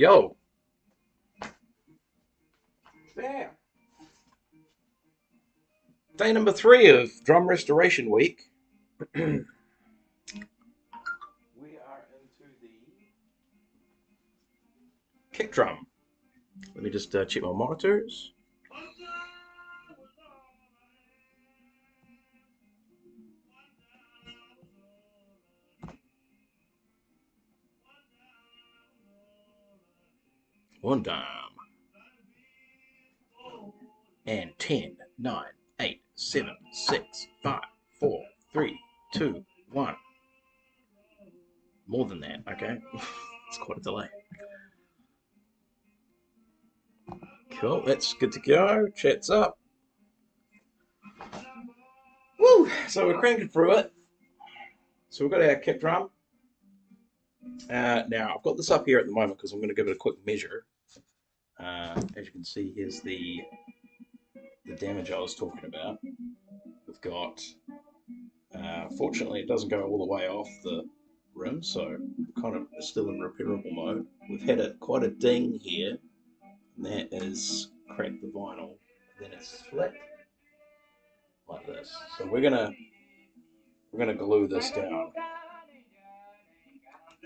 Yo, yeah. Day number 3 of Drum Restoration Week. We are into the kick drum. Let me just check my monitors. One dime. And 10, 9, 8, 7, 6, 5, 4, 3, 2, 1. More than that, okay? It's quite a delay. Cool, that's good to go. Chat's up. Woo! So we're cranking through it. So we've got our kick drum. Now, I've got this up here at the moment because I'm going to give it a quick measure. As you can see, here's the damage I was talking about. We've got, fortunately, it doesn't go all the way off the rim, so we're kind of still in repairable mode. We've had quite a ding here, and that is cracked the vinyl. Then it's split like this. So we're gonna glue this down,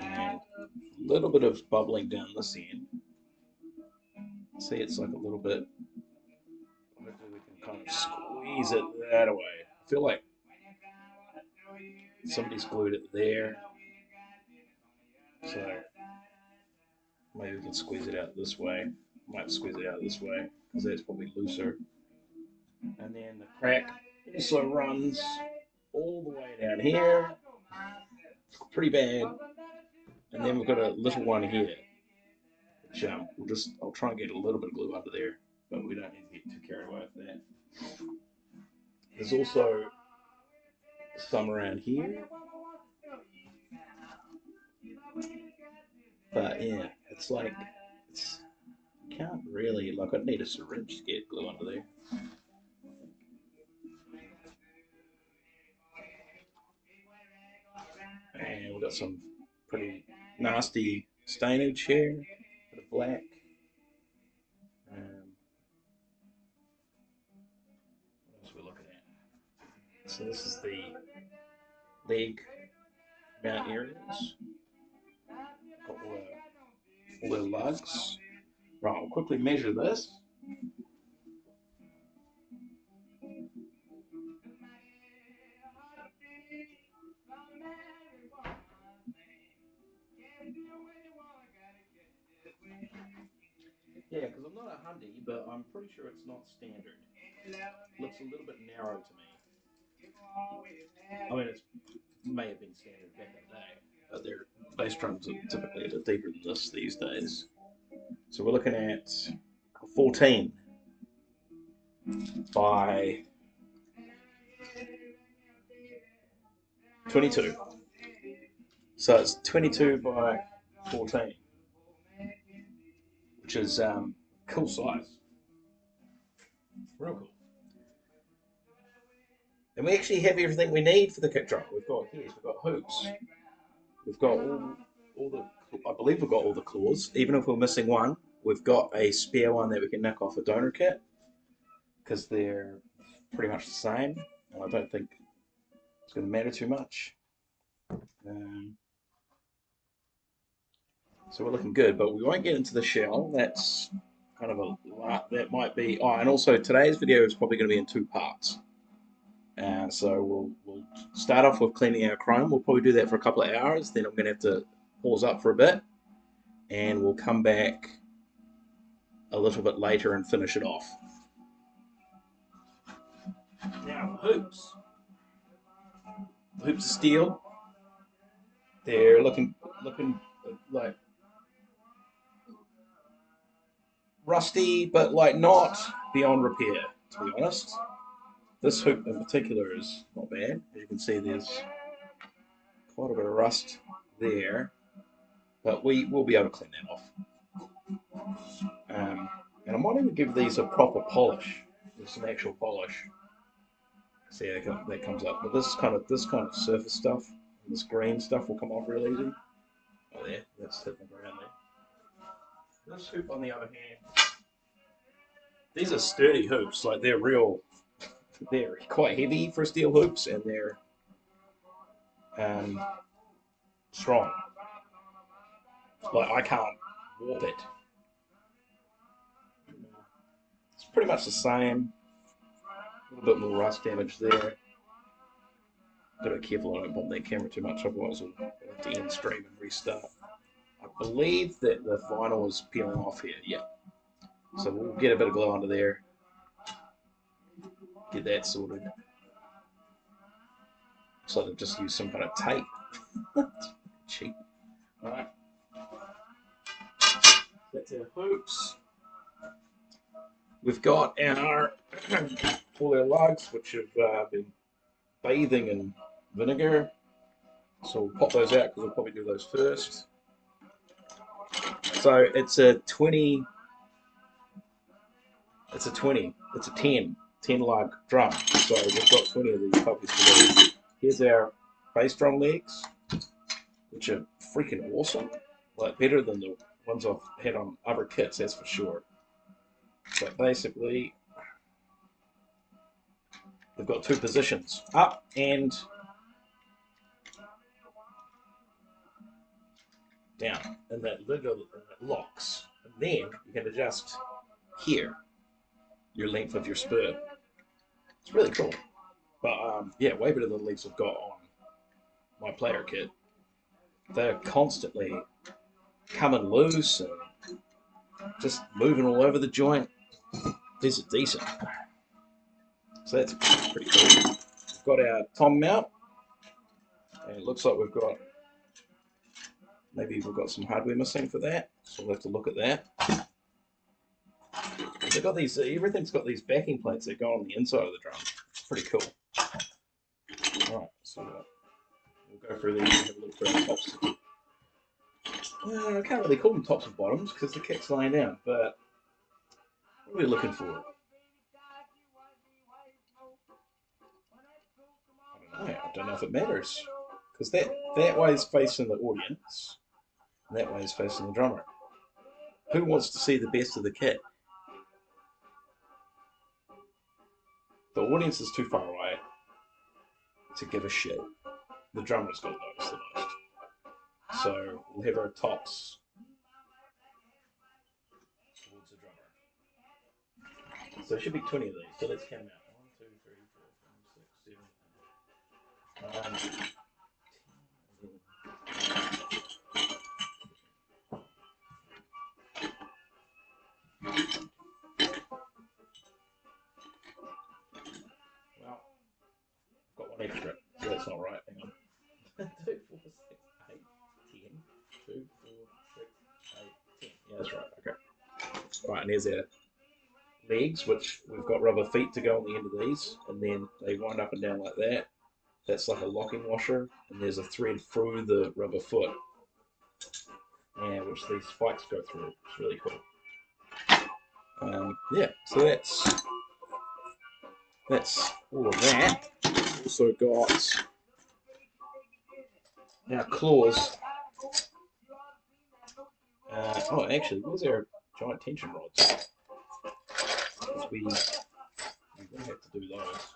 and a little bit of bubbling down this end. See, it's like a little bit. Hopefully, we can kind of squeeze it that way. I feel like somebody's glued it there, so maybe we can squeeze it out this way. Might squeeze it out this way because that's probably looser. And then the crack also runs all the way down here. It's pretty bad. And then we've got a little one here, which I'll try and get a little bit of glue under there, but we don't need to get too carried away with that. There's also some around here. But yeah, it's like, you can't really, like, I'd need a syringe to get glue under there. And we've got some pretty nasty stainage here, bit of black. What else are we looking at? So this is the leg mount areas. Got all the lugs. Right, I'll quickly measure this. Yeah, because I'm not a hundy, but I'm pretty sure it's not standard. Looks a little bit narrow to me. I mean, it may have been standard back in the day, but their bass drums are typically a bit deeper than this these days. So we're looking at 14 by 22. So it's 22 by 14, which is cool size. Real cool. And we actually have everything we need for the kick drum. We've got heads, we've got hoops, we've got all the, I believe we've got all the claws. Even if we're missing one, we've got a spare one that we can knock off a donor kit because they're pretty much the same. And I don't think it's going to matter too much. Um, so we're looking good, but we won't get into the shell. That's kind of that might be. Oh, and also today's video is probably going to be in two parts. So we'll start off with cleaning our chrome. We'll probably do that for a couple of hours. Then I'm going to have to pause up for a bit, and we'll come back a little bit later and finish it off. Now the hoops of steel. They're looking like rusty, but like not beyond repair. To be honest, this hoop in particular is not bad. As you can see, there's quite a bit of rust there, but we will be able to clean that off. And I might even give these a proper polish, with some actual polish. See, that comes up. But this kind of surface stuff, this green stuff will come off real easy. Oh, yeah, that's hitting the ground there. This hoop, on the other hand, these are sturdy hoops. Like they're quite heavy for steel hoops, and they're strong. Like I can't warp it. It's pretty much the same. A little bit more rust damage there. Gotta be careful I don't bump that camera too much, otherwise we'll have to end stream and restart. I believe that the vinyl is peeling off here, yeah. So we'll get a bit of glue under there. Get that sorted. So they've just used some kind of tape. Cheap. Alright. That's our hoops. We've got our all our lugs, which have been bathing in vinegar. So we'll pop those out because we'll probably do those first. So it's a 20. It's a 20. It's a 10 lug drum. So we've got 20 of these puppies to do. Here's our bass drum legs, which are freaking awesome. Like better than the ones I've had on other kits, that's for sure. So basically, they've got two positions, up and down, and that locks. And then you can adjust here your length of your spur. It's really cool. But yeah, way better than the legs I've got on my player kit. They're constantly coming loose and just moving all over the joint. These are decent. So that's pretty cool. We've got our tom mount, and it looks like maybe we've got some hardware missing for that, so we'll have to look at that. They've got these, everything's got these backing plates that go on the inside of the drum. It's pretty cool. Alright, so we'll go through these and have a look through our tops. I can't really call them tops and bottoms because the kit's laying down, but what are we looking for? I don't know if it matters, because that way is facing the audience, and that way is facing the drummer. Who wants to see the best of the kit? The audience is too far away to give a shit. The drummer's got to notice the most. So we'll have our tops towards the drummer. So there should be 20 of these. So let's count them out. 1, 2, 3, 4, 5, 6, 7, 8. Well, I've got one extra, so that's not right. Hang on. 2, 4, 6, 8, 10. 2, 4, 6, 8, 10. Yeah, that's right. Okay. Right, and here's our legs, which we've got rubber feet to go on the end of these, and then they wind up and down like that. That's like a locking washer, and there's a thread through the rubber foot, and which these spikes go through. It's really cool. Yeah, so that's all of that. Also got our claws. Oh, actually, where's our giant tension rods? We're going to have to do those.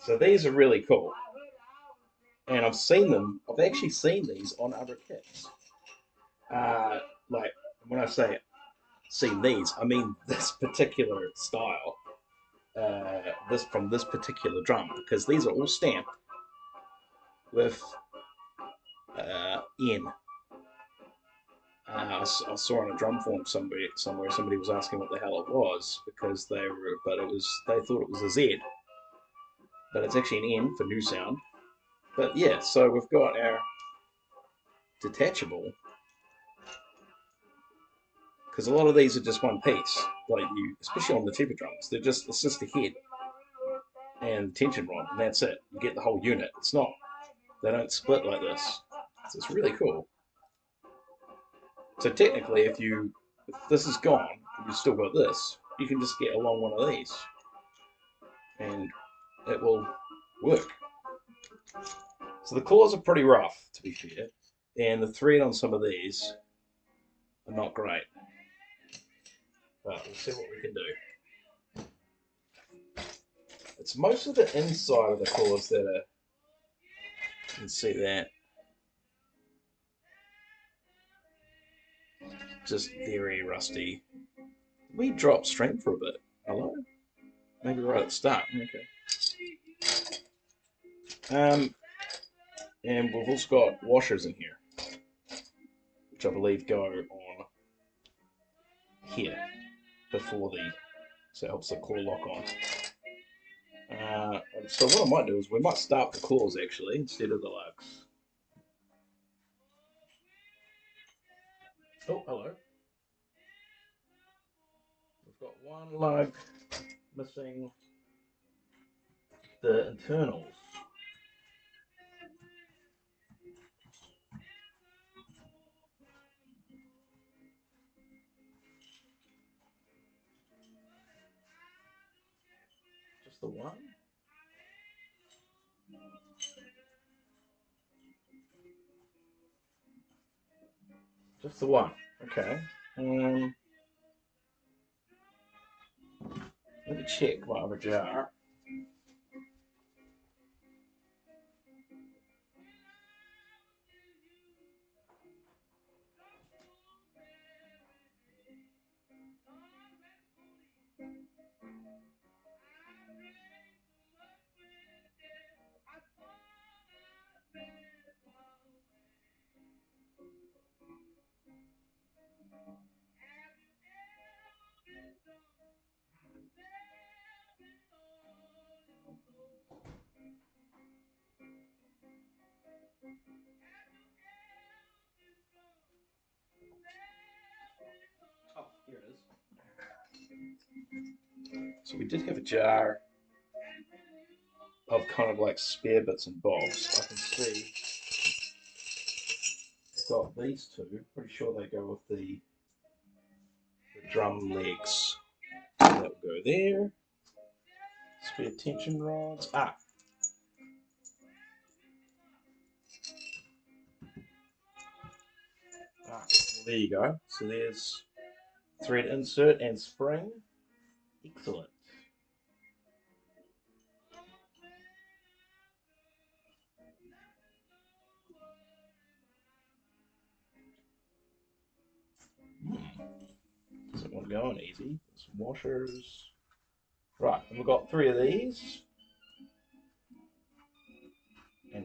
So these are really cool. And I've actually seen these on other kits. Like, when I say seen these, I mean this particular style, from this particular drum, because these are all stamped with N. I saw on a drum forum somewhere somebody was asking what the hell it was because they thought it was a Z, but it's actually an N for new sound. But yeah, so we've got our detachable because a lot of these are just one piece. Like you, especially on the cheaper drums, it's just the head and tension rod, and that's it. You get the whole unit. It's not, they don't split like this. So it's really cool. So technically, if this is gone, and you've still got this, you can just get along one of these, and it will work. So the claws are pretty rough, to be fair, and the thread on some of these are not great. But we'll see what we can do. It's most of the inside of the claws that are, you can see that, just very rusty. We dropped strength for a bit. Hello? Maybe right at the start. Okay. And we've also got washers in here, which I believe go on here before so it helps the claw lock on. So what I might do is we might start the claws actually instead of the lugs. Oh, hello. We've got one lug missing the internals. Just the one? Just the one. Okay. Let me check my other jar. Oh, here it is. So we did have a jar of kind of like spare bits and bobs. I can see we've got these two. Pretty sure they go with the drum legs. That will go there. Spare tension rods. Well, there you go. So there's thread insert and spring. Excellent. Doesn't want to go on easy. Some washers. Right, and we've got 3 of these. And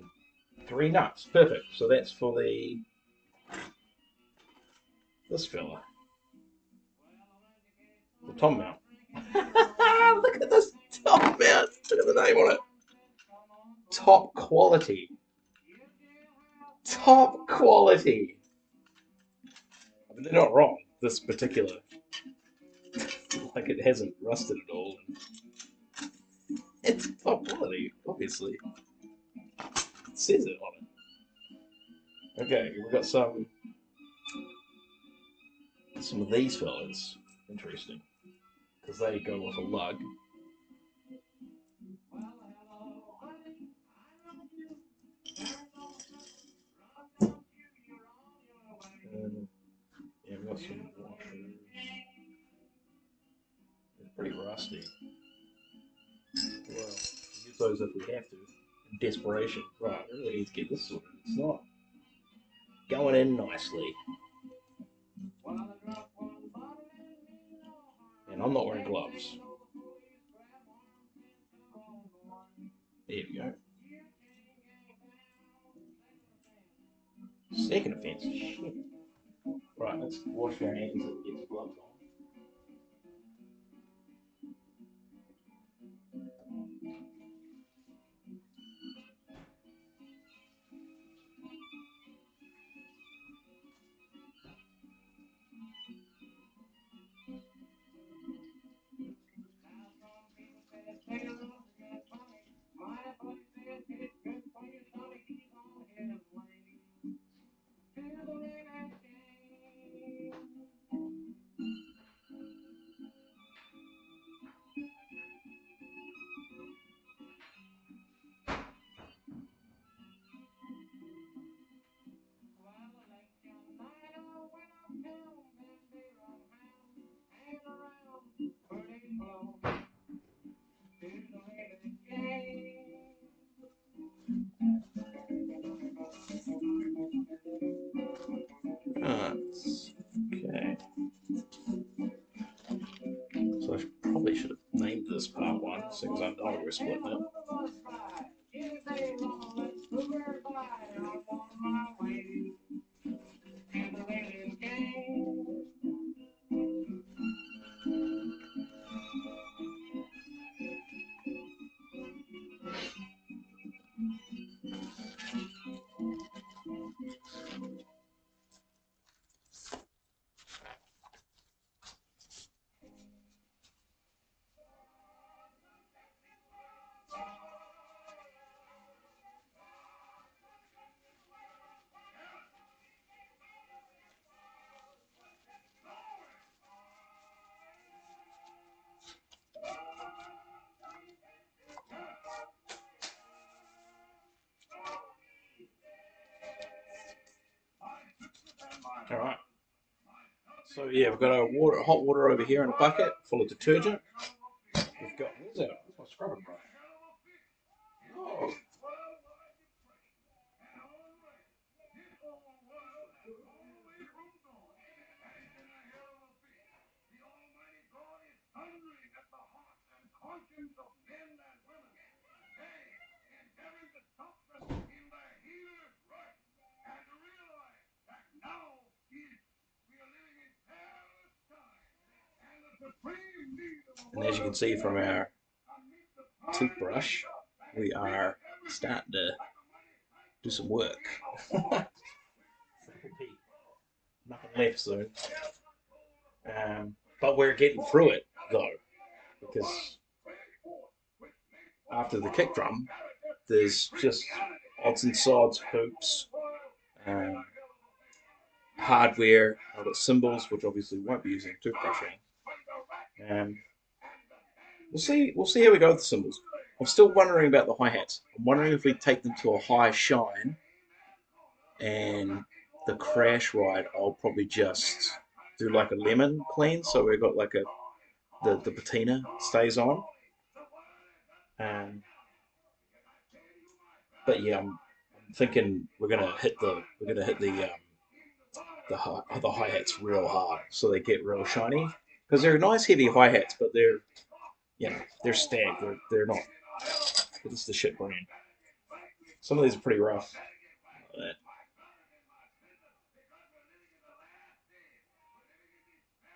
3 nuts. Perfect. So that's for this fella. The tom mount. Look at this tom mount. Look at the name on it. Top quality. Top quality. I mean, they're not wrong. This particular, like, it hasn't rusted at all. It's top quality, obviously. It says it on it. Okay, we've got some of these fellas. Interesting, because they go with a lug. Yeah, we've got some washers. It's pretty rusty. Well, use those if we have to. In desperation. Right, I really need to get this sorted. It's not going in nicely. And I'm not wearing gloves. There we go. Second offence. Shit. Right, let's wash our hands and get the gloves on. split now. All right. So yeah, we've got our hot water over here in a bucket full of detergent. We've got where's my scrubber brush? Oh. And as you can see from our toothbrush, we are starting to do some work. Nothing left soon. But we're getting through it though, because after the kick drum, there's just odds and sods, hoops, hardware, I've got cymbals, which obviously won't be using toothbrushing. We'll see how we go with the cymbals. I'm still wondering about the hi-hats. I'm wondering if we take them to a high shine, and the crash ride I'll probably just do like a lemon clean, so we've got like the patina stays on. But yeah, I'm thinking we're gonna hit the hi hats real hard, so they get real shiny, because they're nice heavy hi hats, but they're stag. They're not. It's the shit brand. Some of these are pretty rough. Like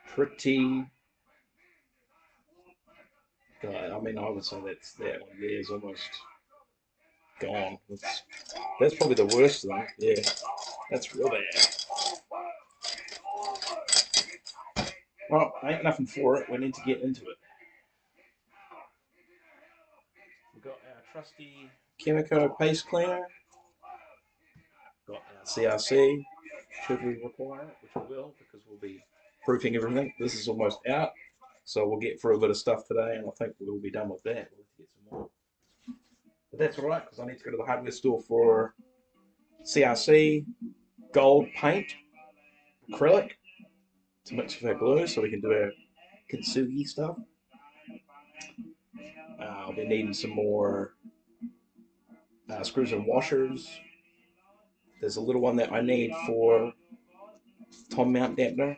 pretty. I mean, I would say that one there is almost gone. That's probably the worst of them. Yeah, that's real bad. Well, ain't nothing for it. We need to get into it. We've got our trusty Chemico paste cleaner. Got our CRC. Should we require it? Which we will, because we'll be proofing everything. This is almost out, so we'll get through a bit of stuff today, and I think we'll be done with that. We'll have to get some more. But that's all right, because I need to go to the hardware store for CRC, gold paint, acrylic, to mix with our glue so we can do our kintsugi stuff. I'll be needing some more screws and washers. There's a little one that I need for tom mount dampener.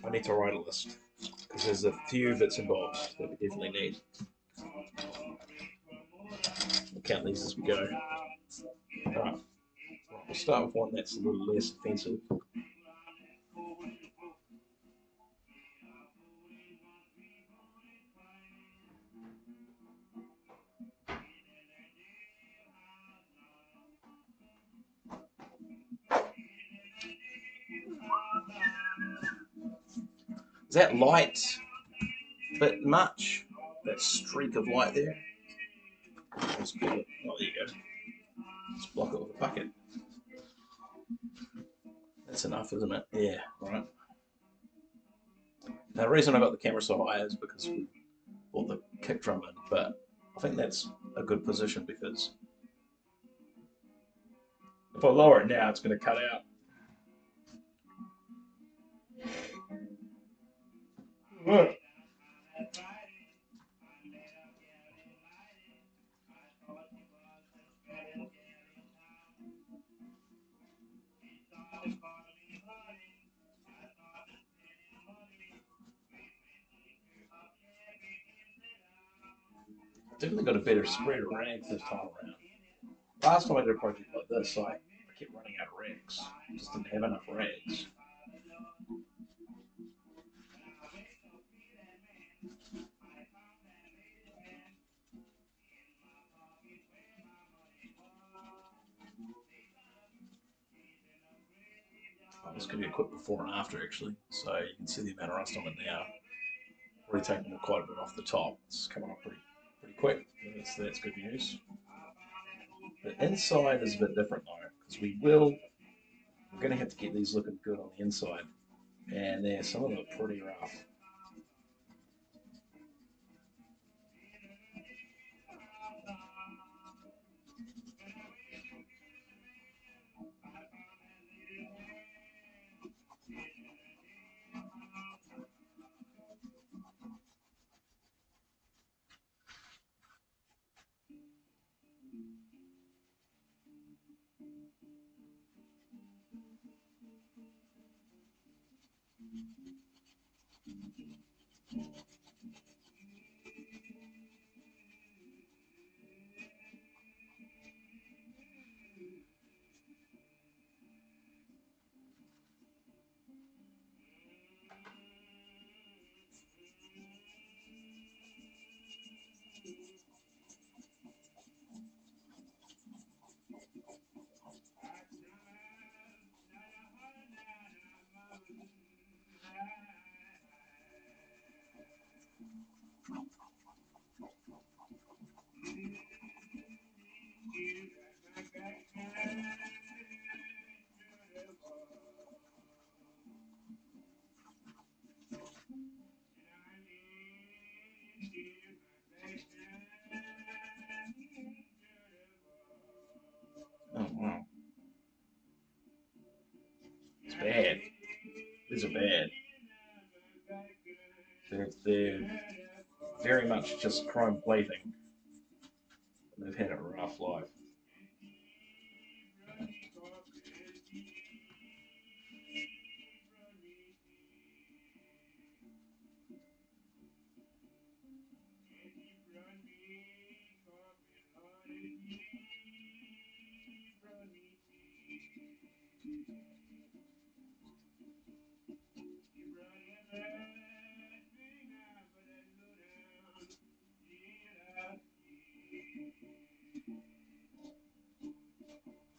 I need to write a list, because there's a few bits and bobs that we definitely need. We'll count these as we go. Alright, we'll start with one that's a little less offensive. Is that light a bit much? That streak of light there? Just put it. Oh, there you go. Just block it with a bucket. That's enough, isn't it? Yeah, right. Now, the reason I got the camera so high is because we brought the kick drum in, but I think that's a good position, because if I lower it now, it's going to cut out. Right. Definitely got a better spread of rags this time around. Last time I did a project like this, I kept running out of rags. Just didn't have enough rags. Oh, this could be a quick before and after actually, so you can see the amount of rust on it now. Already taken quite a bit off the top. It's coming off pretty quick. That's good news. The inside is a bit different though, because we're going to have to get these looking good on the inside, and some of them are pretty rough. Oh wow, it's bad. These are bad. They're very much just chrome plating. They've had a rough life.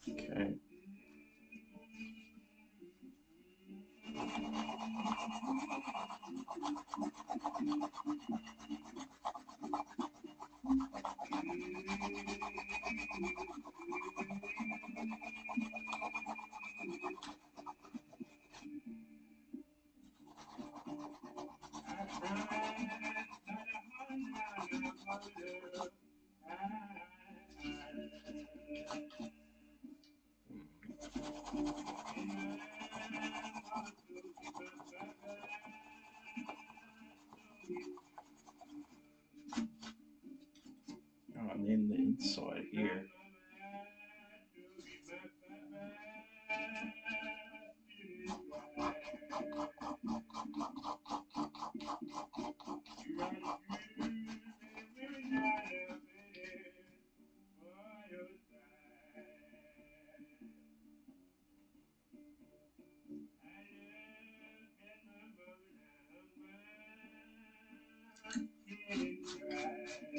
Okay. Oh, and then the inside here.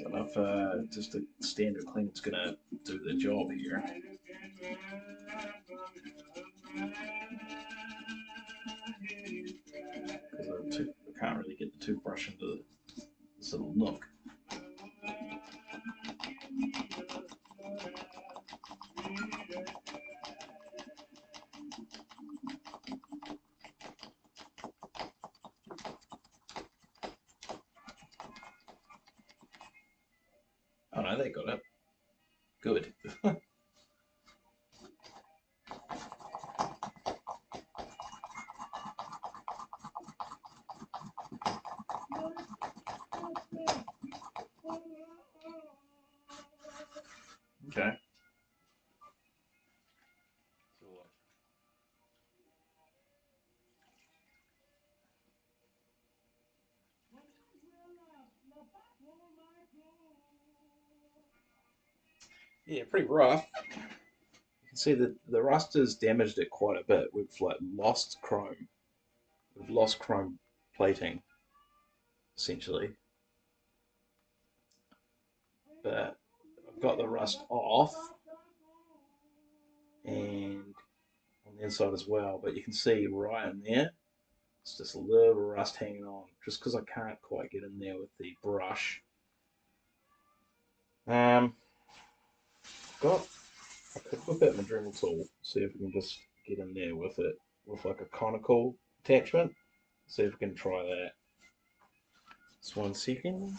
Don't know if just a standard clean is gonna do the job here. Because I can't really get the toothbrush into this little nook. Oh no, they got it. Good. Okay. Yeah, pretty rough. You can see that the rust has damaged it quite a bit. We've like lost chrome. We've lost chrome plating essentially, but I've got the rust off and on the inside as well. But you can see right in there, it's just a little rust hanging on, just because I can't quite get in there with the brush. Um, got I could whip out my Dremel tool, see if we can just get in there with it with like a conical attachment. See if we can try that. Just 1 second.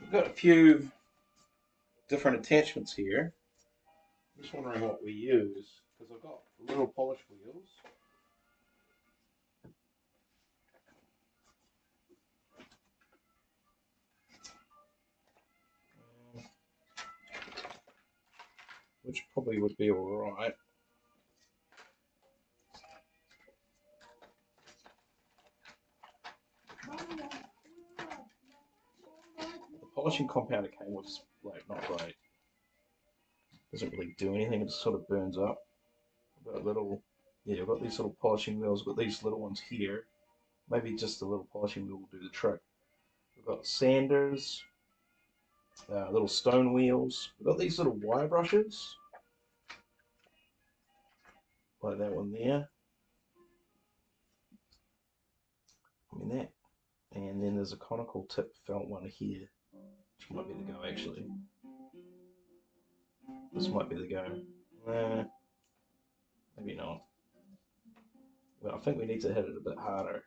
We've got a few different attachments here. I'm just wondering what we use because I've got little polish wheels. Which probably would be alright. The polishing compound it came with like not great. Doesn't really do anything, it just sort of burns up. I've got little I've got these little polishing wheels, I've got these little ones here. Maybe just a little polishing wheel will do the trick. We've got sanders, little stone wheels. We've got these little wire brushes, like that one there. I mean that. And then there's a conical tip felt one here, which might be the go actually. This might be the go. Maybe not. Well, I think we need to hit it a bit harder.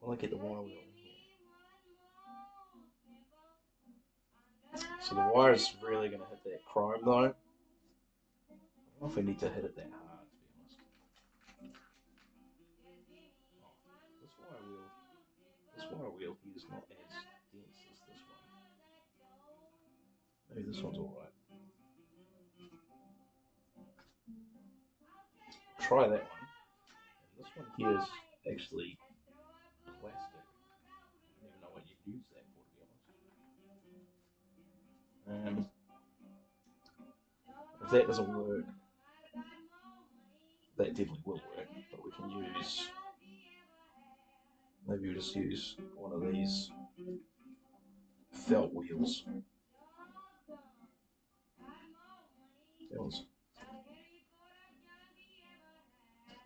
I want to get the wire wheel in here. So the wire is really going to hit that chrome though. I don't know if we need to hit it that hard, to be honest. Oh, this wire wheel here is not as dense as this one. Maybe this one's alright. Try that one. And this one here is actually plastic. I don't even know what you'd use that for, to be honest. If that doesn't work, that definitely will work. But we can use, maybe we just use one of these felt wheels. That one's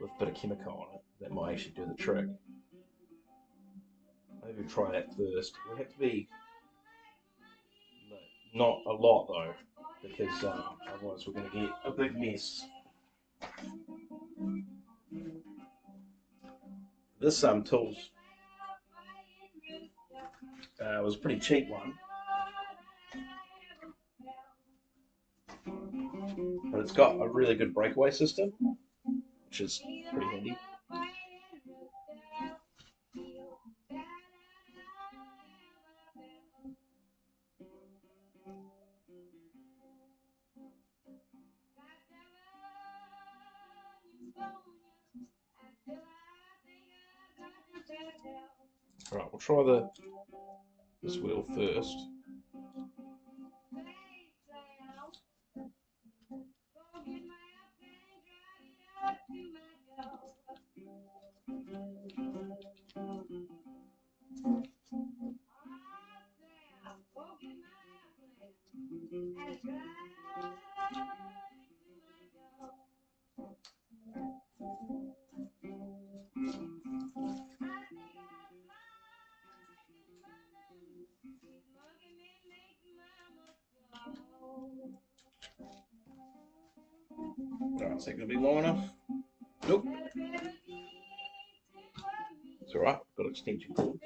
with a bit of chemical on it. That might actually do the trick. Maybe try that first. We have to be not a lot though, because otherwise we're going to get a big mess. This tool's was a pretty cheap one, but it's got a really good breakaway system, which is pretty handy. All right, we'll try this wheel first. Is that going to be long enough? Nope. It's alright, got extension cord.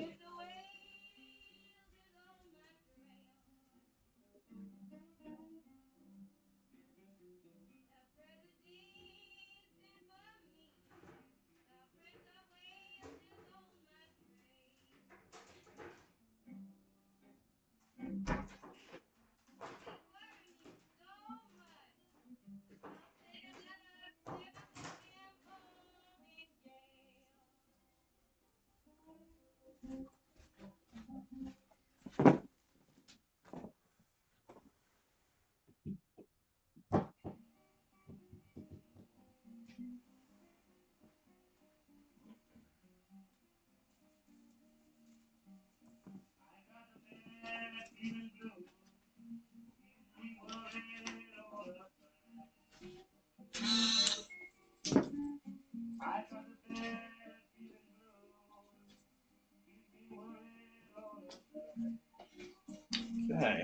Okay.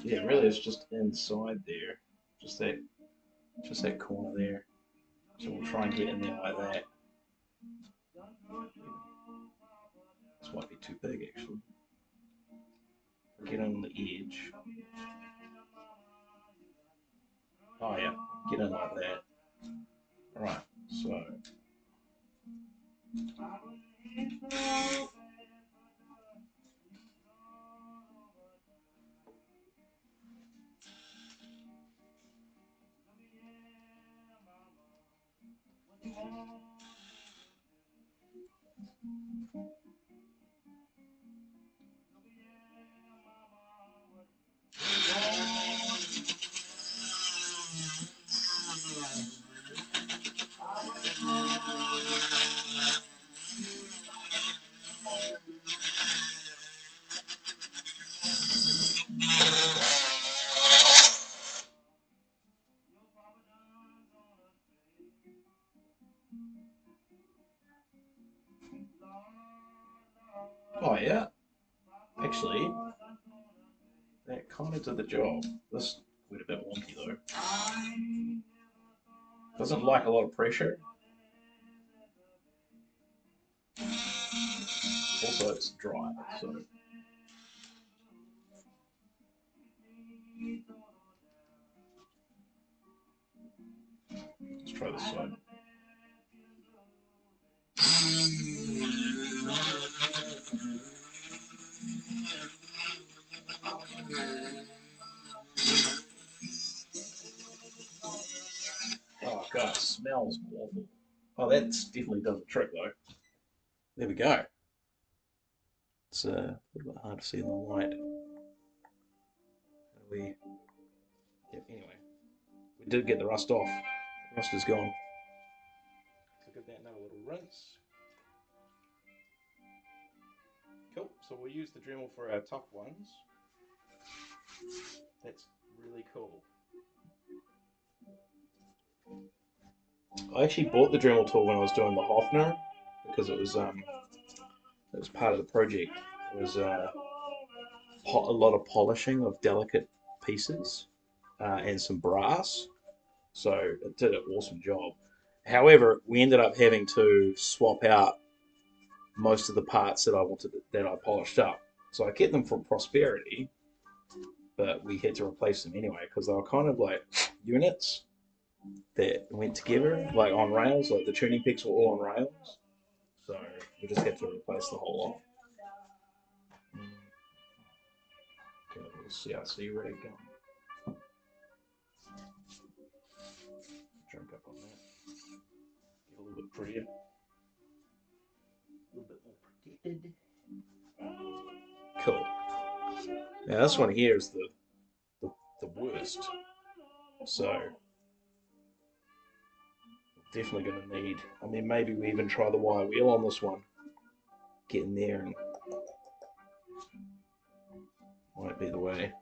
Yeah, really, it's just inside there, just that corner there. So we'll try and get in there like that. This might be too big actually. Get on the edge. Oh yeah, get in like that. Right, so oh yeah, actually that kind of did the job. This went a bit wonky though. Doesn't like a lot of pressure. Also, it's dry, so let's try this side. Oh god, it smells awful. Oh, that's definitely does the trick though. There we go. It's a little bit hard to see in the light. We, yeah, anyway, we did get the rust off. The rust is gone. So give that another little rinse. Cool. So we'll use the Dremel for our tough ones. That's really cool. I actually bought the Dremel tool when I was doing the Hofner because it was part of the project. It was a lot of polishing of delicate pieces and some brass. So it did an awesome job. However, we ended up having to swap out most of the parts that I polished up. So I kept them for prosperity, but we had to replace them anyway because they were kind of like units that went together, like on rails. Like the tuning peaks were all on rails, so we just had to replace the whole lot. Okay, little CRC rig going. Drink up on that. Get a little bit prettier, a little bit more protected. Cool. Now this one here is the worst. So definitely going to need. I mean, maybe we even try the wire wheel on this one. Get in there and might be the way.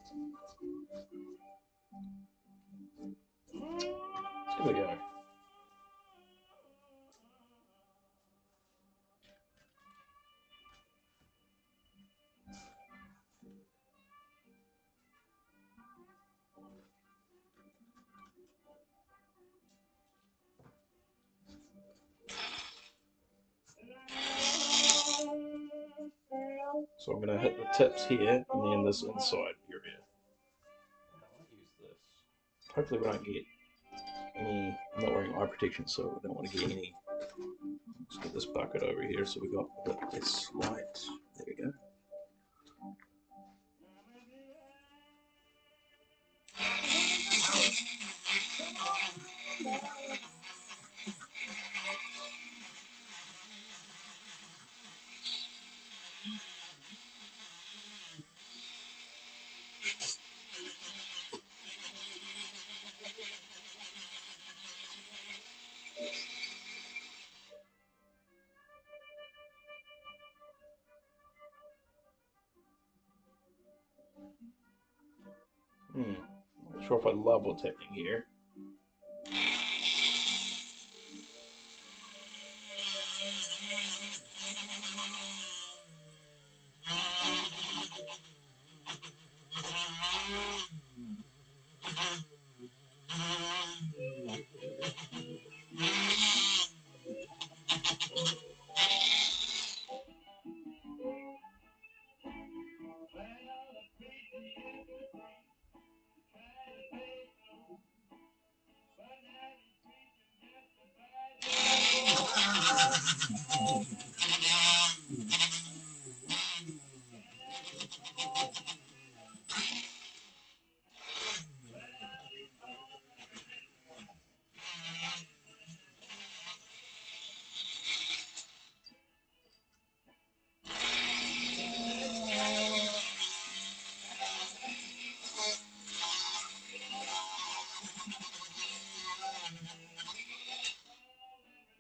Here we go. So I'm going to hit the tips here and then this inside area. I might use this. Hopefully we don't get any. I'm not wearing eye protection, so we don't want to get any. Let's get this bucket over here so we got a bit less light. There we go. Not sure if I love what's happening here.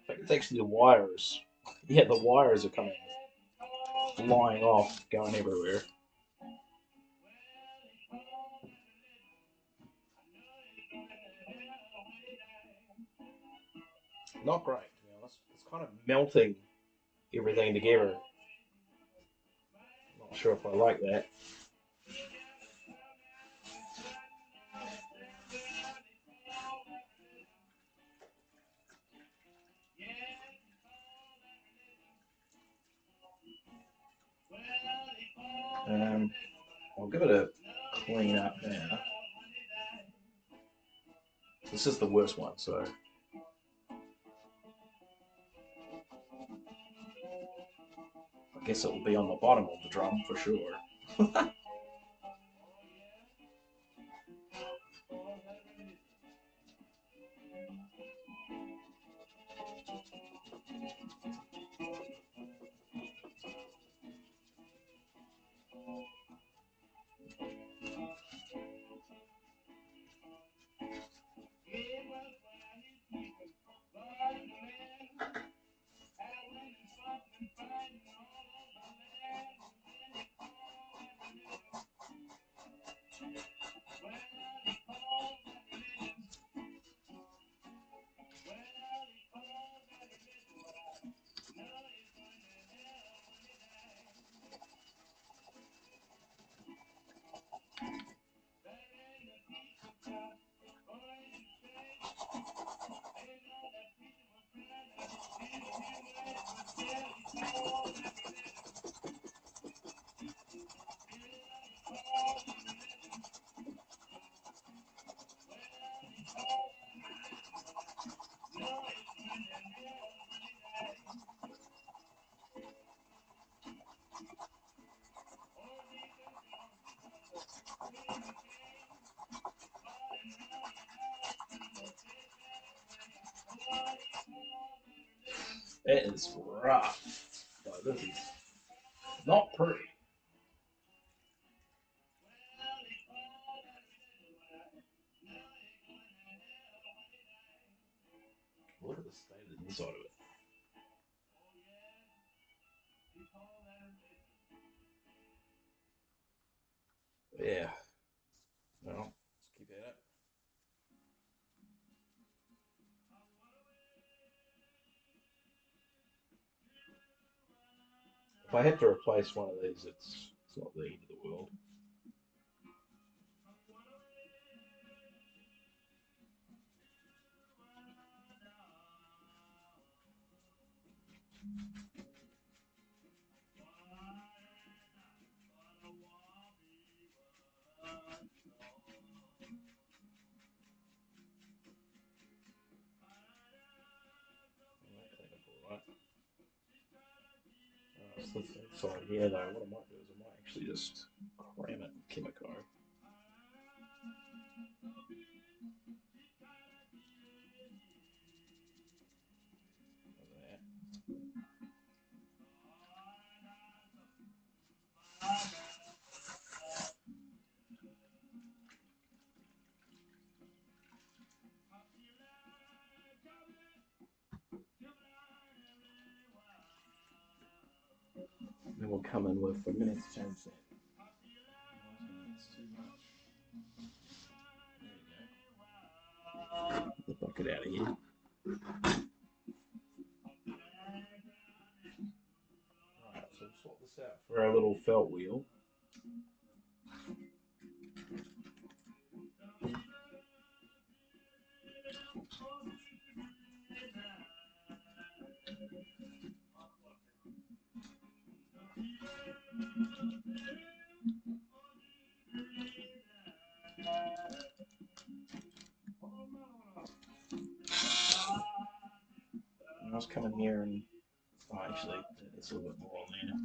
I think it's actually the wires. Yeah, the wires are coming flying off, going everywhere. Not great, to be honest. It's kind of melting everything together. Not sure if I like that. I'll give it a clean up now. This is the worst one, so I guess it will be on the bottom of the drum for sure. It is rough. Like, this is not pretty. Look at the state of the inside of it. Yeah. Well, let's keep at it. If I had to replace one of these, it's not the end of the world. inside here though, what I might do is I might actually just cram it with Kimiko. Then we'll come in with, I'm going to change that. That's too much. There we go. Get the bucket out of here. Right, so we'll swap this out for our little felt wheel. I was coming here and actually it's a little bit more on there.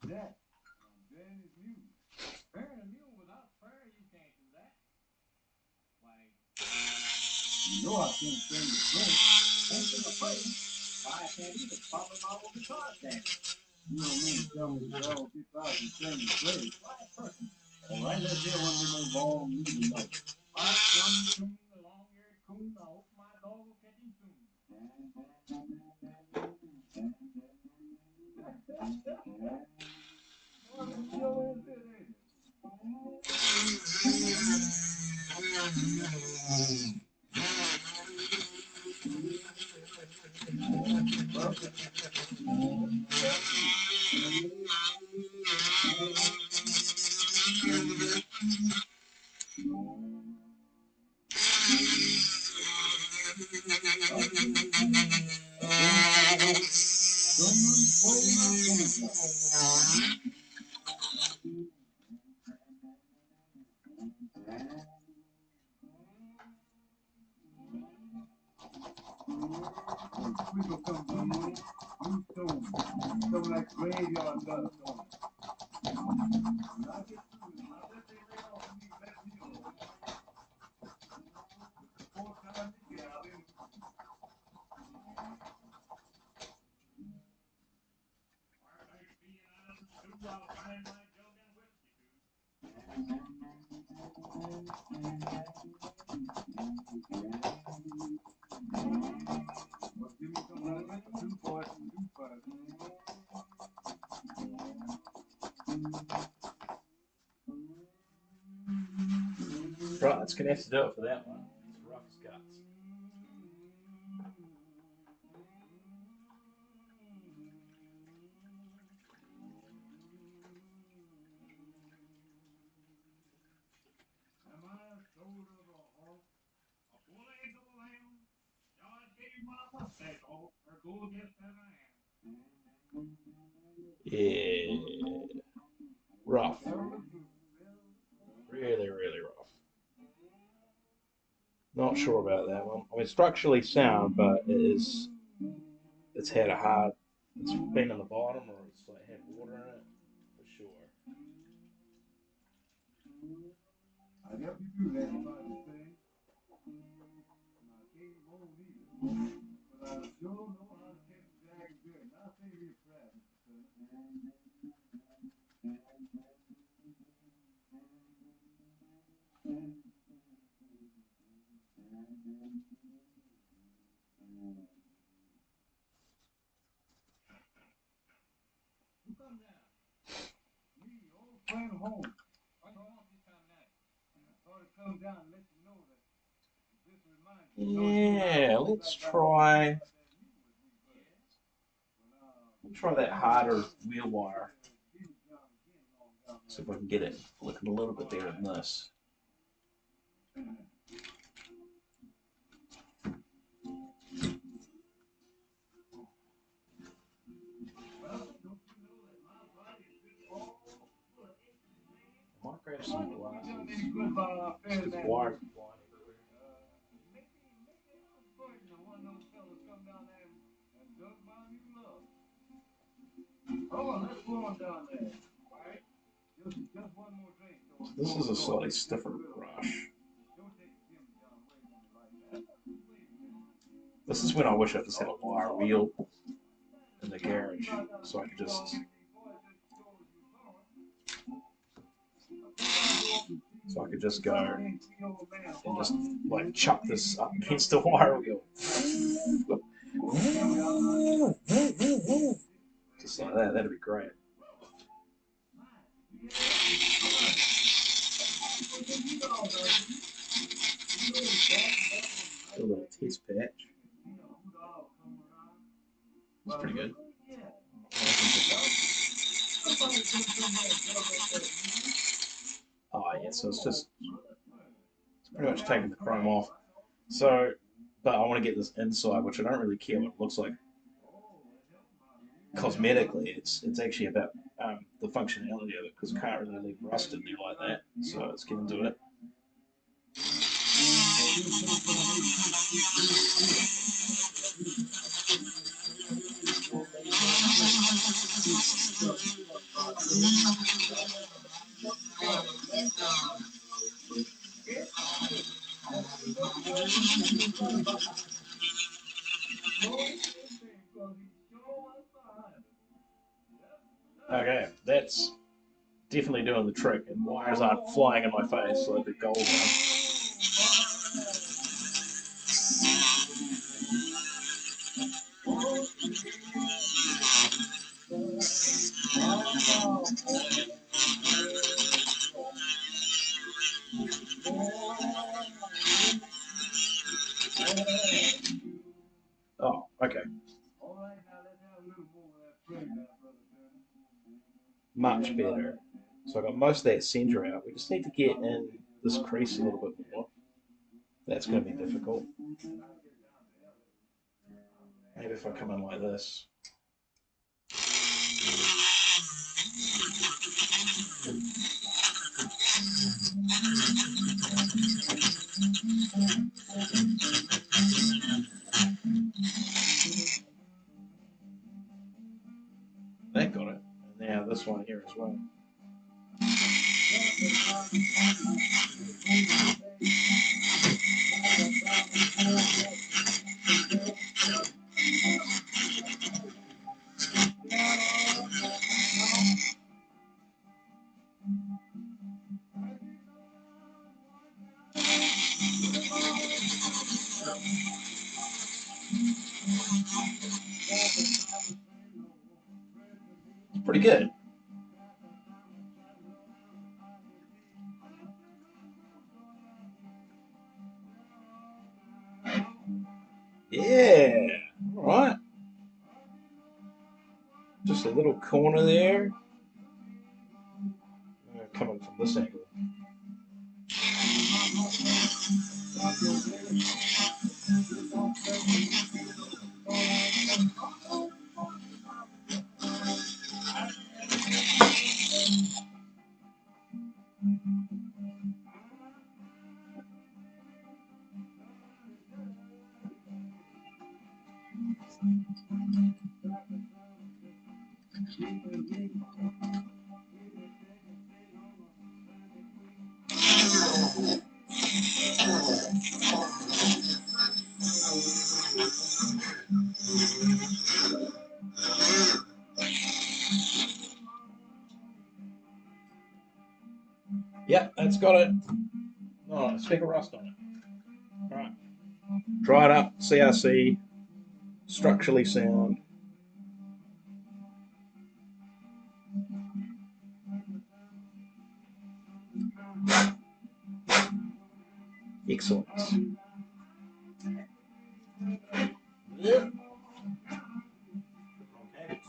That Ben is new. Bearing a mule without prayer, you can't do that. Like, you know I can't stand the drink. Ain't gonna pray. Why I can't even follow my own guitar stand. You know me to tell me the girl 2000 stand the play. All right, let's hear one of them long music notes. I come soon, the long-eared coon. I hope my dog will catch him soon. Right, that's going to have to do it for that one. It's rough as guts. Yeah, rough. Really, really rough. Not sure about that one. I mean, structurally sound, but it's had a hard, it's been on the bottom or it's like had water in it for sure. I help you do that, thing. But I sure know how to take the dragon good. Now say you're proud, Mr. Who come down? Me, your old friend home. Why you want this time of night? I thought I'd come down and let you know that this reminds you. Yeah, let's try that harder wheel wire. See if I can get it looking a little bit better than this. I might grab some glasses. Because the wire can fly everywhere. Oh, let's go on down there. All right? Just one more drink. So this is a slightly stiffer brush. This is when I wish I just had a wire wheel in the garage, so I could just go and just like chuck this up against the wire wheel. Just like that, that'd be great. A little test patch. That's pretty good. Oh yeah, so it's pretty much taking the chrome off. So, but I want to get this inside, which I don't really care what it looks like. Cosmetically, it's actually about the functionality of it, because I can't really leave rust in there like that. So let's get into it. Okay, that's definitely doing the trick, and wires aren't flying in my face like the gold one. Oh, okay. Much better. So I got most of that center out. We just need to get in this crease a little bit more. That's going to be difficult. Maybe if I come in like this. That got it. And now this one here as well. It's pretty good. Yeah. All right. Just a little corner there. Coming from this angle. Yeah, it's got it. Oh, speck of rust on it. Right. Dried up, CRC, structurally sound. Excellent. Yeah. Okay.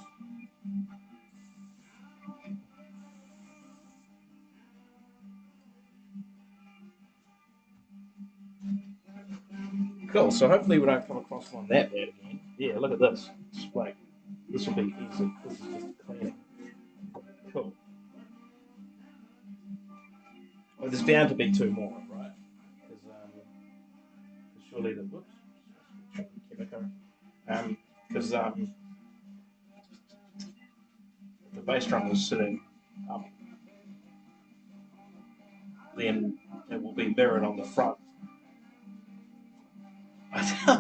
Cool. So hopefully we don't come across one that bad again. Yeah, look at this. It's like this will be easy. This is just cleaning. Cool. Well, there's bound to be two more, right? Because surely the whoops, because the bass drum was sitting up, then it will be mirrored on the front.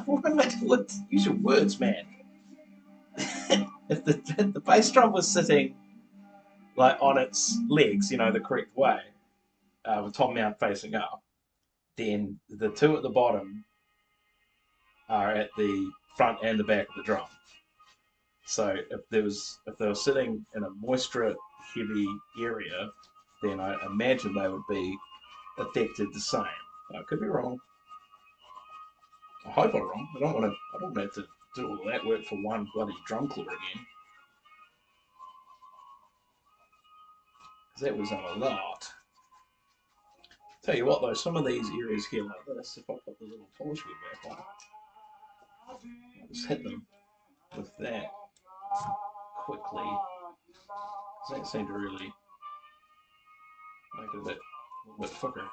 What am I doing? Use your words, man. If the bass drum was sitting like on its legs, the correct way, with tom mount facing up, then the two at the bottom are at the front and the back of the drum. So if they were sitting in a moisture heavy area, then I imagine they would be affected the same. I could be wrong. I hope I'm wrong. I don't want to have to do all that work for one bloody drum claw again. Because that was a lot. Tell you what though, some of these areas here like this, if I put the little polish wheel back on, I'll just hit them with that quickly. Does that seem to really make it a little bit quicker?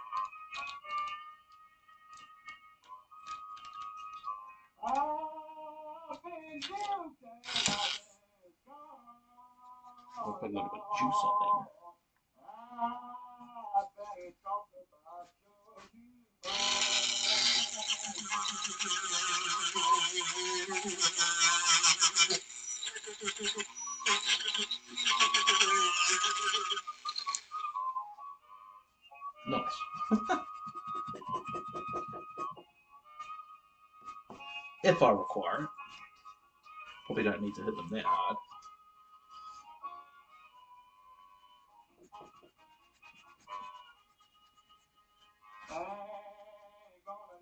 I'll put a little bit of juice on there. Nice. If I require it. Probably don't need to hit them that hard.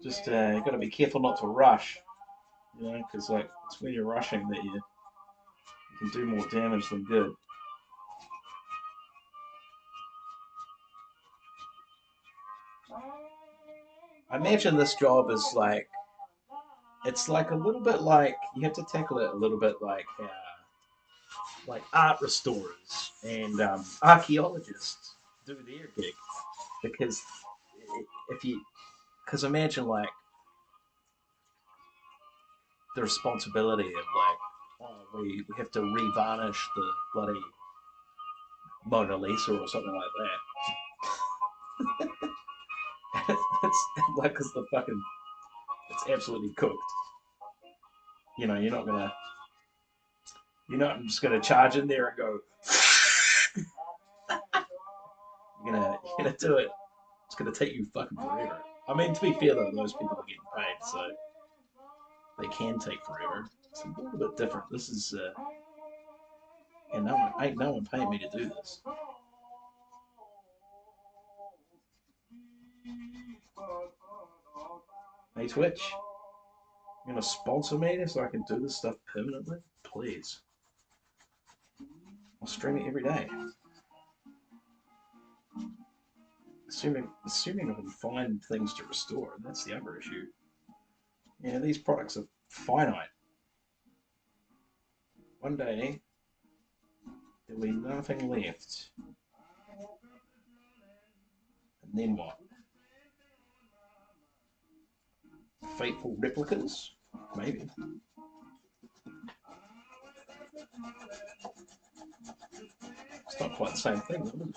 Just got to be careful not to rush, because like it's when you're rushing that you can do more damage than good. I imagine this job is like it's like a little bit like you have to tackle it a little bit like art restorers and archaeologists do their gig because if you because imagine like the responsibility of like we have to revarnish the bloody Mona Lisa or something like that. It's like because the fucking it's absolutely cooked. You're not just gonna charge in there and go. You're gonna do it. It's gonna take you fucking forever. I mean, to be fair though, those people are getting paid, so they can take forever. It's a little bit different. This is, and no one paying me to do this. Hey Twitch, you gonna sponsor me so I can do this stuff permanently? Please. I'll stream it every day. Assuming I can find things to restore, that's the other issue. Yeah, these products are finite. One day there'll be nothing left. And then what? Fateful replicas? Maybe. It's not quite the same thing, though, is it?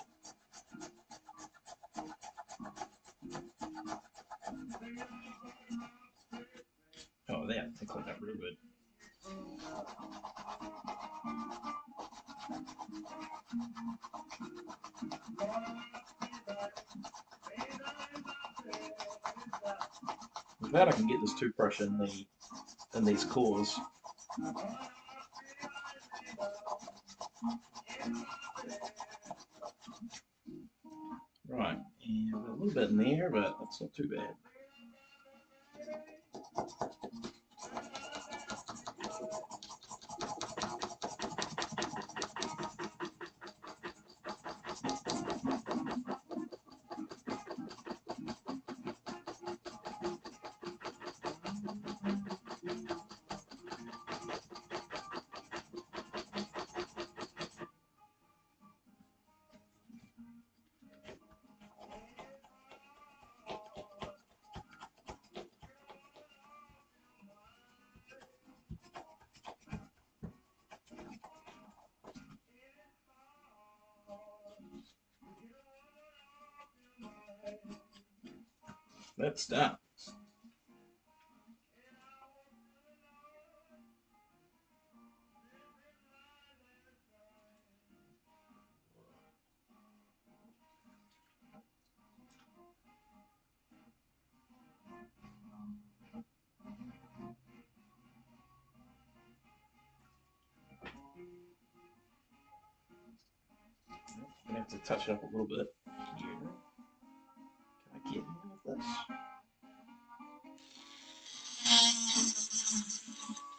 Oh, that tickling up real good. I'm glad I can get this toothbrush in these claws. Right, and a little bit in there, but that's not too bad. That's done. I'm gonna have to touch it up a little bit here. Can I get in with this?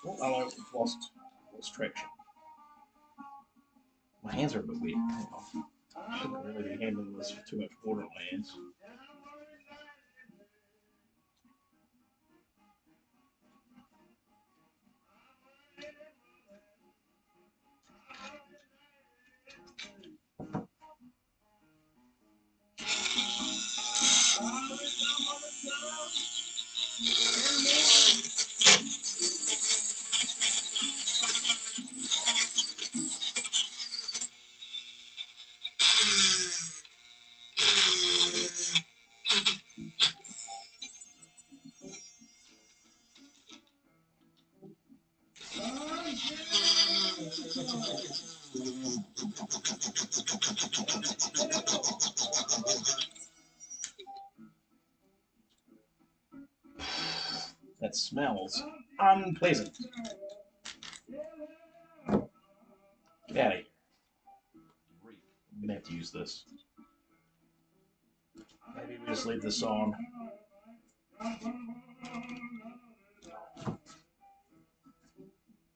Oh, I lost traction. My hands are a bit wet. Hang on. I shouldn't really be handling this with too much water on my hands. That smells unpleasant. Get out of here. I'm gonna have to use this. Maybe we just leave this on.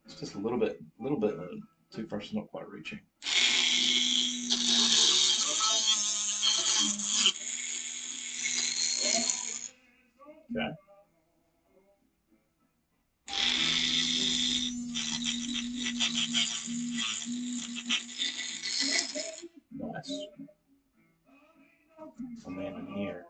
It's just a little bit. The toothbrush is not quite reaching. Okay. Nice. And then in here.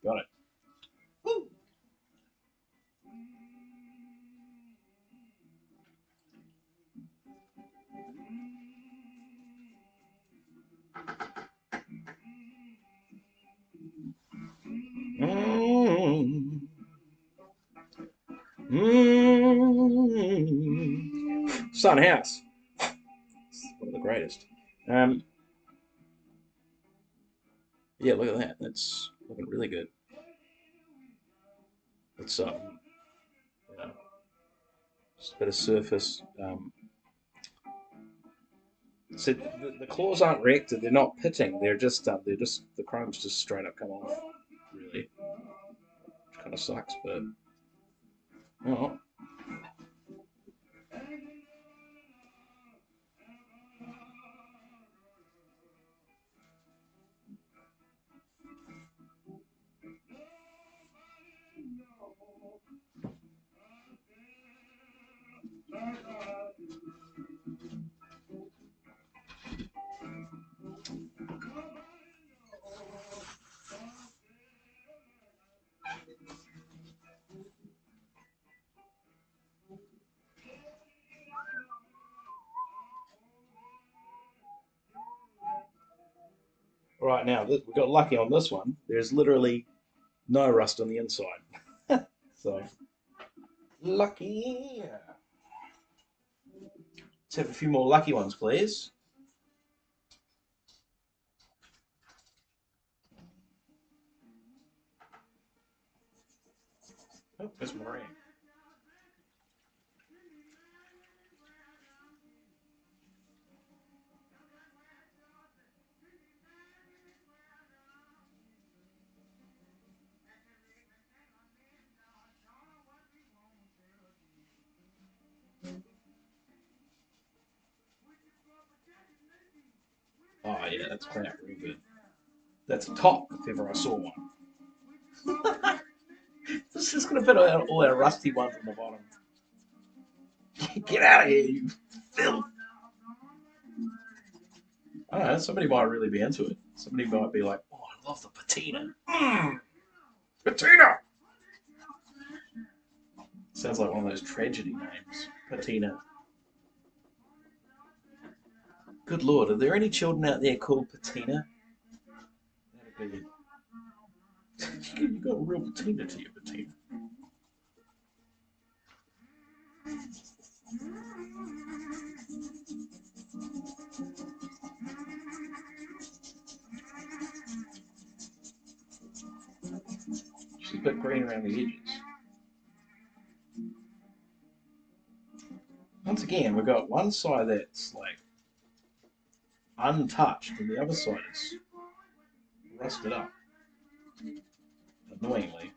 Got it. Woo. Son House. One of the greatest. Yeah, look at that. That's looking really good. It's you know, just a bit of surface. So the claws aren't wrecked. They're not pitting. They're just the chrome's just straight up come off. Really, which kind of sucks, but oh. Right now, we got lucky on this one. There's literally no rust on the inside. So, lucky. Let's have a few more lucky ones, please. Oh, there's Marie. Oh yeah, that's playing out real good. That's a top if ever I saw one. This is gonna put all our rusty ones on the bottom. Get out of here, you filth! I don't know. Somebody might really be into it. Somebody might be like, "Oh, I love the patina. Patina." Sounds like one of those tragedy names, patina. Good lord, are there any children out there called patina? That'd be. You got a real patina to your patina. She's a bit green around the edges. Once again, we've got one side that's like untouched, and the other side is rusted up. Annoyingly.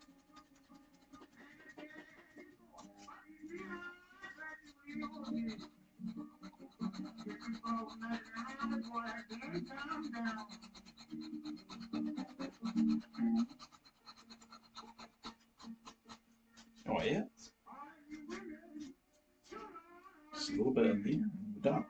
Oh yeah. Just a little bit in there, and we're done.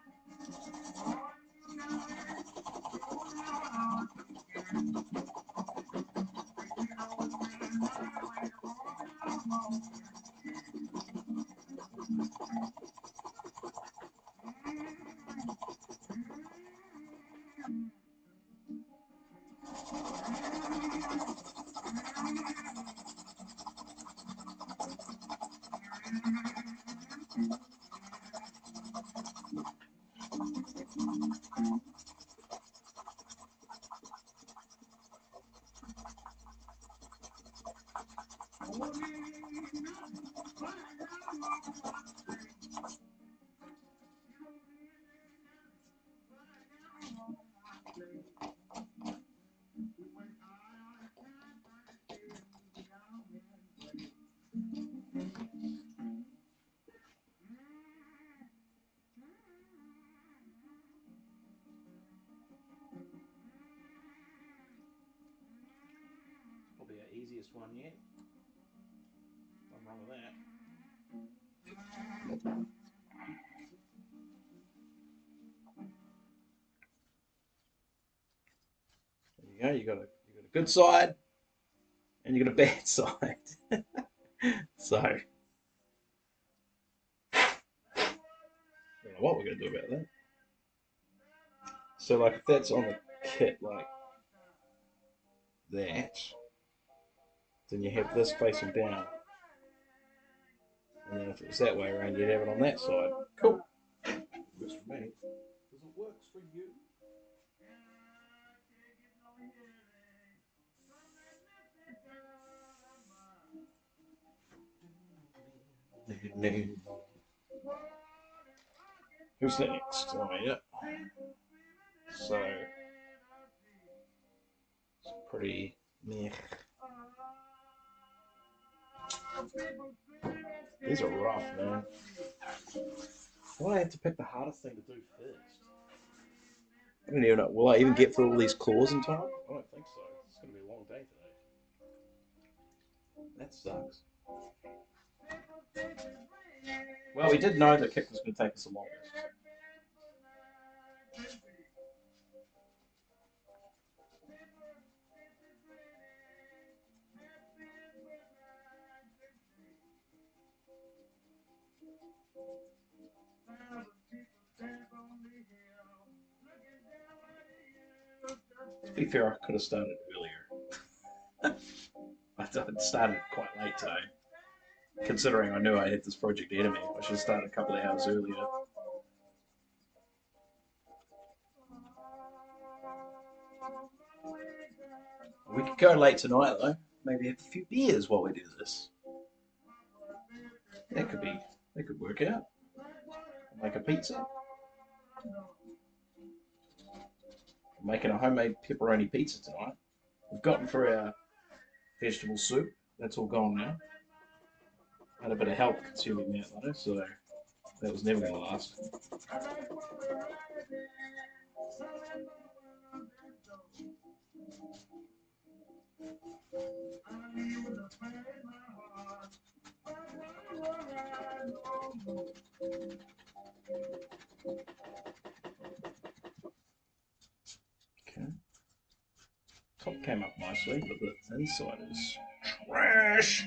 Probably our easiest one yet. Nothing wrong with that. There you go. You got a good side, and you got a bad side. So I don't know what we're gonna do about that. So like if that's on the kit like that, then you have this facing down. And then if it was that way around, you'd have it on that side. Cool. Works for me. Does it work for you? Who's next? Oh, yeah. So, it's pretty meh. These are rough, man. Why do I have to pick the hardest thing to do first? I don't even know. Will I even get through all these claws in time? I don't think so. It's going to be a long day today. That sucks. Well, we did know the kick was going to take us the longest. To be fair, I could have started earlier. I started quite late today. Considering I knew I had this project ahead of me, I should have started a couple of hours earlier. We could go late tonight though. Maybe have a few beers while we do this. That could work out. Make a pizza. I'm making a homemade pepperoni pizza tonight. We've gotten through our vegetable soup. That's all gone now. Had a bit of help consuming that though, so that was never going to last. Okay. Top came up nicely, but the inside is trash.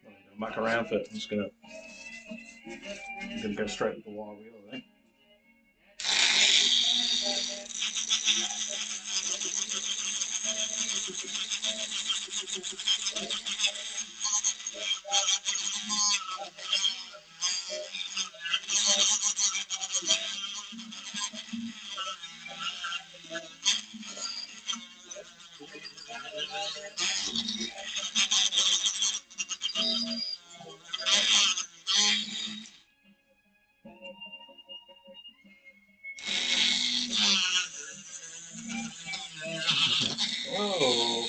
I'm gonna muck around for it. I'm gonna go straight with the wire wheel, I think. Whoa.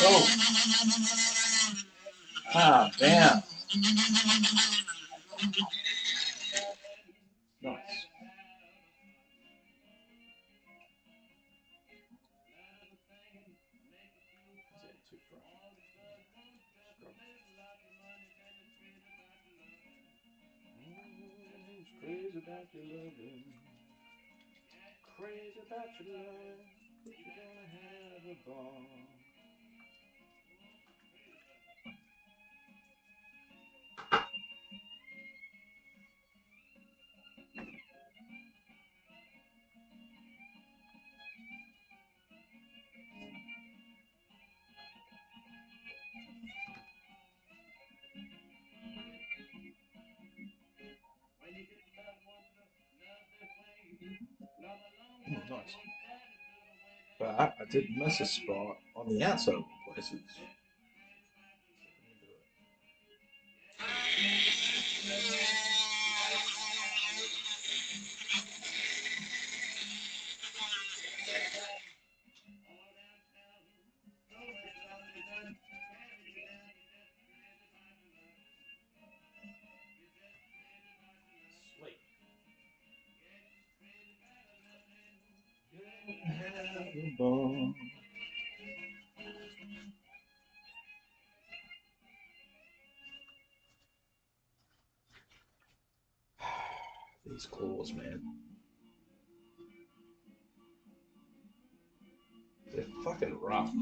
Oh. Ah, damn. Nice. Too crazy about your loving. Crazy about your love. You're gonna have a ball. Nice. But I did miss a spot on the outside of the places. Sweet. Have a ball. These claws, man. They're fucking rough.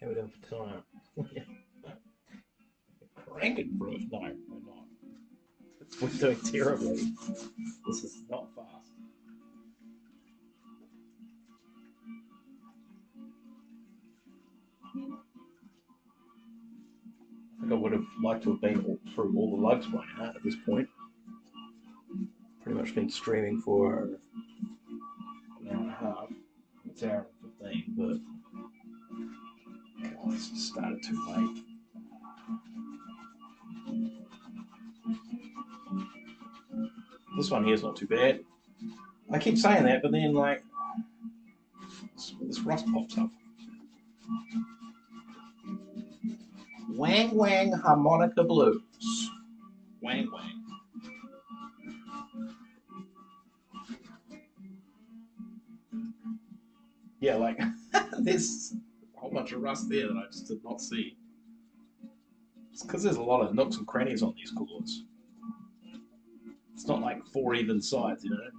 How we doing for time? Cranking for it. No, we're not. We're doing terribly. This is not fast. I think I would have liked to have been through all the lugs by now at this point. Pretty much been streaming for an hour and a half. It's an hour and 15, but God, it's started too late. This one here is not too bad. I keep saying that, but then like this rust pops up. Wang Wang Harmonica Blues. Wang Wang. Yeah, like there's a whole bunch of rust there that I just did not see. It's because there's a lot of nooks and crannies on these chords. It's not like 4 even sides, you know.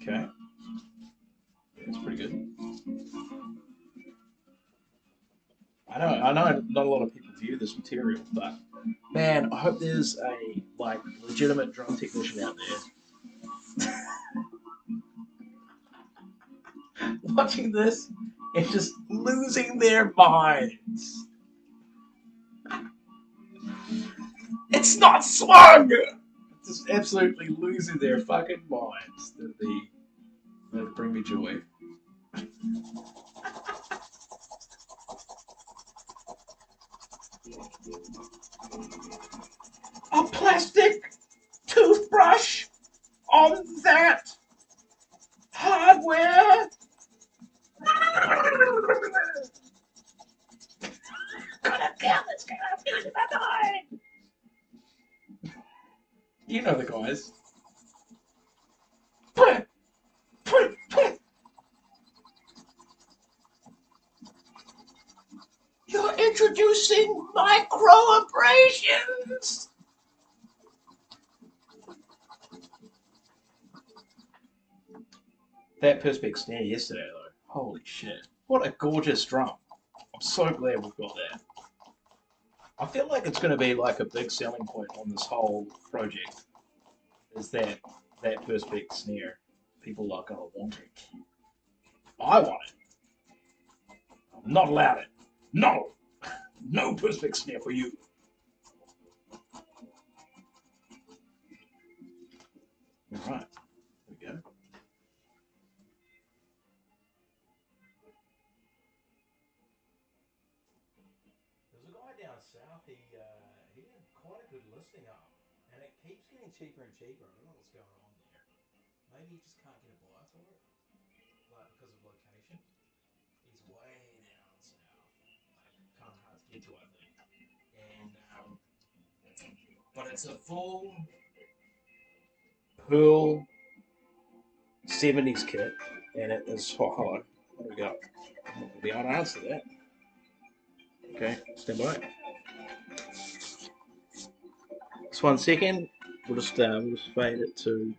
Okay. That's pretty good. I know not a lot of people view this material, but man, I hope there's a like legitimate drum technician out there watching this and just losing their minds. It's not swung! Just absolutely losing their fucking minds. That'd bring me joy. A plastic toothbrush on that hardware? Gonna kill this guy, I'm losing my mind! You know the guys. You're introducing microabrasions! That Perspex snare yesterday, though. Holy shit. What a gorgeous drum. I'm so glad we've got that. I feel like it's going to be like a big selling point on this whole project. Is that Perspex snare. People are going to want it. I want it. I'm not allowed it. No! No Perspex snare for you. Alright. There we go. There's a guy down south, he had quite a good listing up, and it keeps getting cheaper and cheaper. I don't know what's going on there. Maybe he just can't get a buyer for it, like because of location. He's way down south, like kind of hard to get to, I think. And but it's a full Pearl 70s kit, and it is hello. What do we got? I'm not gonna be able to answer that. Okay, stand by. Just 1 second. We'll just fade it to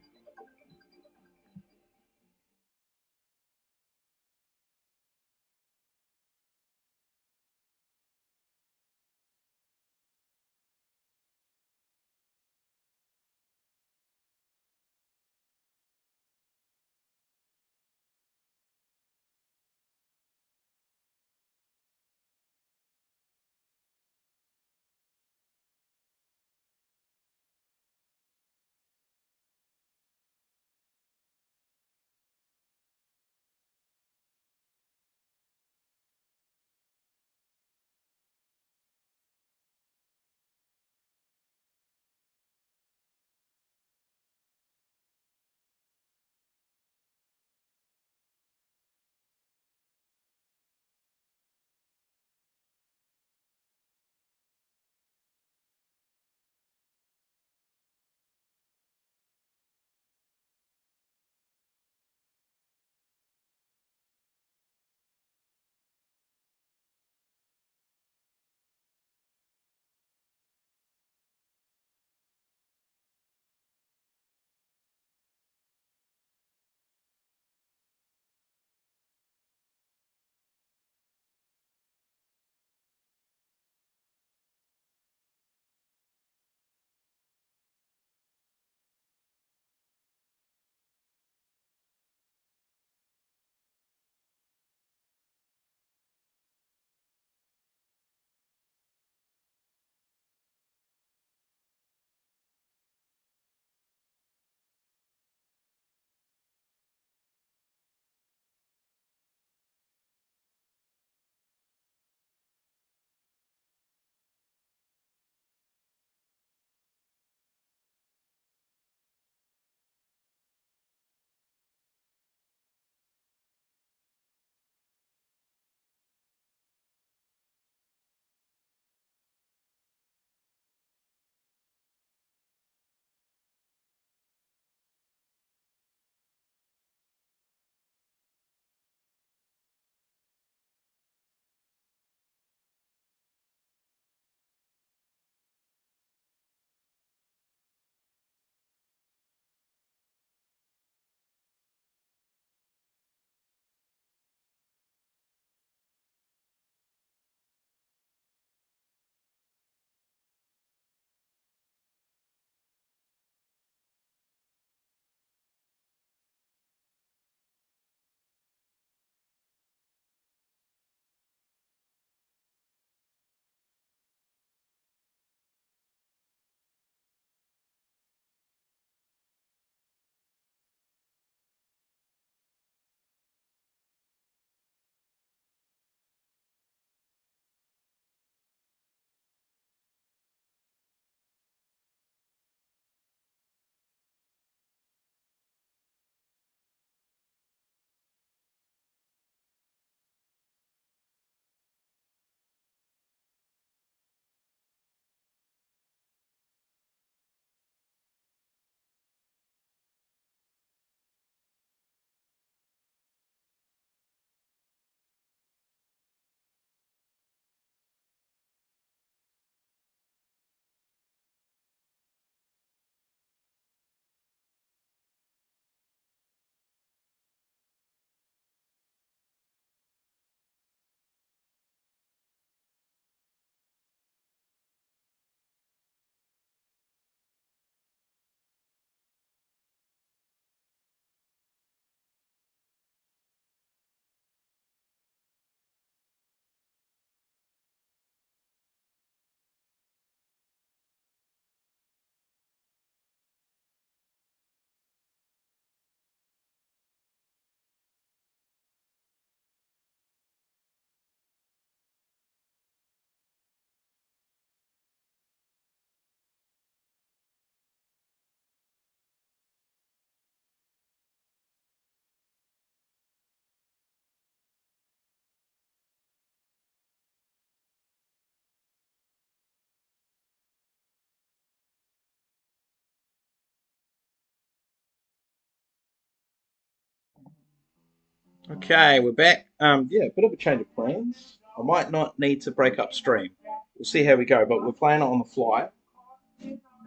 Okay, we're back. Yeah, a bit of a change of plans. I might not need to break up stream. We'll see how we go, but we're playing it on the fly.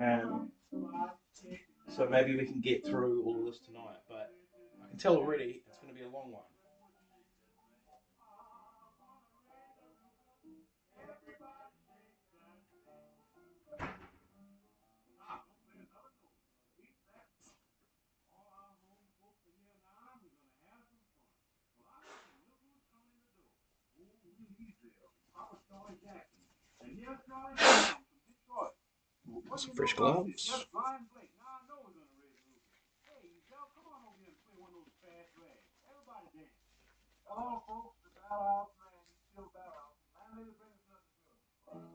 Um, so maybe we can get through all of this tonight. But I can tell already it's going to be a long one. Some fresh gloves. Hello, folks. The Bell House Man. He's still Bell House. Landlady brings nothing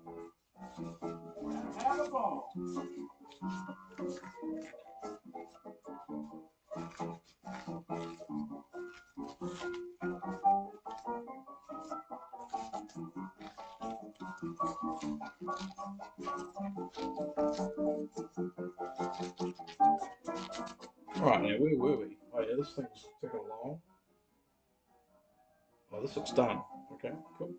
to us. Have a ball. Alright, now where were we? Oh yeah, this thing's taking long. Oh, this looks done. Okay, cool.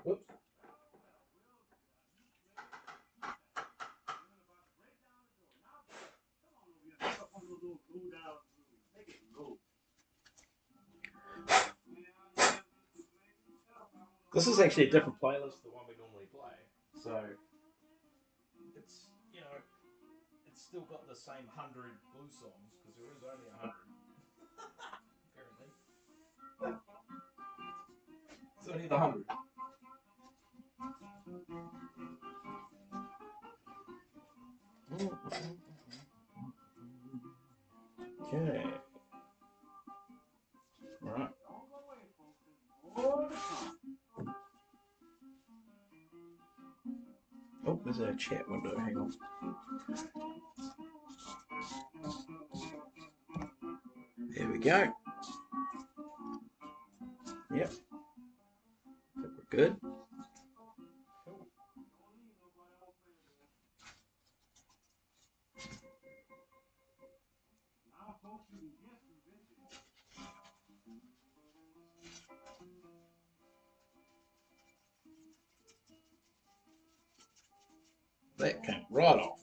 Whoops. This is actually a different playlist than the one we normally play. So it's it's still got the same 100 blues songs because there is only 100 apparently. It's only the 100. Okay. All right. Oh, there's a chat window. Hang on. There we go. Yep. I think we're good. That came right off.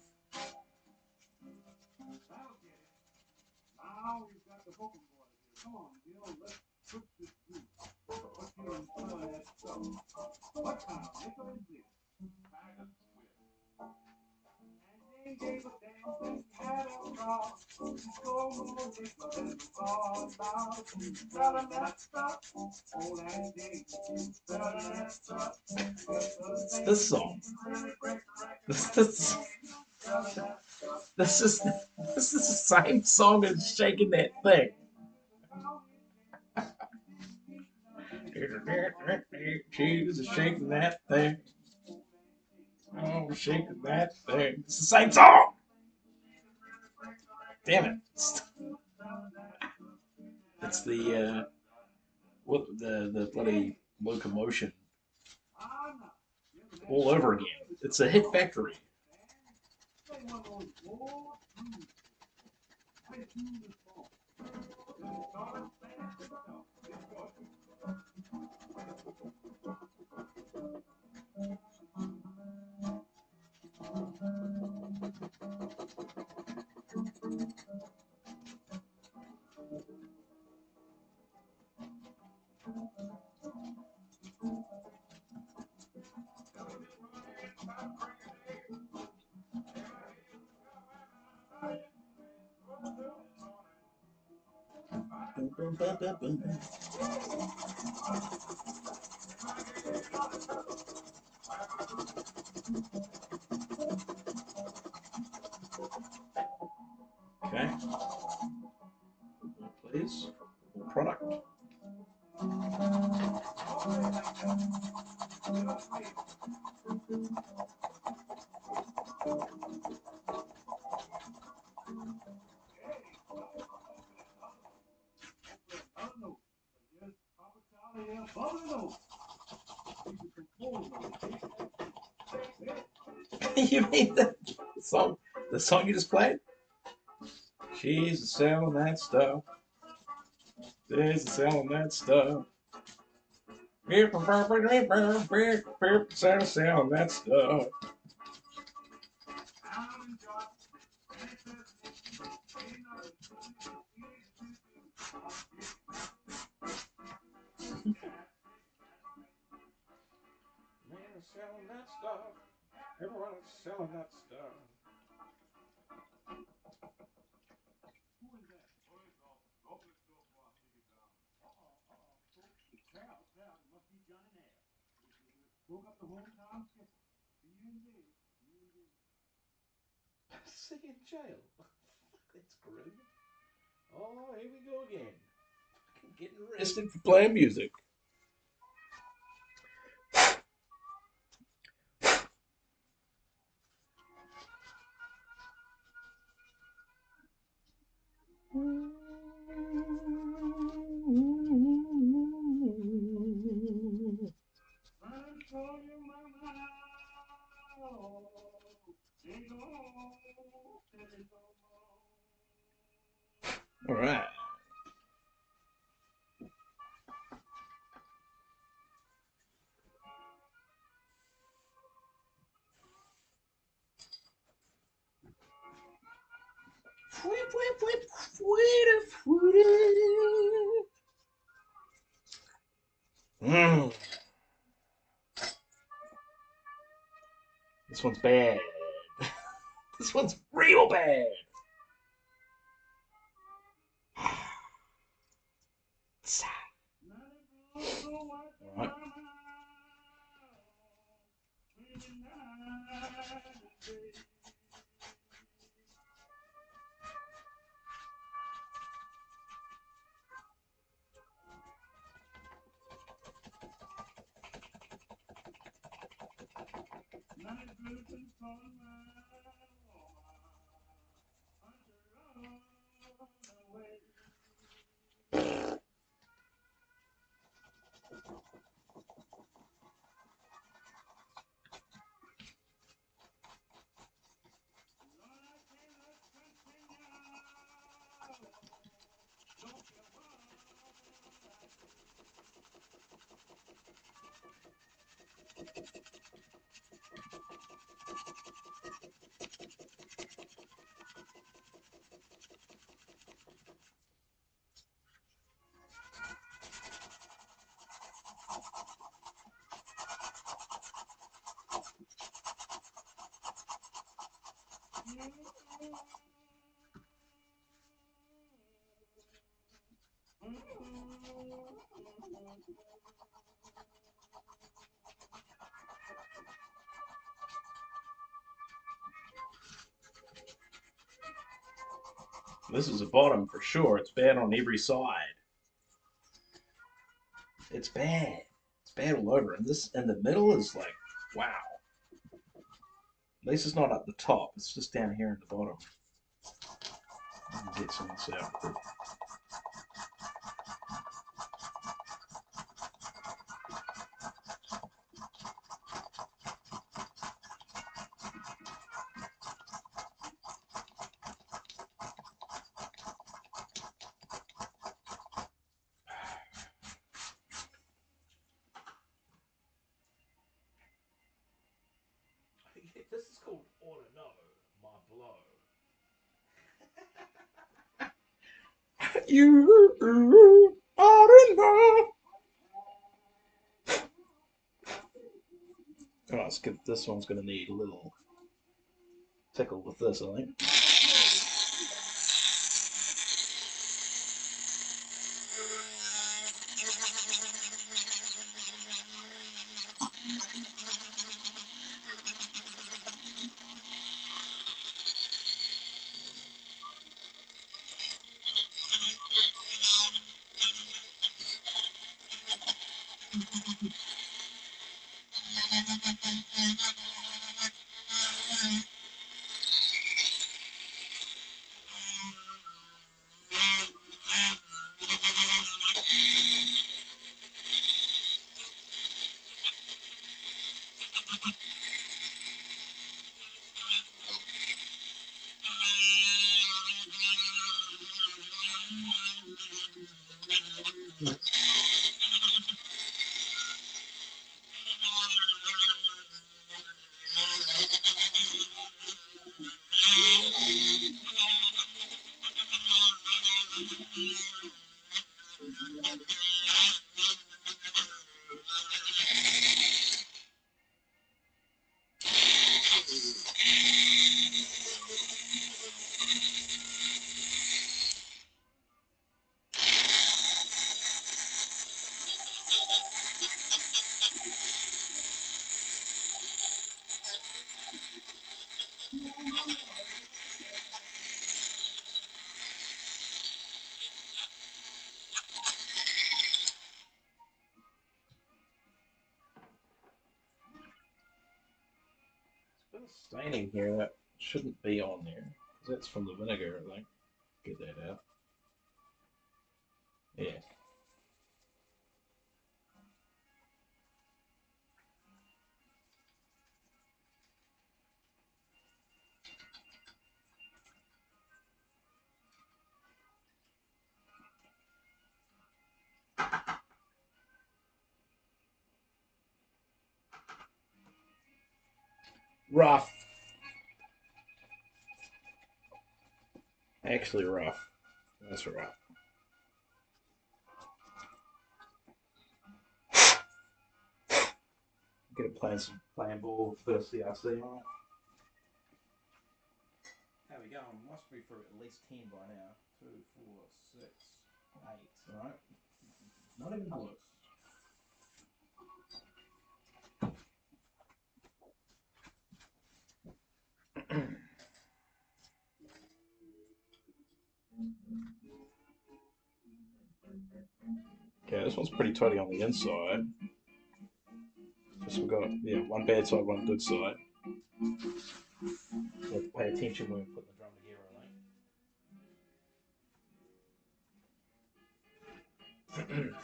Now we've got the vocal board here. Come on, Bill, let's put this through. What you and son that stuff? What kind of liquor is this? Bag of swift. And they gave a damn thing had a car. He stole more liquor than the bar about. You selling that stuff? Old and day. You selling that stuff? It's this song. This is this is the same song as Shaking That Thing. She's shaking that thing. Oh, shaking that thing. It's the same song. Damn it! It's the what the bloody locomotion all over again. It's a hit factory. Okay. Please. Product. You mean the song? The song you just played? She's selling that stuff. She's selling that stuff. Selling that stuff. Man is selling that stuff. Everyone's selling that stuff. Woke up the hometown skipper. B&B. See in jail. That's great. Oh, here we go again. Getting arrested for playing music. All right. Mm. This one's bad. This one's real bad. Right. This is a bottom for sure. It's bad on every side. It's bad. It's bad all over. And this in the middle is like, wow. At least it's not up the top. It's just down here in the bottom. Get some out. This is called Ought to Know, My Blow. You ought to know. Oh, let's get, this one's going to need a little tickle with this, I think. There's a bit of staining here that shouldn't be on there. 'Cause that's from the vinegar, I think. Get that out. Yeah. Rough. Actually rough. That's right. Get it playing ball for CRC on it. How we going? Must be for at least 10 by now. 2, 4, 6, 8. Alright. Not even close. Okay, this one's pretty tidy on the inside. Just we've got one bad side, one good side. You have to pay attention when we put the drum together, I think.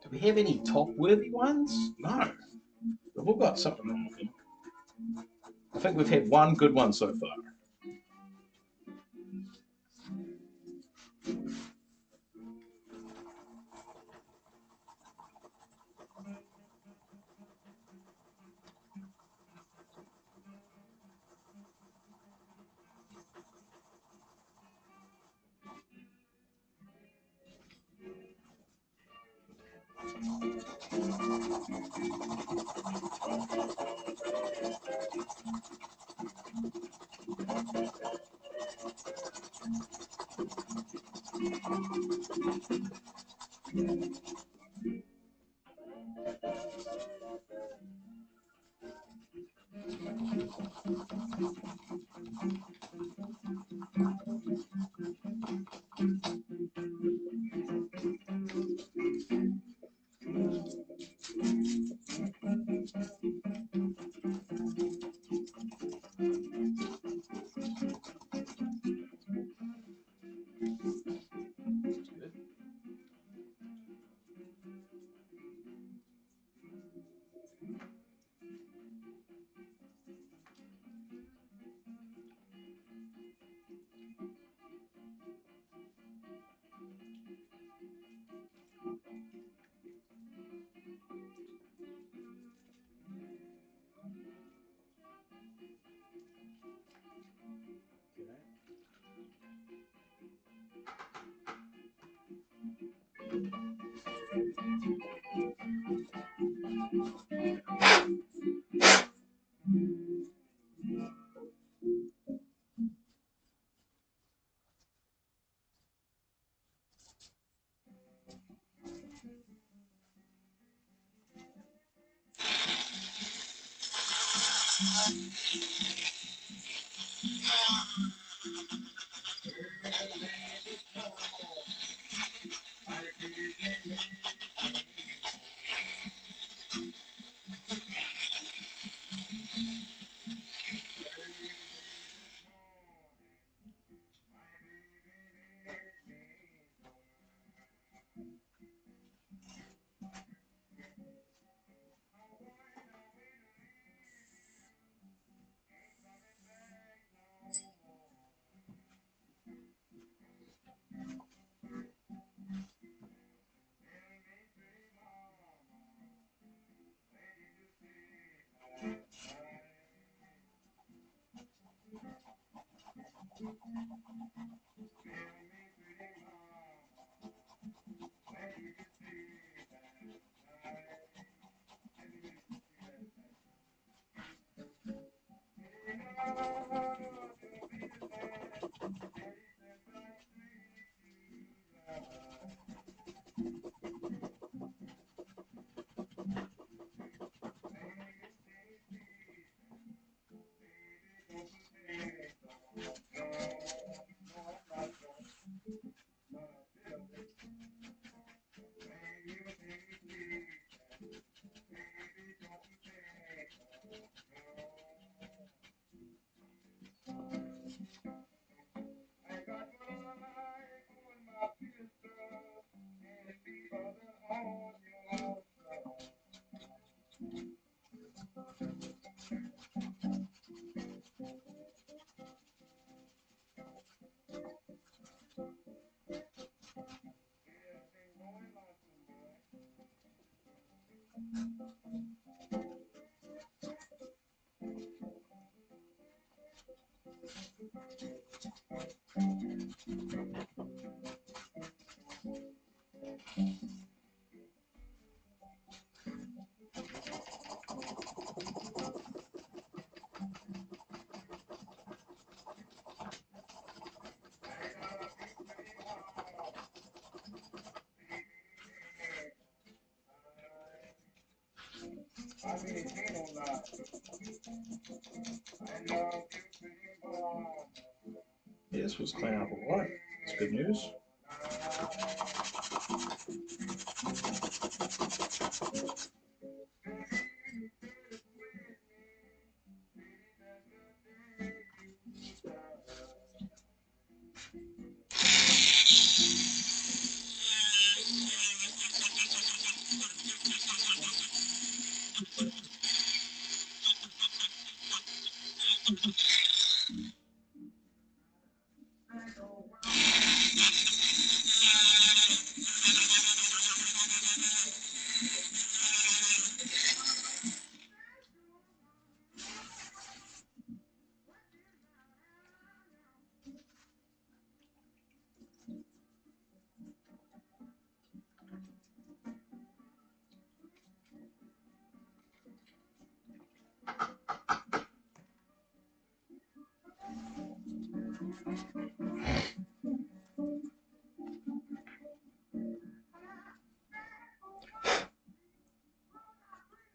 Do we have any top worthy ones? No. We've all got something wrong with them. I think we've had one good one so far. Yeah, this was clean up all right. It's good news.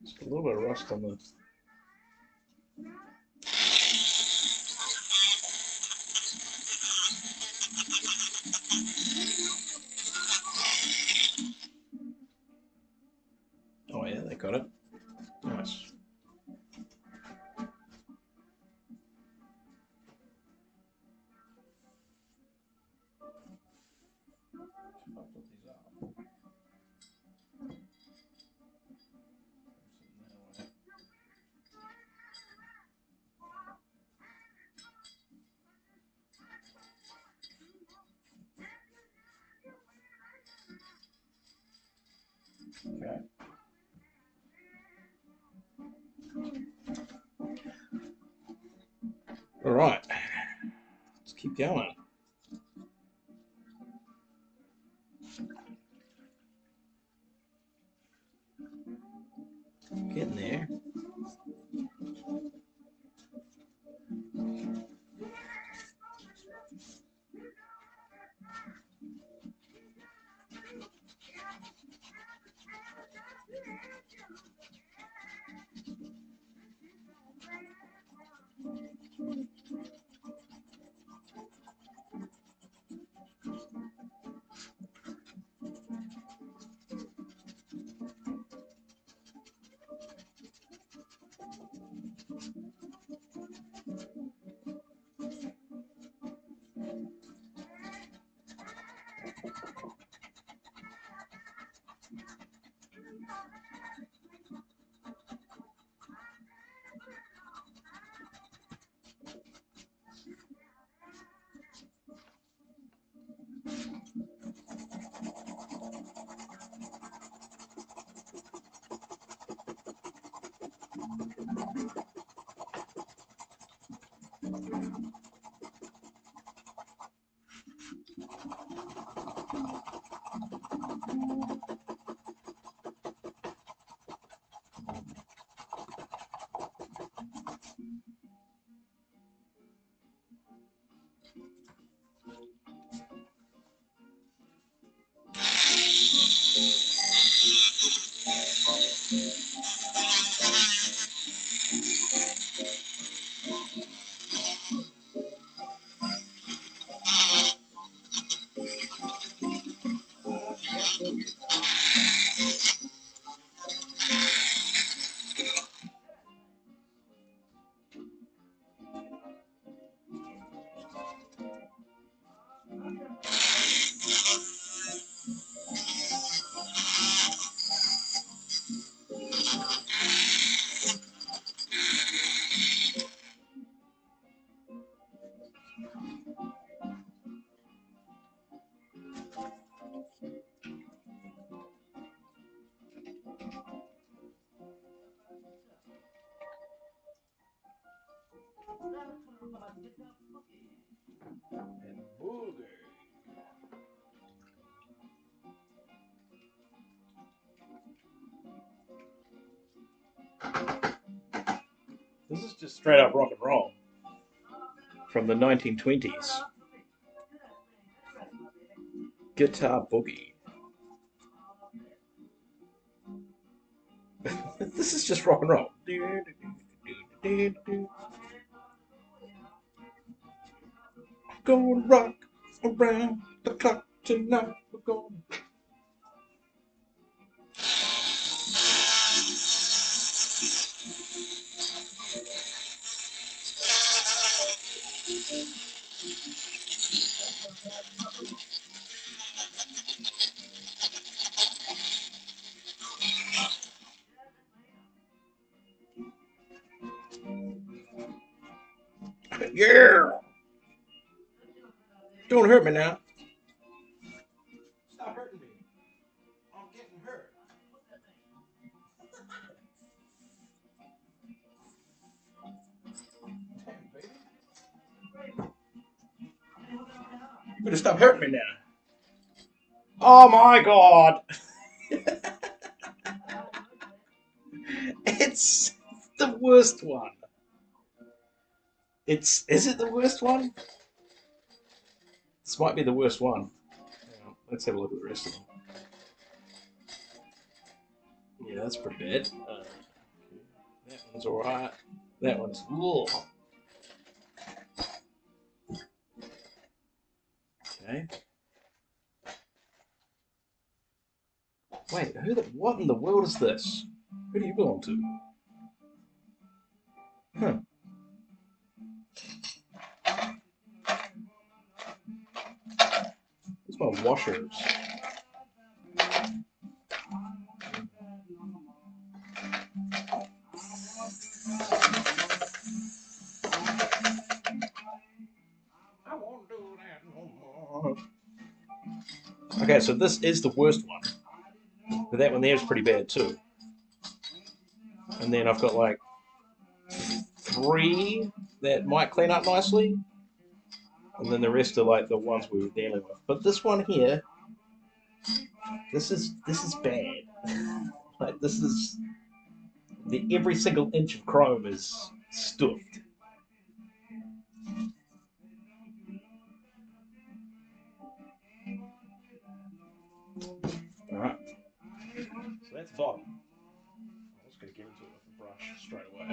Just a little bit of rust on the. Oh yeah, they got it. Nice. Okay. All right. Let's keep going. Getting there. And booger. This is just straight up rock and roll from the 1920s. Guitar Boogie. This is just rock and roll. Gonna rock around the clock tonight. We're gonna. Yeah! Don't hurt me now. Stop hurting me. I'm getting hurt. Damn, baby. You better stop hurting me now. Oh my god! It's the worst one. Is it the worst one? This might be the worst one. Let's have a look at the rest of them. Yeah, that's pretty bad. That one's alright. That one's. Ugh. Okay. Wait, what in the world is this? Who do you belong to? Huh. These are my washers. I won't do that no more. Okay, so this is the worst one. But that one there is pretty bad too. And then I've got like 3 that might clean up nicely. And then the rest are like the ones we were dealing with. But this one here, this is bad. Like this is every single inch of chrome is stuffed. Alright. So that's bottom. I'm just going to get into it with the brush straight away.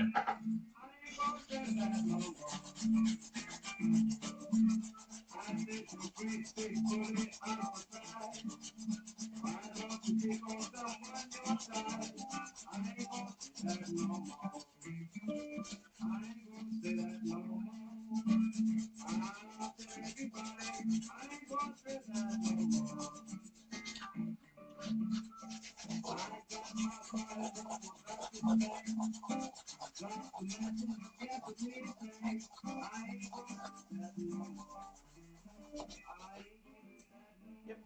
Yep.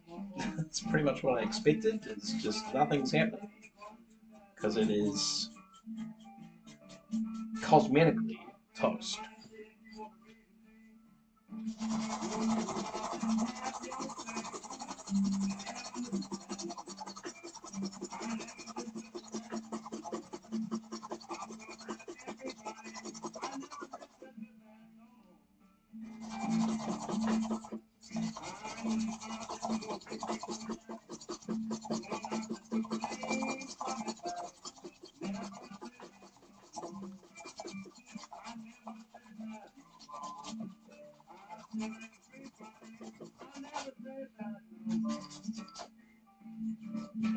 That's pretty much what I expected. It's just nothing's happening. Because it is cosmetically toast.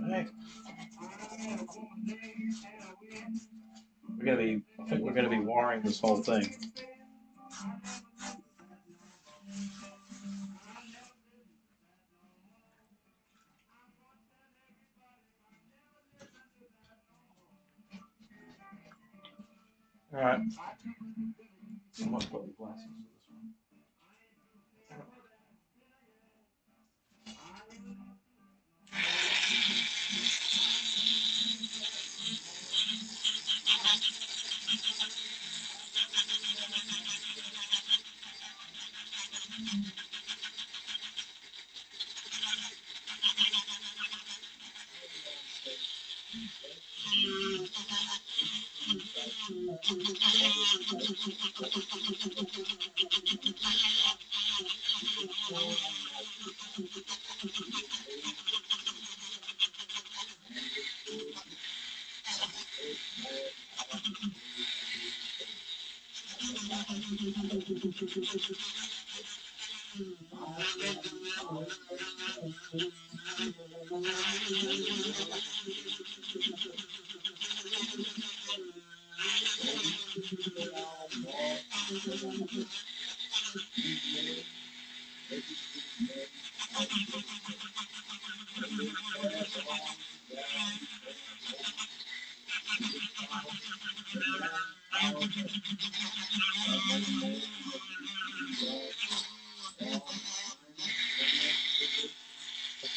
Okay. I think we're gonna be wiring this whole thing. Alright. I might put the glasses to this one.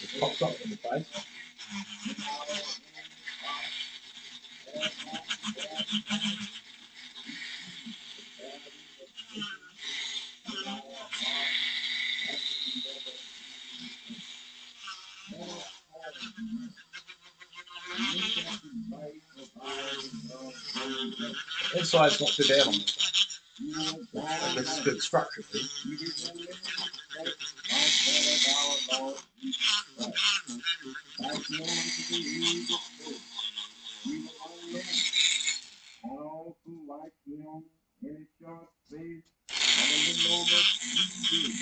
It pops up in the face. Inside's not too bad on this one. This is good structurally. All who like him, very short face, and a little over 3 years.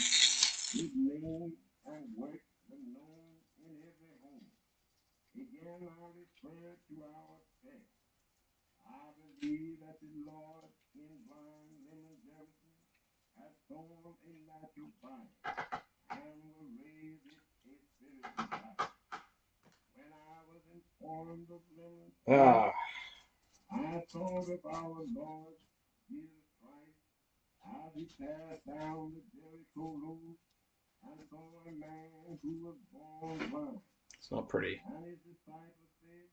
His name and work were known in every home. Again, I refer to our text. I believe that the Lord in blind Lemon Jefferson has sown a natural body and will raise it a spiritual body. When I was informed of Lemon, I thought of our Lord Jesus Christ as he passed down the Jericho road and saw a man who was born blind. It's not pretty. And his disciples said,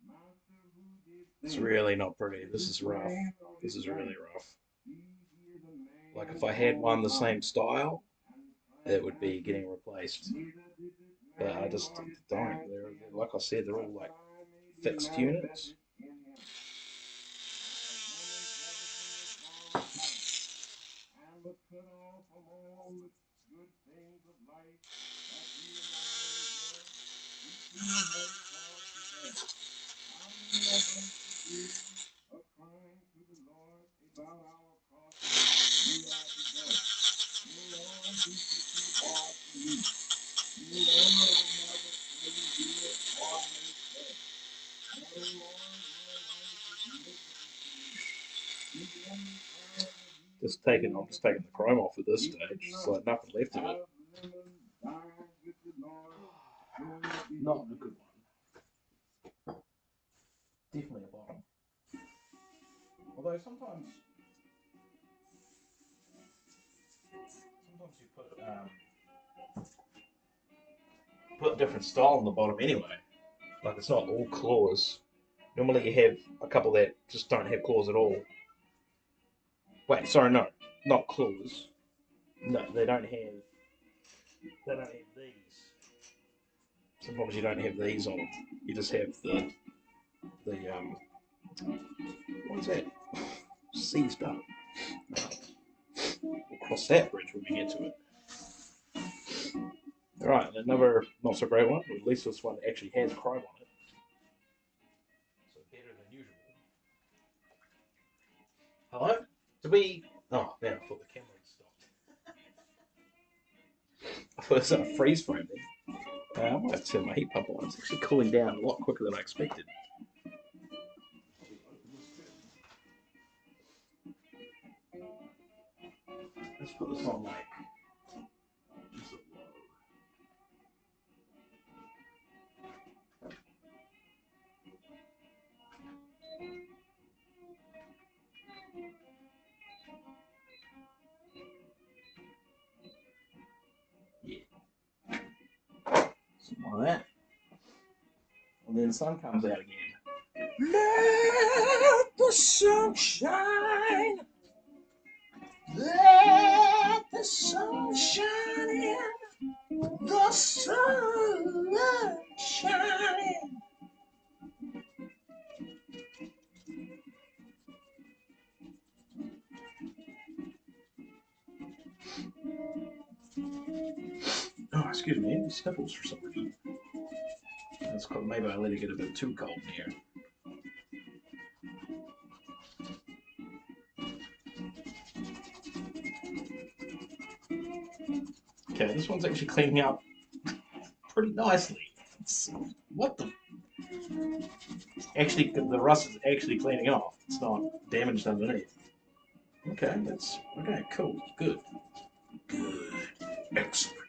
Master, who did It's really not pretty. This is rough. This is really rough. Like if I had one the same style, it would be getting replaced. But I just don't. They're, like I said, they're all like fixed units. And was cut off from all the good things of life that we and I enjoy. How many of us today are crying to the Lord about our crosses we are today? Oh Lord, this is too hard for me. Oh Lord, I have a friend here or I make that. Oh Lord, my life is miserable for me. This lemon time of I'm just taking the chrome off at this stage. There's like nothing left of it. Not a good one. Definitely a bottom. Although sometimes you put different style on the bottom anyway. Like it's not all claws. Normally you have a couple that just don't have claws at all. Wait, sorry, no, not claws. No, they don't have these. Sometimes you don't have these on them. You just have the what's that? Seized up. We'll cross that bridge when we get to it. Alright, another not so great one. At least this one actually has chrome on it. So better than usual. Hello? Did we... Oh, man, I thought the camera had stopped. I thought it was in a freeze frame then. I might have to turn my heat pump on. It's actually cooling down a lot quicker than I expected. Let's put this on like... Yeah. Something like that. And then the sun comes out again. Let the sun shine. Let the sun shine in. The sun shining. Oh, excuse me, any sniffles for some reason. That's cold. Maybe I let it get a bit too cold in here. Okay, this one's actually cleaning up pretty nicely. What the? Actually, the rust is actually cleaning off. It's not damaged underneath. Okay, that's okay. Cool. Good. Good. Excellent.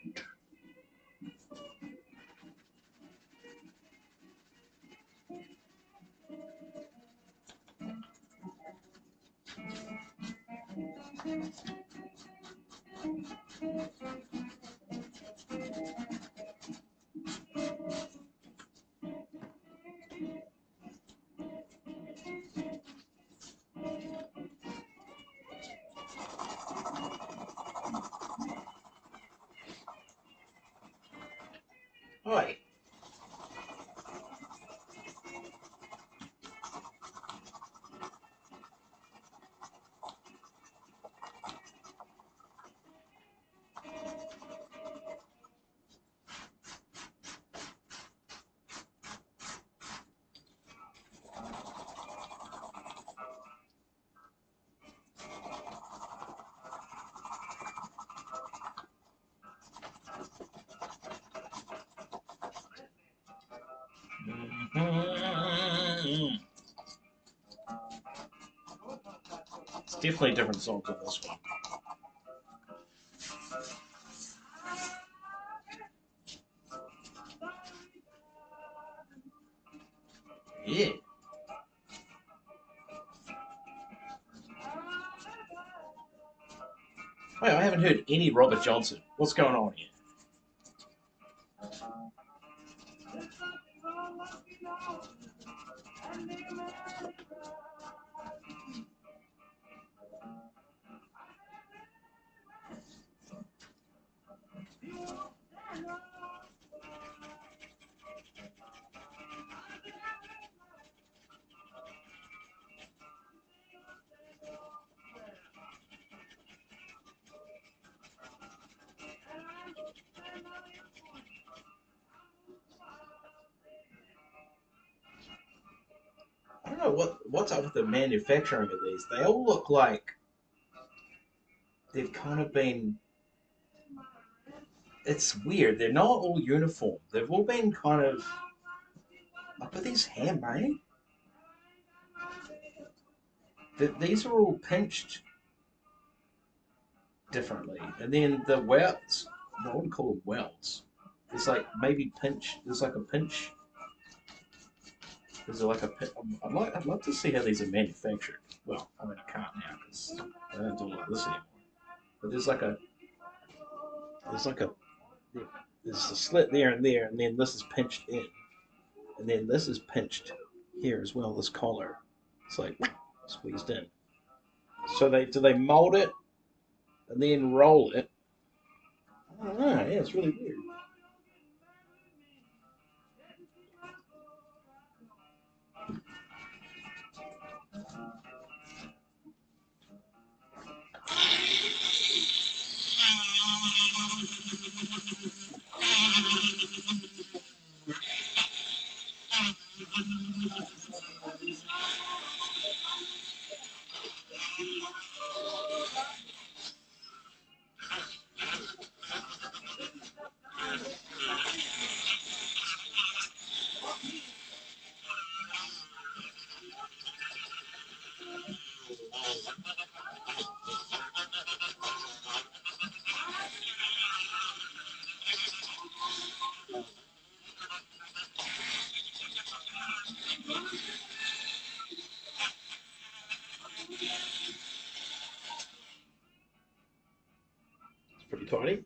All right. Mhm. It's definitely a different song than this one. Yeah. Wait, I haven't heard any Robert Johnson. What's going on here? I don't know what's up with the manufacturing of these. They all look like they've kind of been. It's weird. They're not all uniform. They've all been kind of. Like, are these handmade? These are all pinched differently, and then the welts. I wouldn't call them welts. There's like maybe pinch. There's like a pinch. There's like a. I'd love to see how these are manufactured. Well, I mean I can't now because I don't do it like this anymore. But there's like a there's a slit there, and then this is pinched in, and then this is pinched here as well. This collar, it's like squeezed in. So they mold it and then roll it. I don't know. Yeah, it's really weird. It's pretty tidy.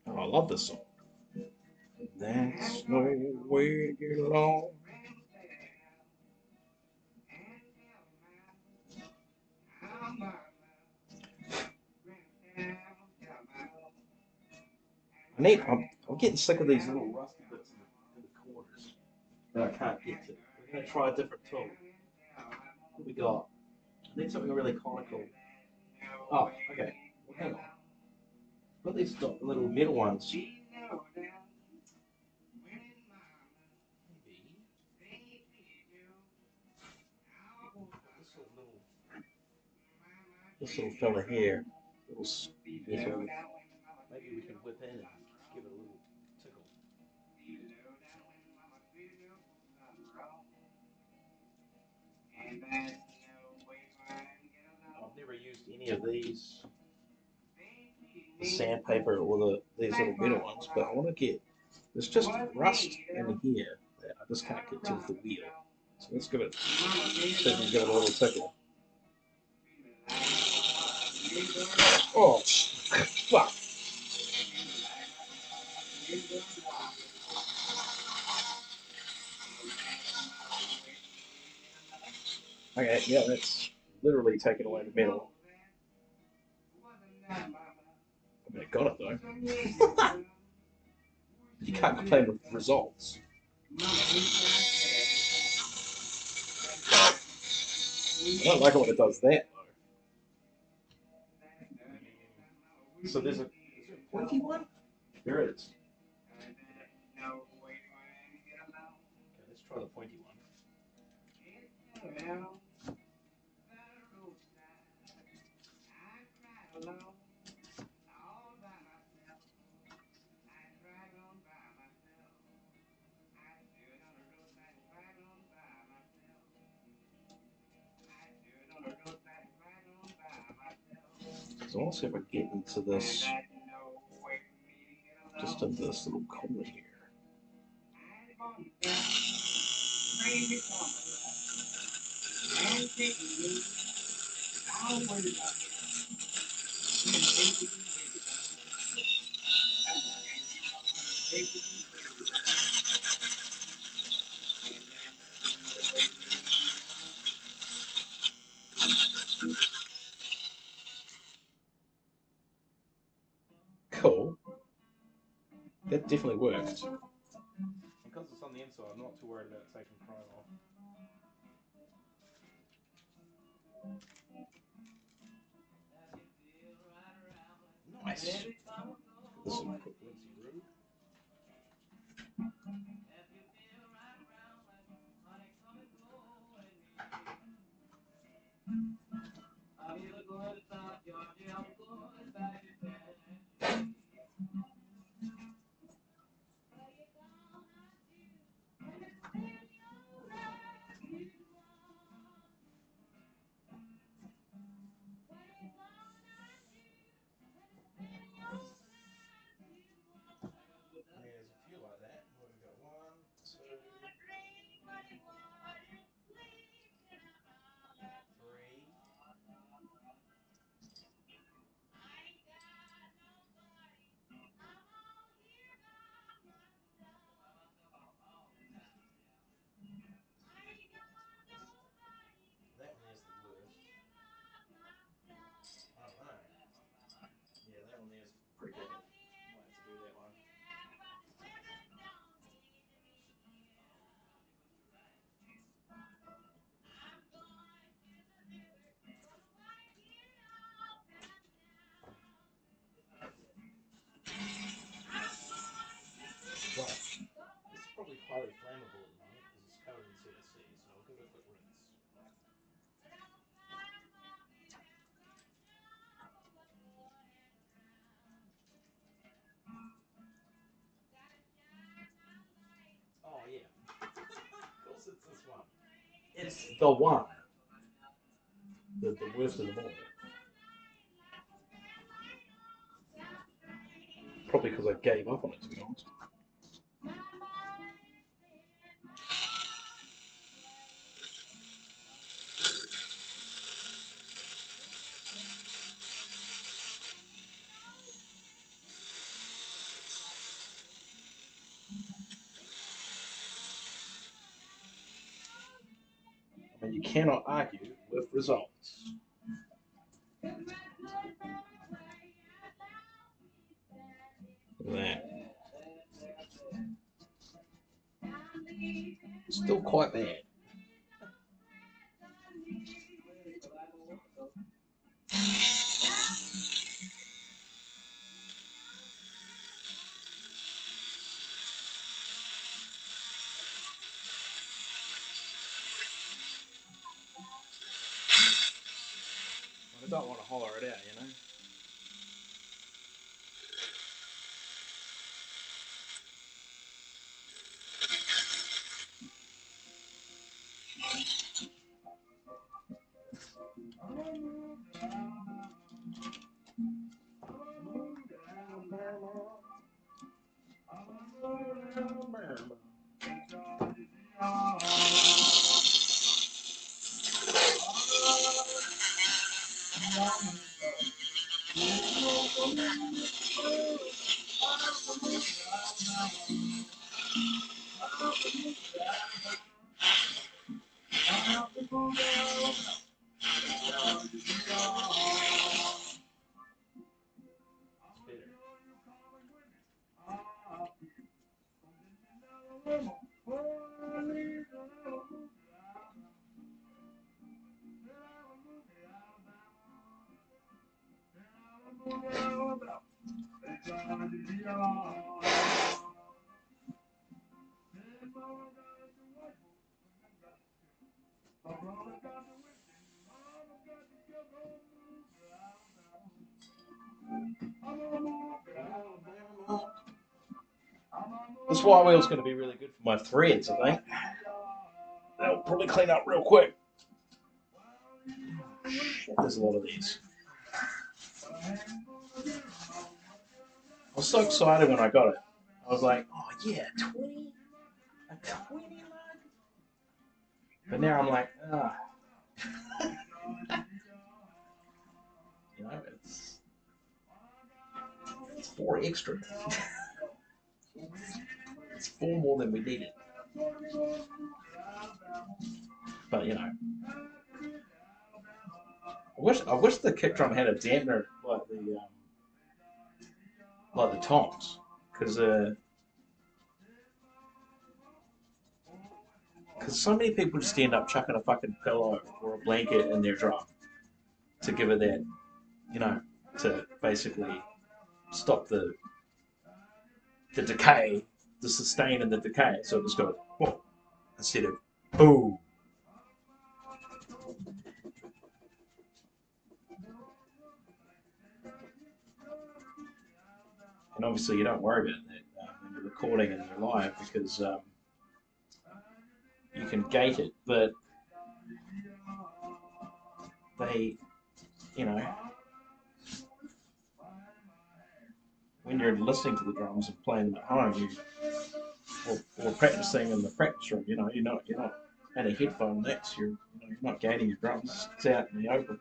Oh, I love this song. That's no way to get along. I need. I'm getting sick of these little rusty bits in the corners that I can't get to. We're going to try a different tool. What we got? I need something really conical. Oh, okay. Well, hang on. What are these little metal ones? Maybe this little fella here, little metal. Maybe we can whip in and give it a little tickle. I've never used any of these, the sandpaper or these little metal ones, but I want to get, there's just rust in here that I just can't get to with the wheel. So let's give it, see if we can give it a little tickle. Oh, fuck. Okay, yeah, that's literally taking away the metal. I mean, I got it though. You can't complain with results. I don't like it when it does that though. So there's a pointy one? There it is. Okay, let's try the pointy one. So I want to see if I can get into this, just into this little corner here. Cool. That definitely worked. Because it's on the inside, I'm not too worried about taking chrome off. Nice. This is a quick Lindsay Roo. There's a few like that. We've got 1, 2, 3. That one is the worst. I don't know. Yeah, that one is pretty good. Might have to do that one. Right. This is probably highly flammable at the moment because it's covered in CSC, so I'll give it a quick rinse. Oh, yeah. Of course it's this one. It's the one. The worst of them all. Probably because I gave up on it, to be honest. I mean, you cannot argue with results. Look at that. Still quite bad. I don't want to holler it out, you know. This white wheel's going to be really good for my threads, I think. They'll probably clean up real quick. There's a lot of these. I was so excited when I got it. I was like, oh yeah, 20? A 20 lug? But now I'm like, you know, it's 4 extra. It's 4 more than we needed. But you know, I wish the kick drum had a dampener like the toms, because so many people just end up chucking a fucking pillow or a blanket in their drum to give it that, you know, to basically stop the decay, the sustain and the decay. So it just goes whoa, instead of boom. And obviously you don't worry about that when you're recording and you're live, because you can gate it, but they, you know, when you're listening to the drums and playing them at home, or practicing in the practice room, you know, you're not in a headphone mix. You're not gating your drums. It's out in the open.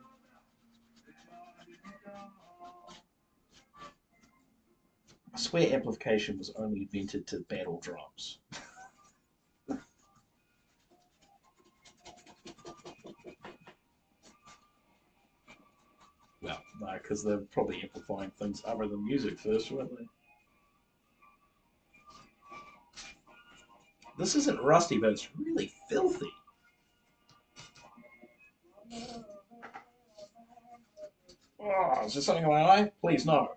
I swear amplification was only invented to battle drums. Well, no, because they're probably amplifying things other than music first, weren't they? This isn't rusty, but it's really filthy. Oh, is there something in my eye? Please, no.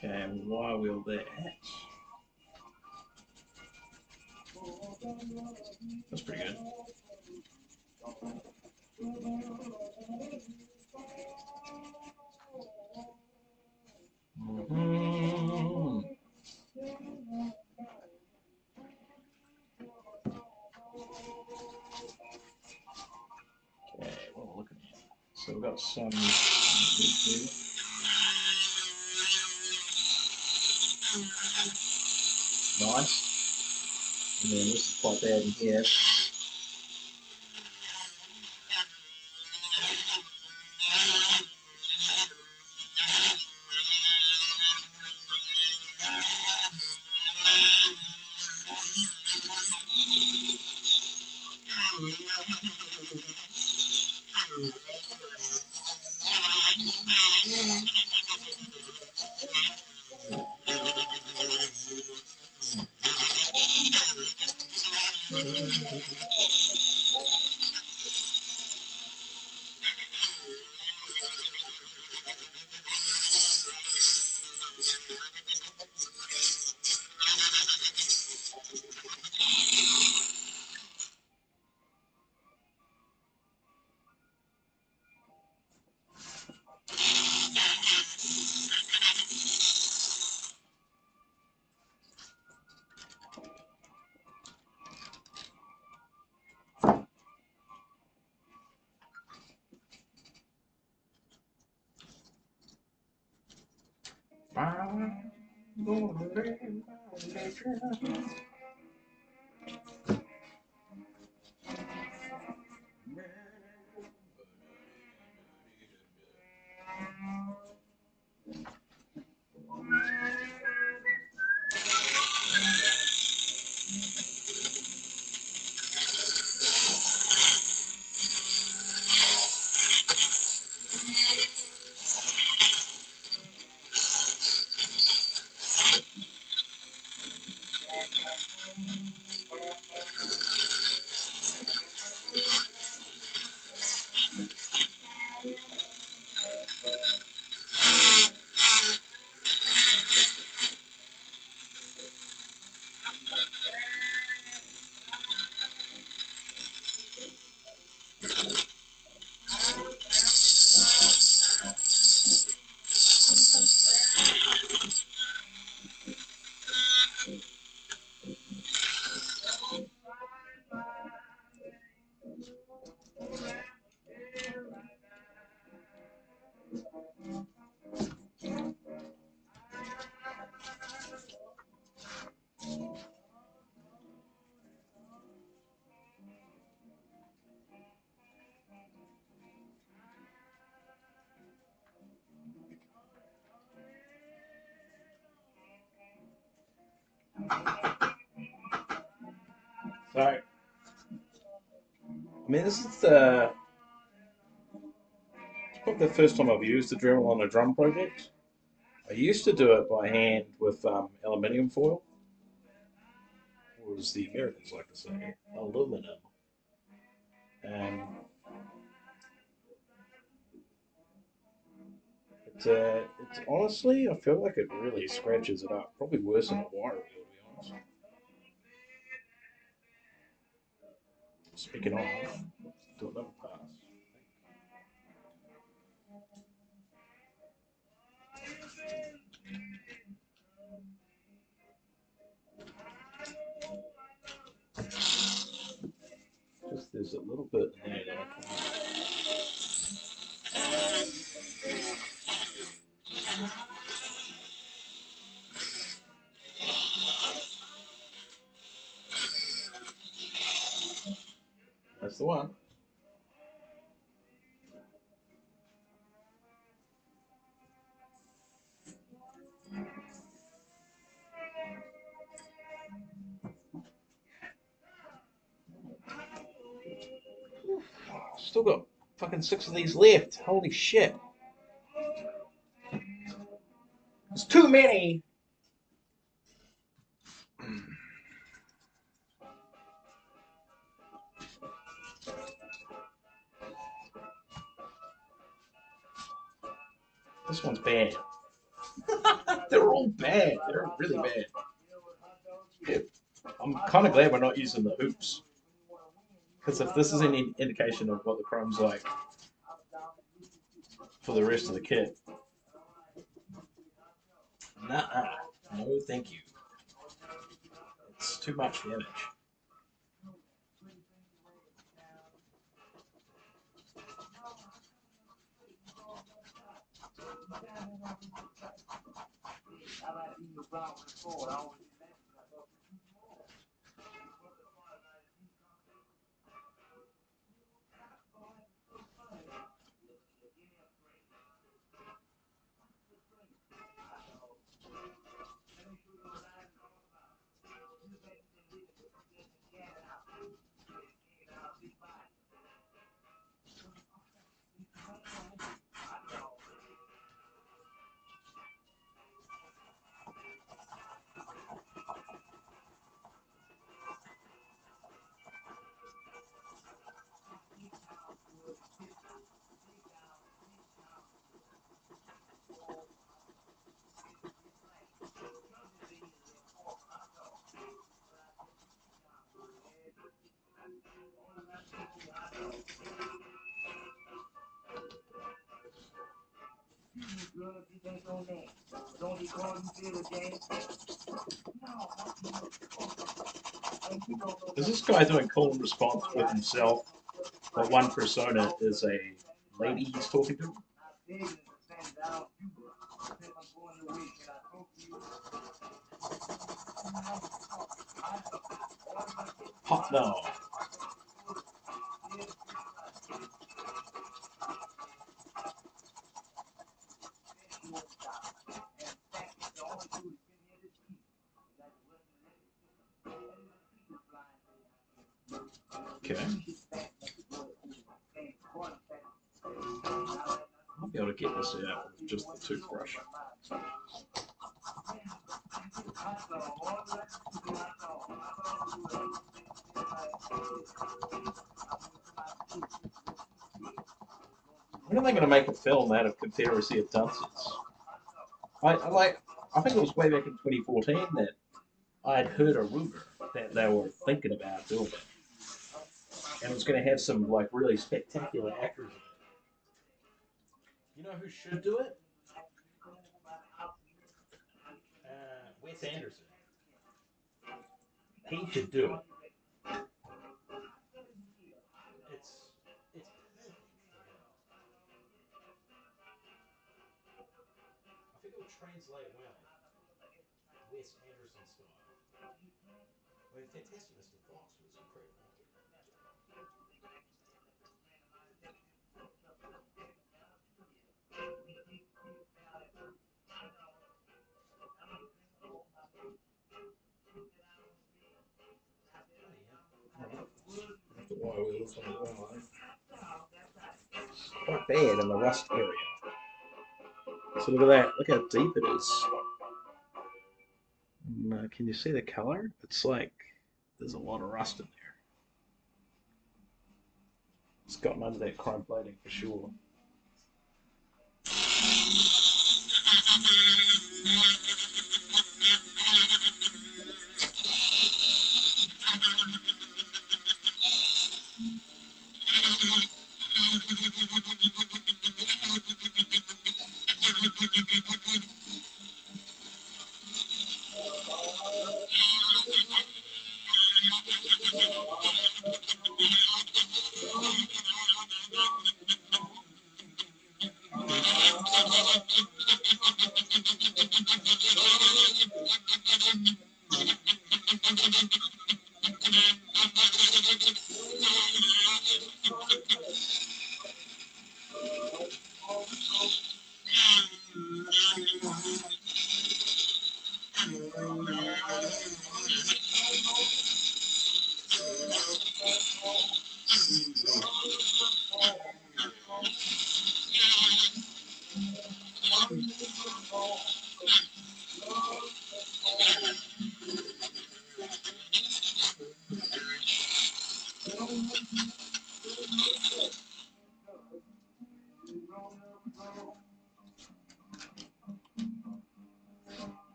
Okay, why will that? That's pretty good. we've got some. Nice. And then this is quite bad in here. So, I mean, this is probably the first time I've used the Dremel on a drum project. I used to do it by hand with aluminium foil, or as the Americans like to say, aluminum. And it's honestly, I feel like it really scratches it up. Probably worse than a wire wheel, to be honest. Speaking of, do another pass. Just there's a little bit in there that I can't. That's the one. Still got fucking 6 of these left. Holy shit. It's too many. This one's bad. They're all bad. They're really bad. Yeah. I'm kind of glad we're not using the hoops. Because if this is any indication of what the chrome's like for the rest of the kit, nah, no thank you. It's too much damage. Is this guy doing call and response with himself? But one persona is a lady he's talking to? Hot no. Okay. I'll be able to get this out with just the toothbrush. When are they going to make a film out of Confederacy of Dunces? I think it was way back in 2014 that I'd heard a rumor that they were thinking about doing it, and it was going to have some like really spectacular actors in it. You know who should do it? Wes Anderson. He should do it. It's perfect. I think it would translate well. Wes Anderson style. I mean, Fantastic Mr. Fox was incredible. Quite bad in the rust area. So look at that. Look how deep it is. And, can you see the color? It's like there's a lot of rust in there. It's gotten under that chrome plating for sure.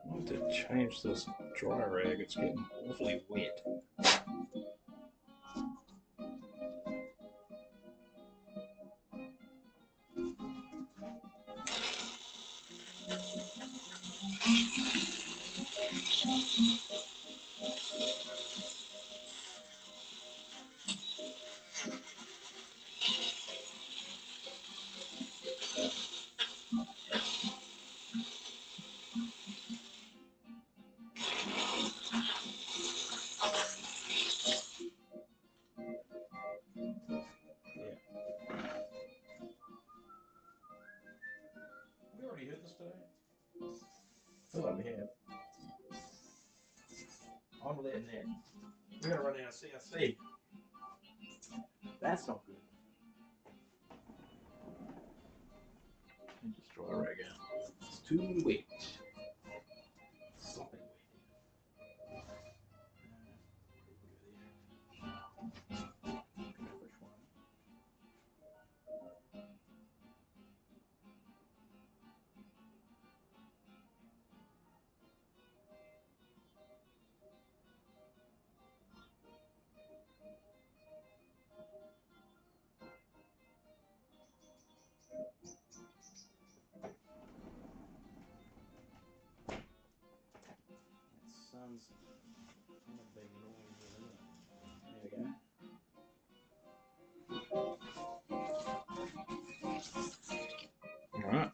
I need to change this dry rag. It's getting awfully wet. We already heard this today. I feel like we have. I'm letting that. We're gonna run out of CRC. That's not good. And just dry rag out. It's too wet. Something wet. Which one? That sun's kind of being annoying here, isn't it? There we go. Alright.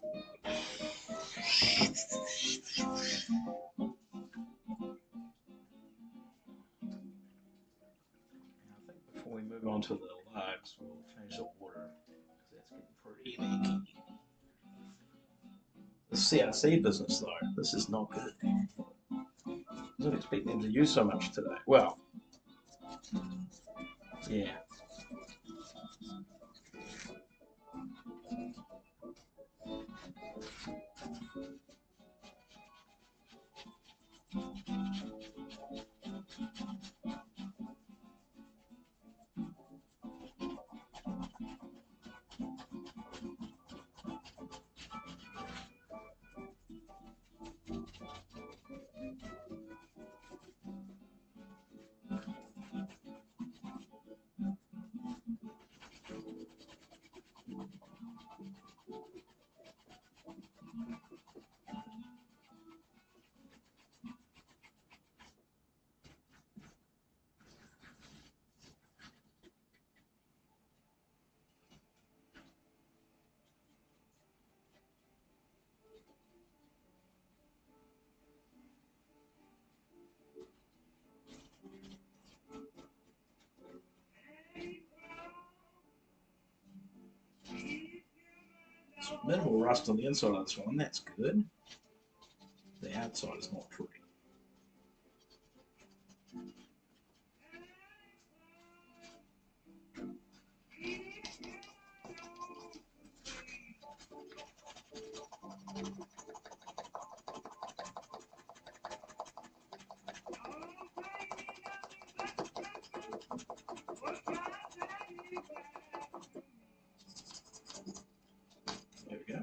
I think before we move on to the larks, we'll change the water because that's getting pretty leaky. The CRC business, though, this is not good. I wasn't expecting them to use so much today. Well, yeah. So minimal rust on the inside of this one, that's good. The outside is not pretty. There we go.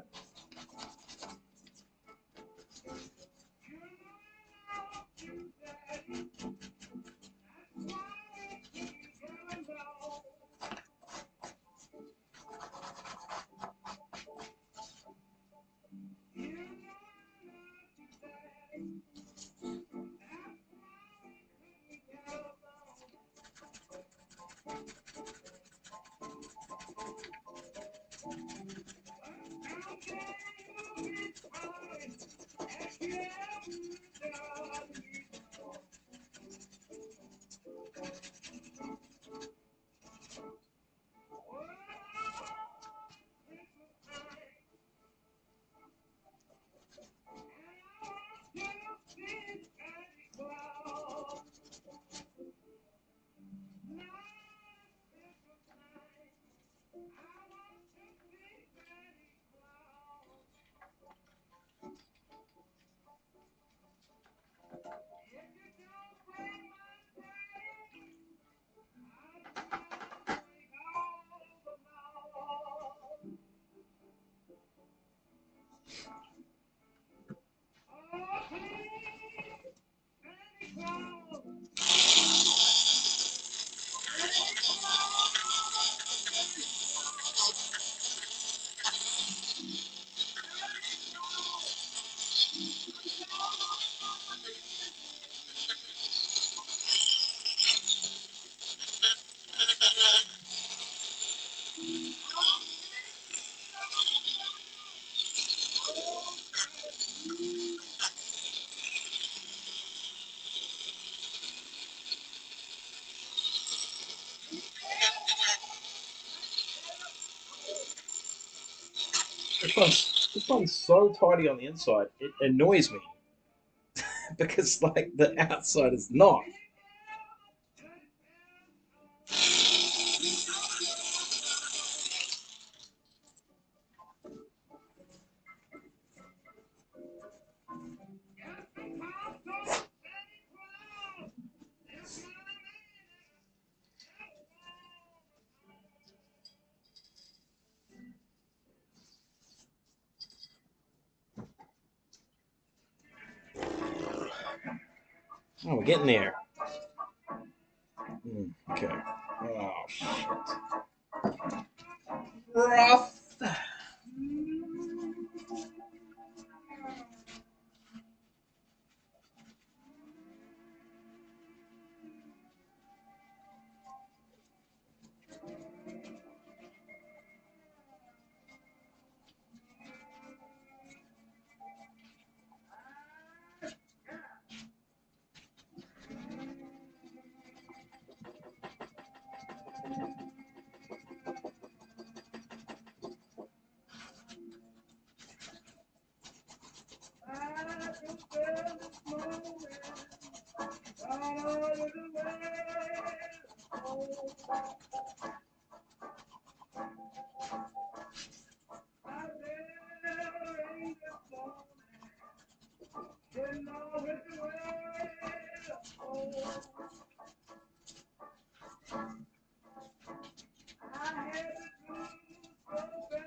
This one's so tidy on the inside, it annoys me because like the outside is not. Oh, we're getting there. Okay. Oh shit. Rough.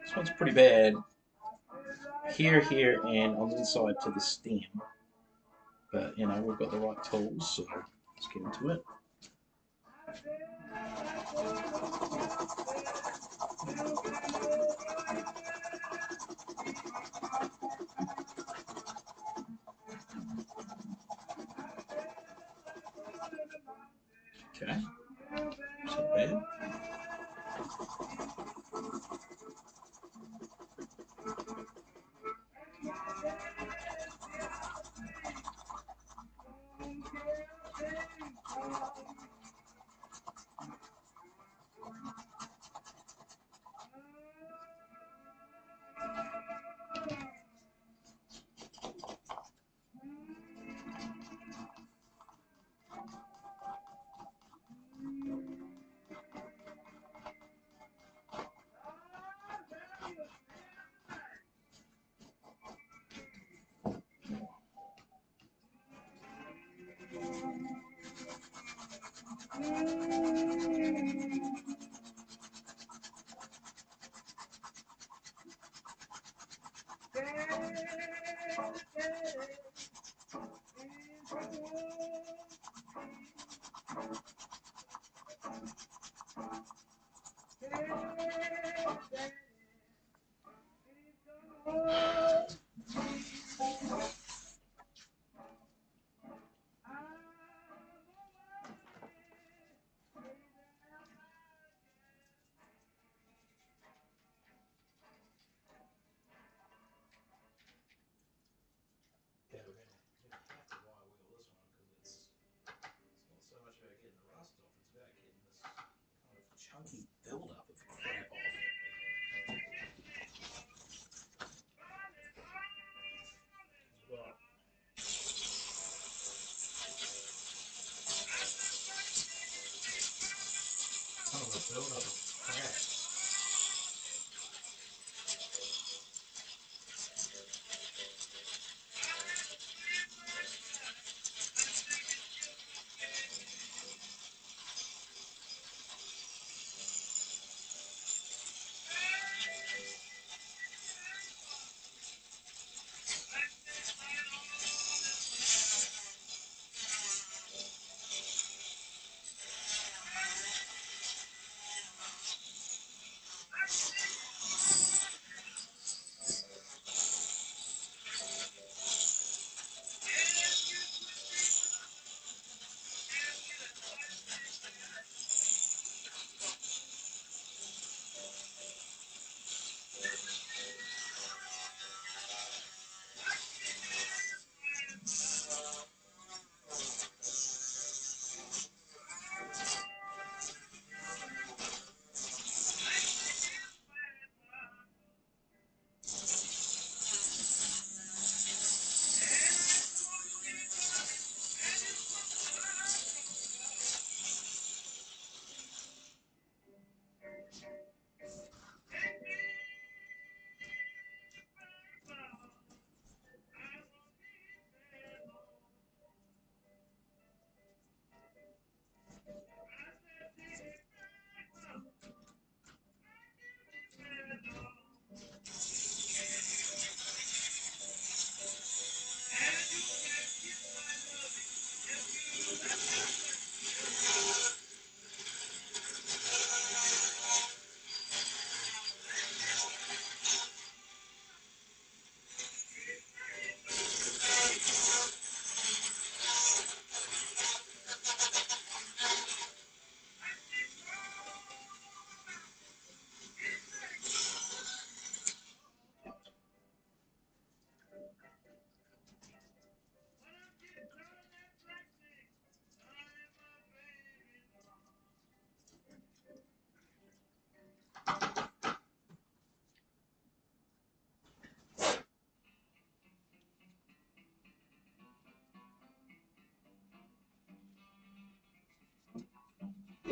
This one's pretty bad. Here, and on the inside to the stem. But, you know, we've got the right tools, so let's get into it. Okay. Not bad.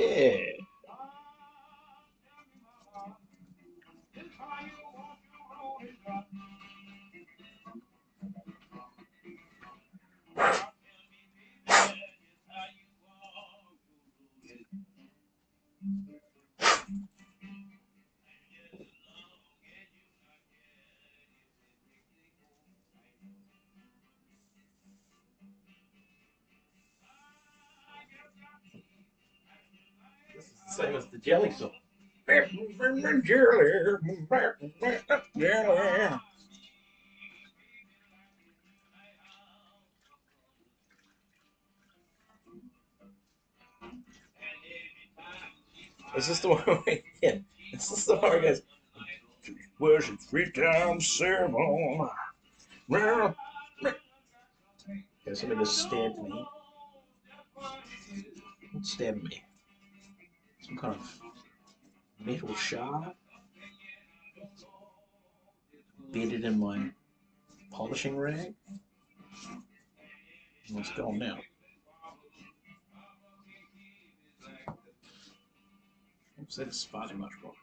Yeah. This is the same as the jelly song. Jelly. Is this the one where, yeah, is this the one where he goes, was it 3 times 7? Well, yeah, somebody just stabbed me. What stabbed me? Some kind of metal shard bedded in my polishing rag. What's going now? Oops, that's far too much rock.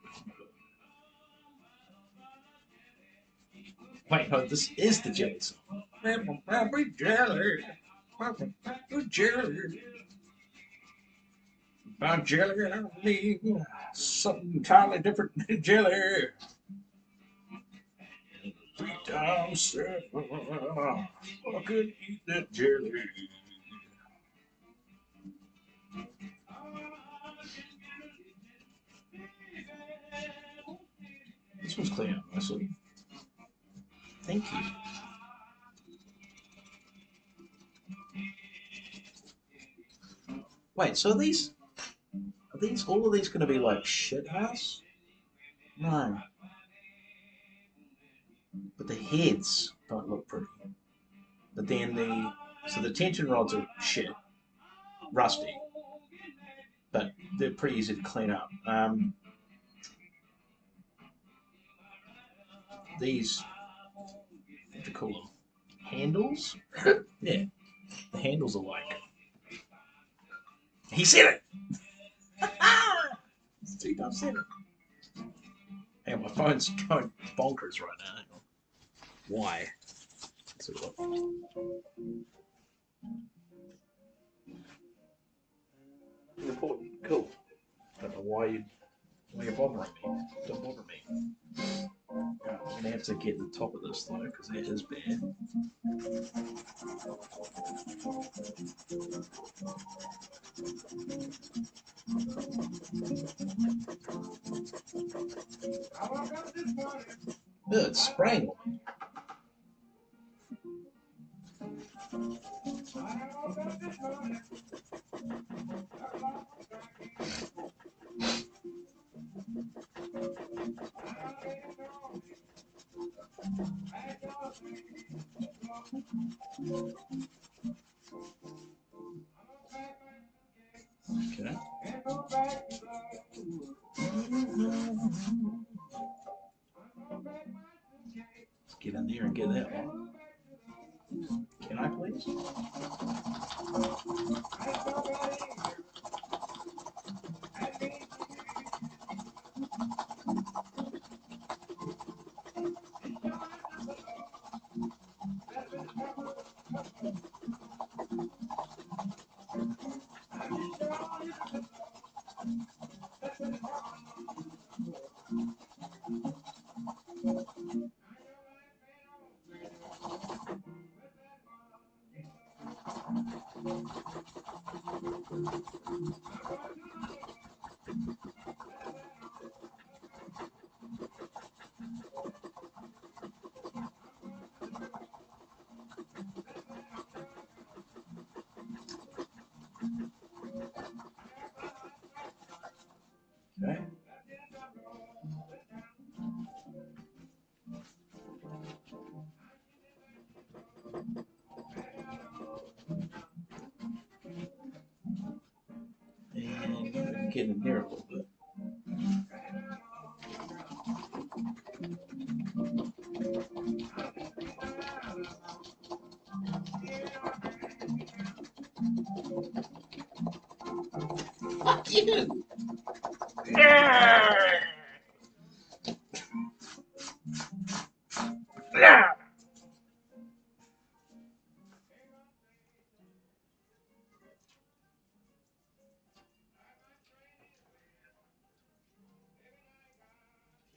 Wait, no, this is the jelly song. Jelly. Jelly. About jelly, I need something entirely different than jelly. 3 times 7. I could eat that jelly. This one's clean up nicely. Thank you. Wait, so are all of these going to be like shit house? No. But the heads don't look pretty. But then the tension rods are shit, rusty, but they're pretty easy to clean up. These, what do you call them? Handles? Yeah, the handles are like. He said it! It's 3 times 7. Hey, my phone's going bonkers right now. Hang on. Why? Let's see what. Important. Cool. Don't know why you're bothering me. Don't bother me. Right, I'm gonna have to get the top of this though, because that is bad. Ugh, it's spraying on me. Okay. Let's get in there and get that one. Can I please? Okay. And get in there a little bit. What? You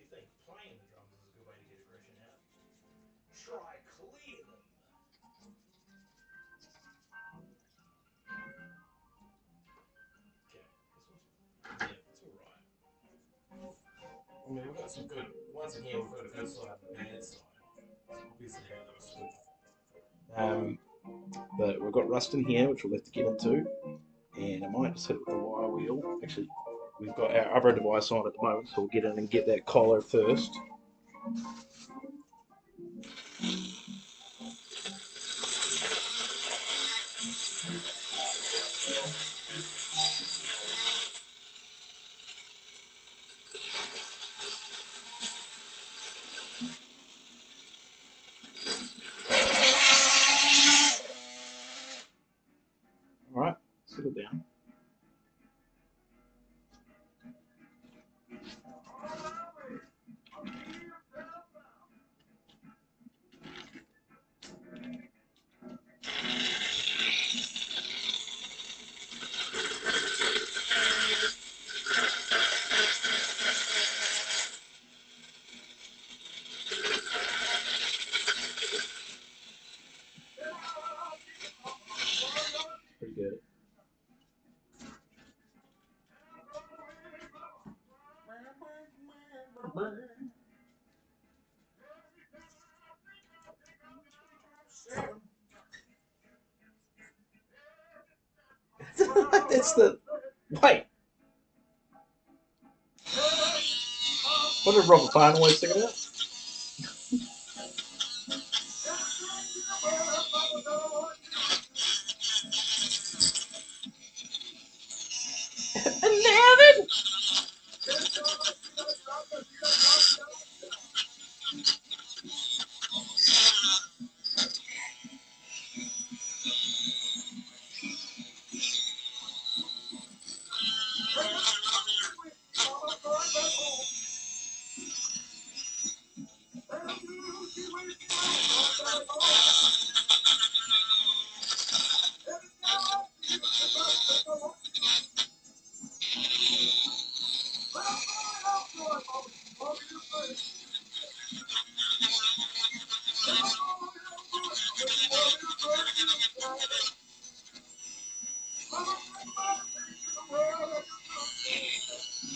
think playing the drums is a good way to get aggression out? Try clear them. Okay, this one's alright. I mean, we've got some good. Once again, we've got a good side and a bad side. So obviously, how they were split. But we've got rust in here, which we'll have to get into, and I might just hit it with the wire wheel. Actually, we've got our other device on at the moment, so we'll get in and get that collar first. All right, settle down. Pretty good. That's the. Wait. What did Robert Plant always sing about? 11!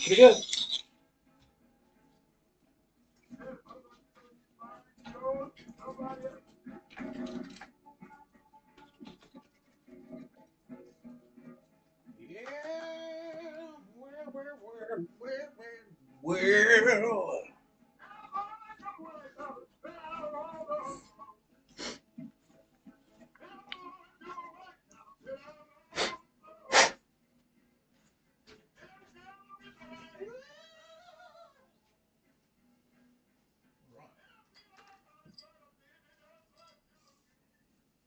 Pretty good. Well.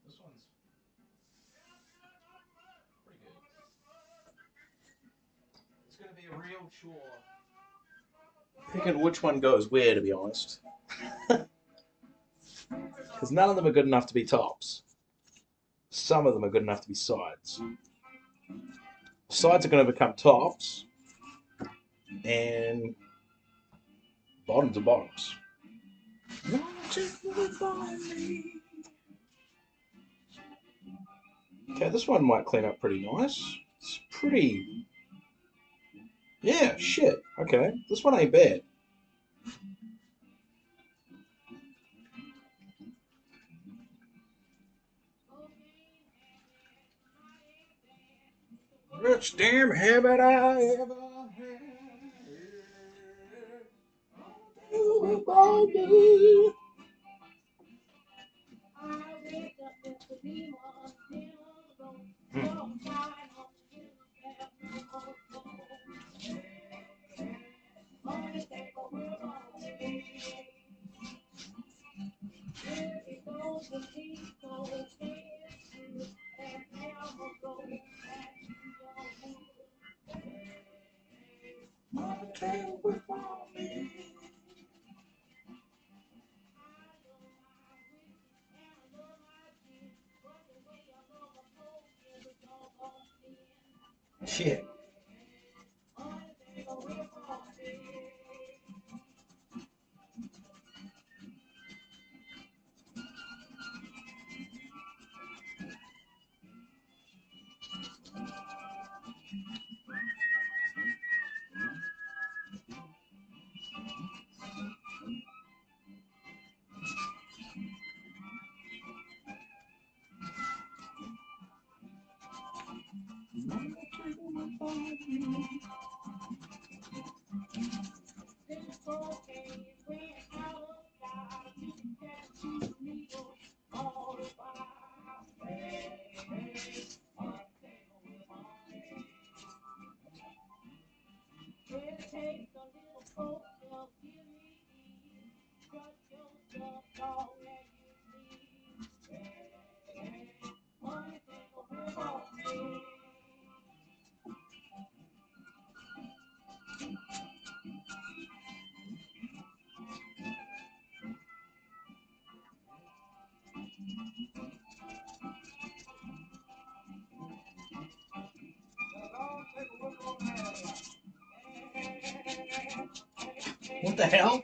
This one's pretty good. It's going to be a real chore. Picking which one goes where, to be honest. Because none of them are good enough to be tops. Some of them are good enough to be sides. Sides are going to become tops, and bottoms are bottoms. Okay, this one might clean up pretty nice. It's pretty. Yeah, shit. Okay, this one ain't bad. Which damn habit I ever had. Shit. What the hell?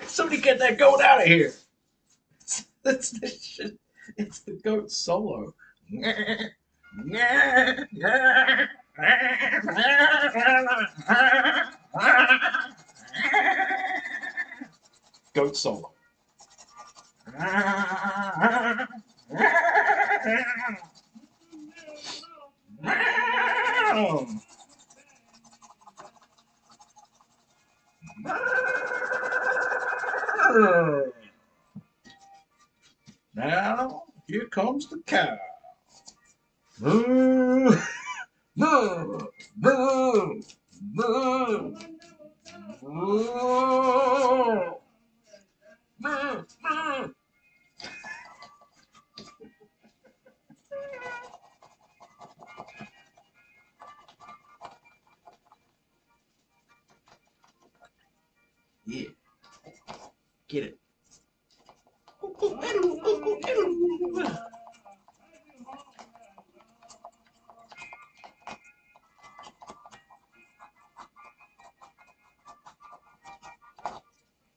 Somebody get that goat out of here. That's the shit. It's the goat solo. Goat solo. Now, here comes the cow. Moo, moo, moo, moo, moo, moo, moo. Yeah, get it.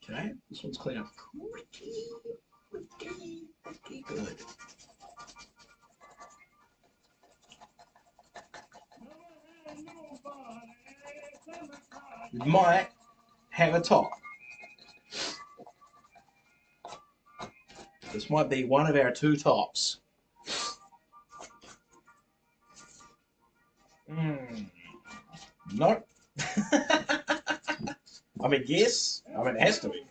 Okay, this one's clean up pretty good. We might have a top. This might be one of our two tops. No. I mean, yes. I mean, it has to be.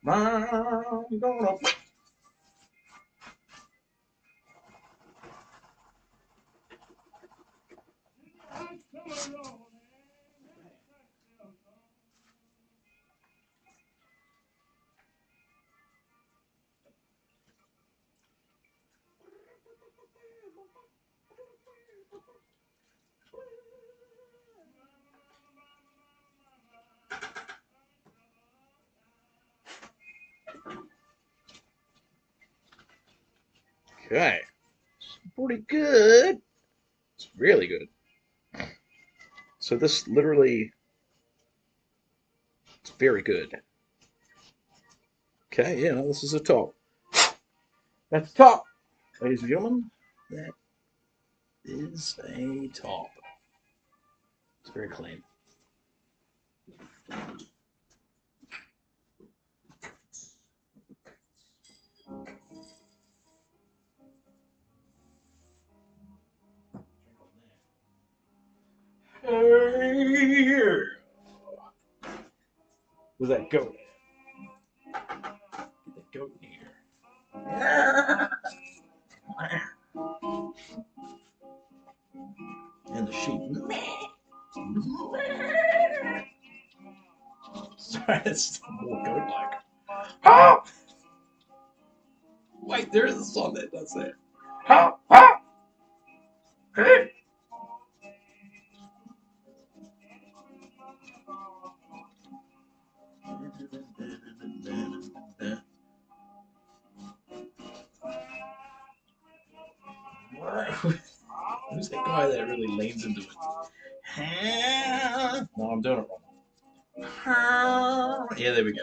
I'm gonna... Okay. It's pretty good. It's really good. So this literally... It's very good. Okay, yeah, this is a top. That's a top, ladies and gentlemen. That is a top. It's very clean. Hey, where's that goat? Get that goat in here. And the sheep. Sorry, that's more goat-like. Ah! on that does that. Ha! Ha! Hey! Who's that guy that really leans into it? No, I'm doing it wrong. Yeah, there we go.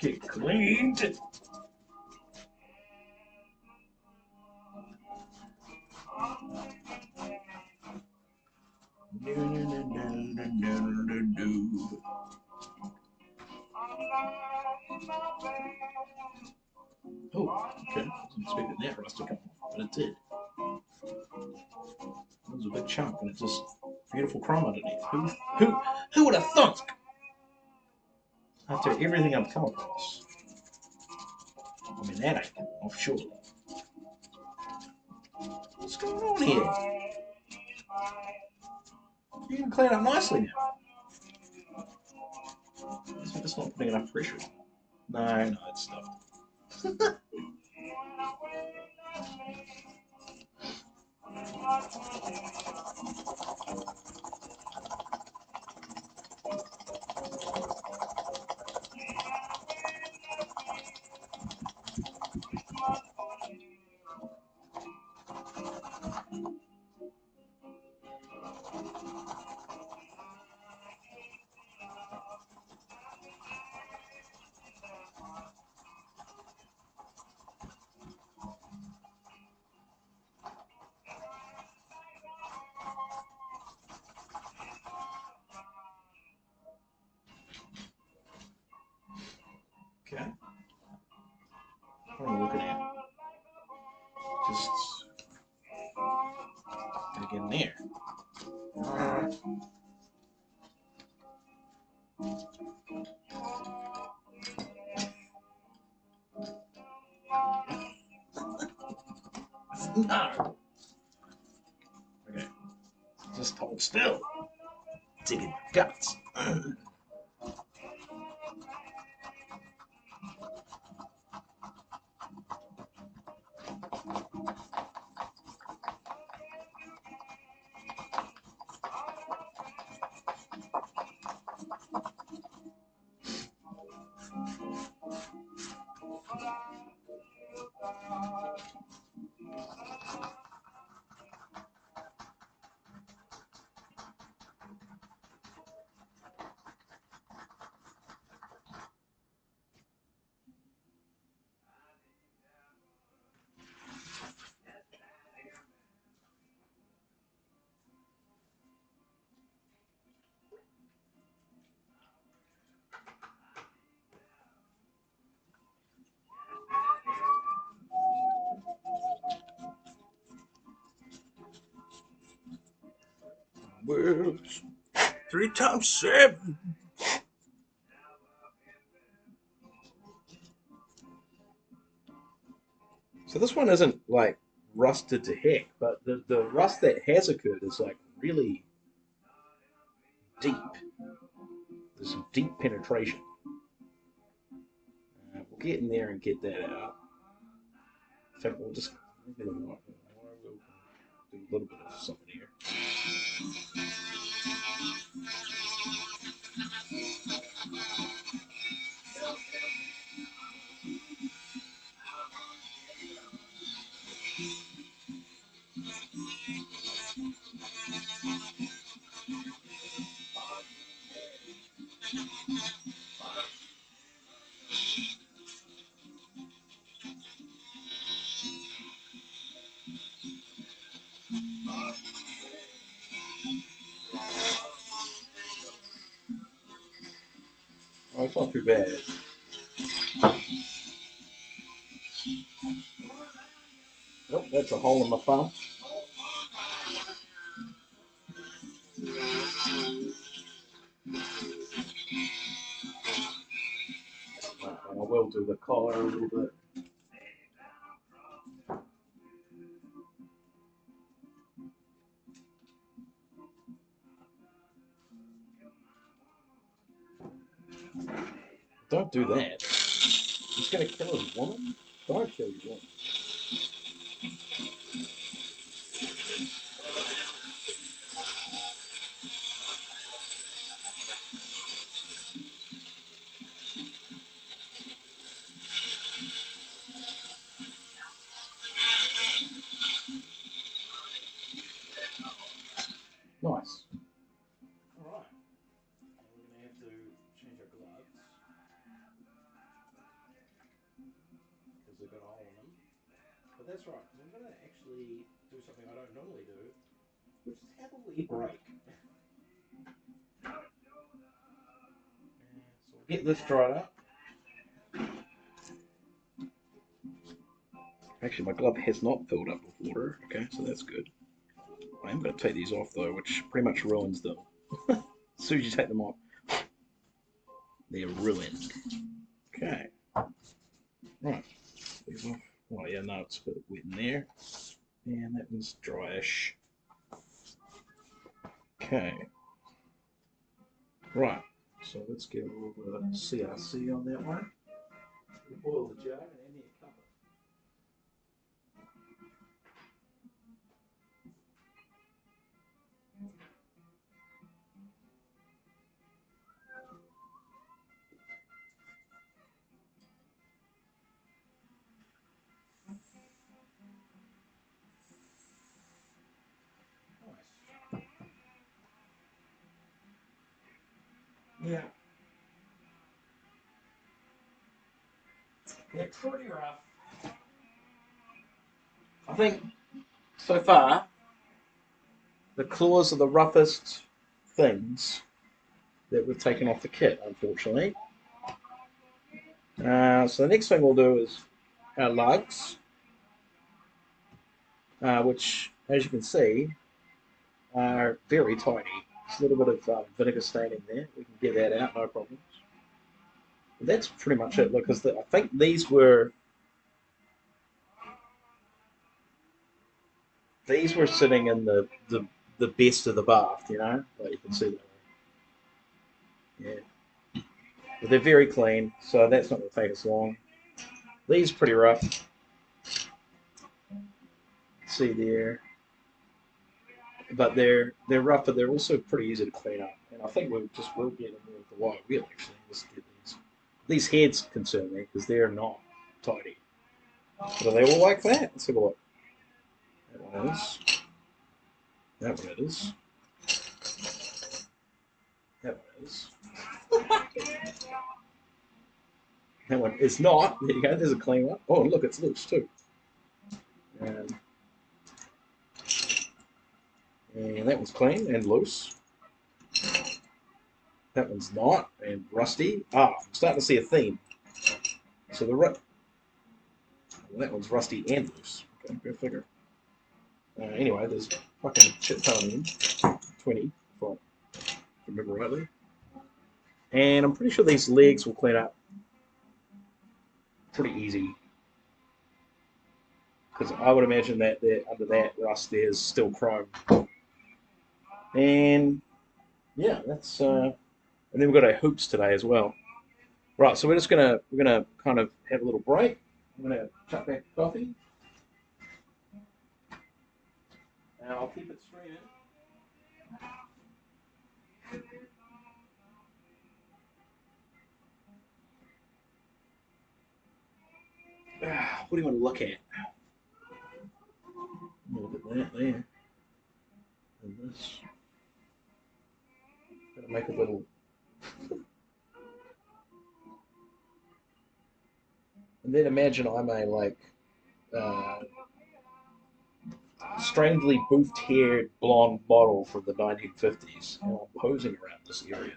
Get cleaned. Oh, okay. I wasn't expecting that rust to come off, but it did. It was a big chunk, and it's just beautiful chrome underneath. Who would have thunk? After everything I've come across. I mean, that ain't coming off, surely. What's going on here? You can clean up nicely now. It's just not putting enough pressure on. No, it's stuffed. Okay. What am I looking at? Just gotta get in there. No. Okay. Just hold still. Digging guts. Words. 3 times 7. So this one isn't like rusted to heck, but the rust that has occurred is like really deep. There's some deep penetration. We'll get in there and get that out. In fact, we'll just we'll do a little bit of something here. Oh, it's not too bad. Nope, that's a hole in my thumb. And I will do the collar a little bit. Don't do that. He's going to kill his woman? Don't kill your woman. Nice. Alright. We're going to have to change our gloves. Because they've got a hole in them. But that's right, because I'm going to actually do something I don't normally do, which is have a wee break. So we'll get this dried up. Actually, my glove has not filled up with water. Okay, so that's good. I am going to take these off though, which pretty much ruins them. As soon as you take them off, they're ruined. Okay. Right. These off. Oh yeah, no, it's a bit wet in there. And that one's dryish. Okay. Right. So let's get a little bit of CRC on that one. We'll boil the jar and add a cover. Nice. Yeah. They're pretty rough. I think so far the claws are the roughest things that we've taken off the kit, unfortunately. So the next thing we'll do is our lugs, which, as you can see, are very tiny. There's a little bit of vinegar staining there. We can get that out, no problems. But that's pretty much it. Look, because I think these were sitting in the best of the bath, you know, like you can see that. Yeah, but they're very clean, so that's not going to take us long. These are pretty rough. See there, but they're rough, but they're also pretty easy to clean up. And I think we'll get them with the white wheel actually. Let's get these. These heads concern me because they're not tidy. But are they all like that? Let's have a look. That one is. That one is. That one is. That one is not. There you go. There's a clean one. Oh, look, it's loose too. And that one's clean and loose. That one's not and rusty. Ah, I'm starting to see a theme. So that one's rusty and loose. Okay, go figure. Anyway, there's fucking shit ton of them. 20, if I remember rightly. And I'm pretty sure these legs will clean up pretty easy. Because I would imagine that under that rust there's still chrome. And yeah, that's and then we've got our hoops today as well. Right, so we're gonna kind of have a little break. I'm gonna chuck back the coffee. And I'll keep it streaming. What do you want to look at? Look at that there. And this. Gonna make a little. And then imagine I'm a uh, strangely boofed-haired blonde model from the 1950s, and I'm posing around this area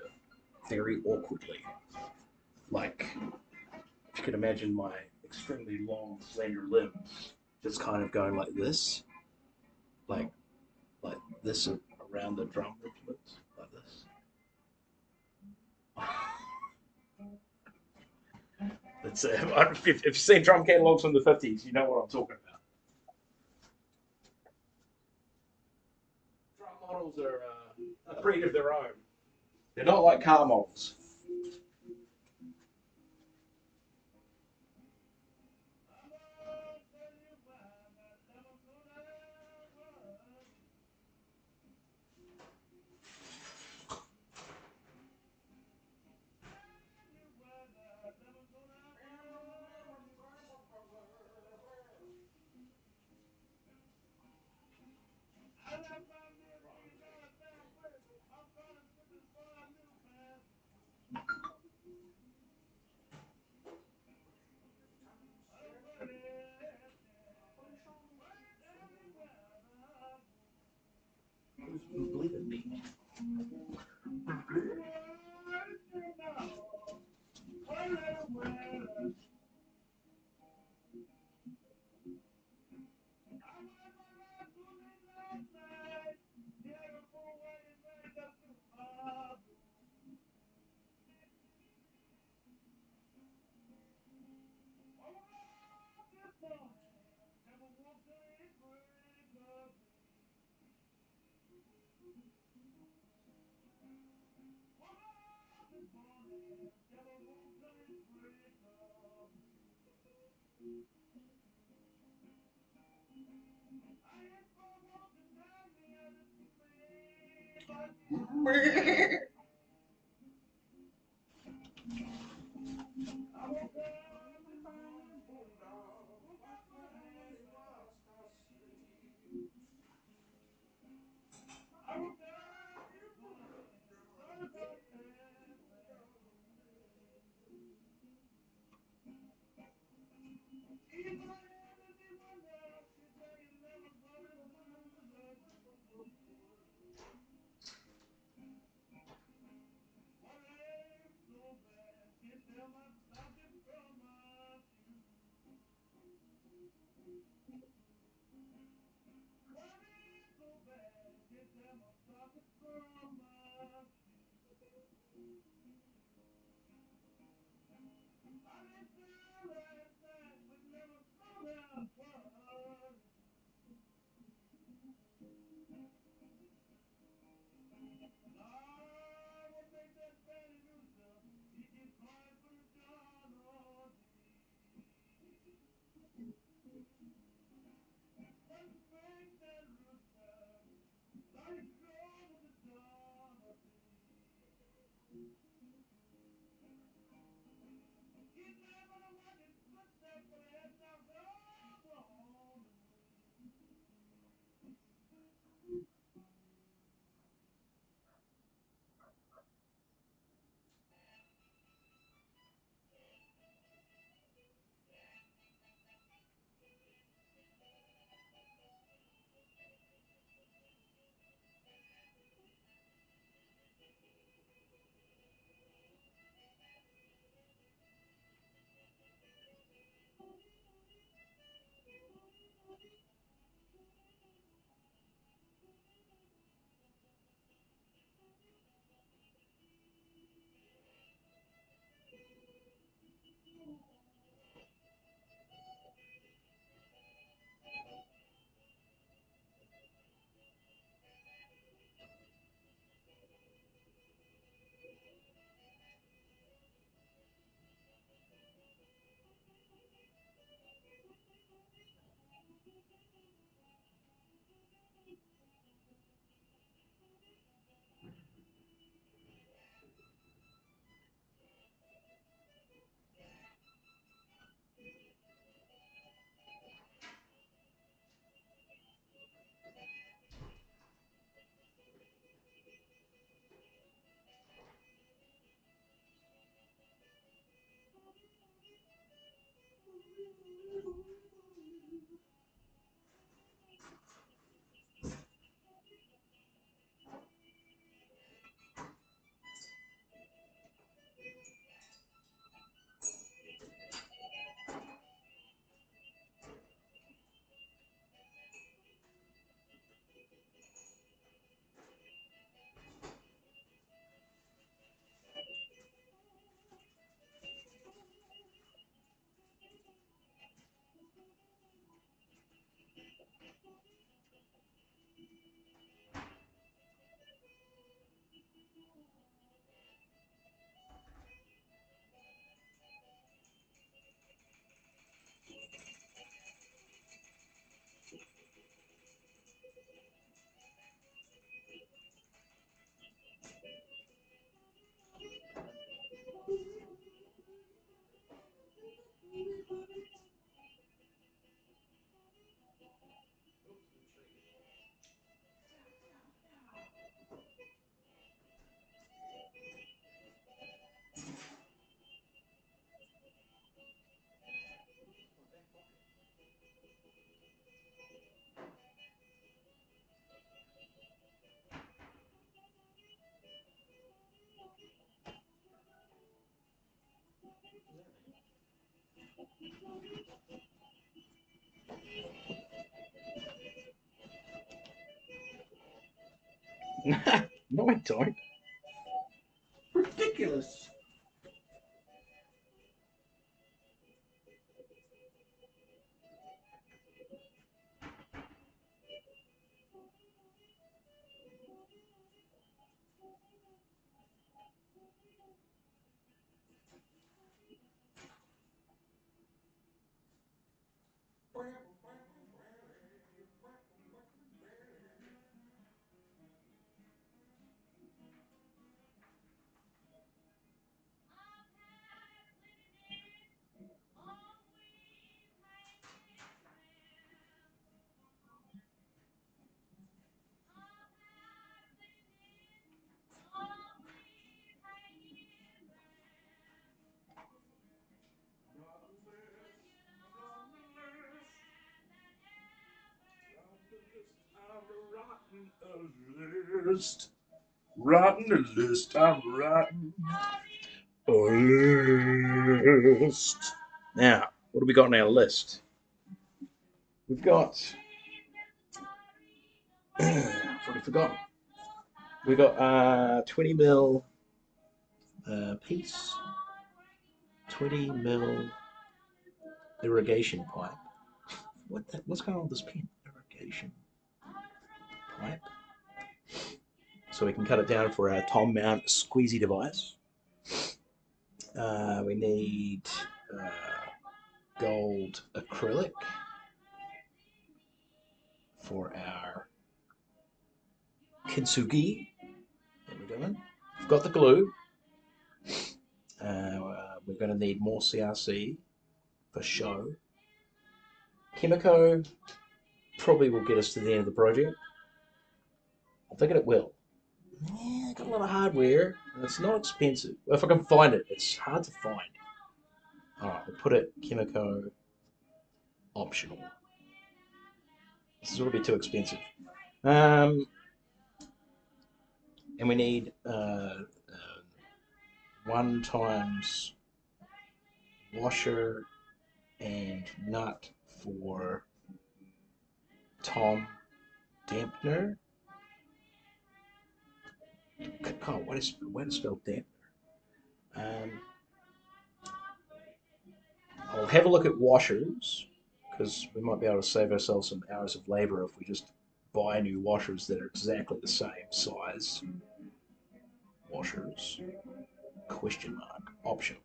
very awkwardly. Like, if you can imagine my extremely long, slender limbs just kind of going like this, like like this around the drum implements, like this. It's if you've seen drum catalogs from the 50s, you know what I'm talking about. Drum models are a breed of their own. They're not like car models. No, I don't. list. Writing a list. I'm writing a list. Now, what have we got on our list? We've got. I've already forgotten. We got 20 mil piece, 20 mil irrigation pipe. What's going on with this pen? Irrigation pipe. So we can cut it down for our Tom Mount squeezy device. We need gold acrylic for our kintsugi that we're doing. We've got the glue. We're going to need more CRC for show. Chemico probably will get us to the end of the project. I'm thinking it will. Yeah, got a lot of hardware, and it's not expensive. Well, if I can find it, it's hard to find. Alright, we'll put it Chemico optional. This is going to be too expensive. And we need 1 times washer and nut for Tom dampener. Oh, way to spell dampener. I'll have a look at washers because we might be able to save ourselves some hours of labor if we just buy new washers that are exactly the same size. Washers, question mark, optional.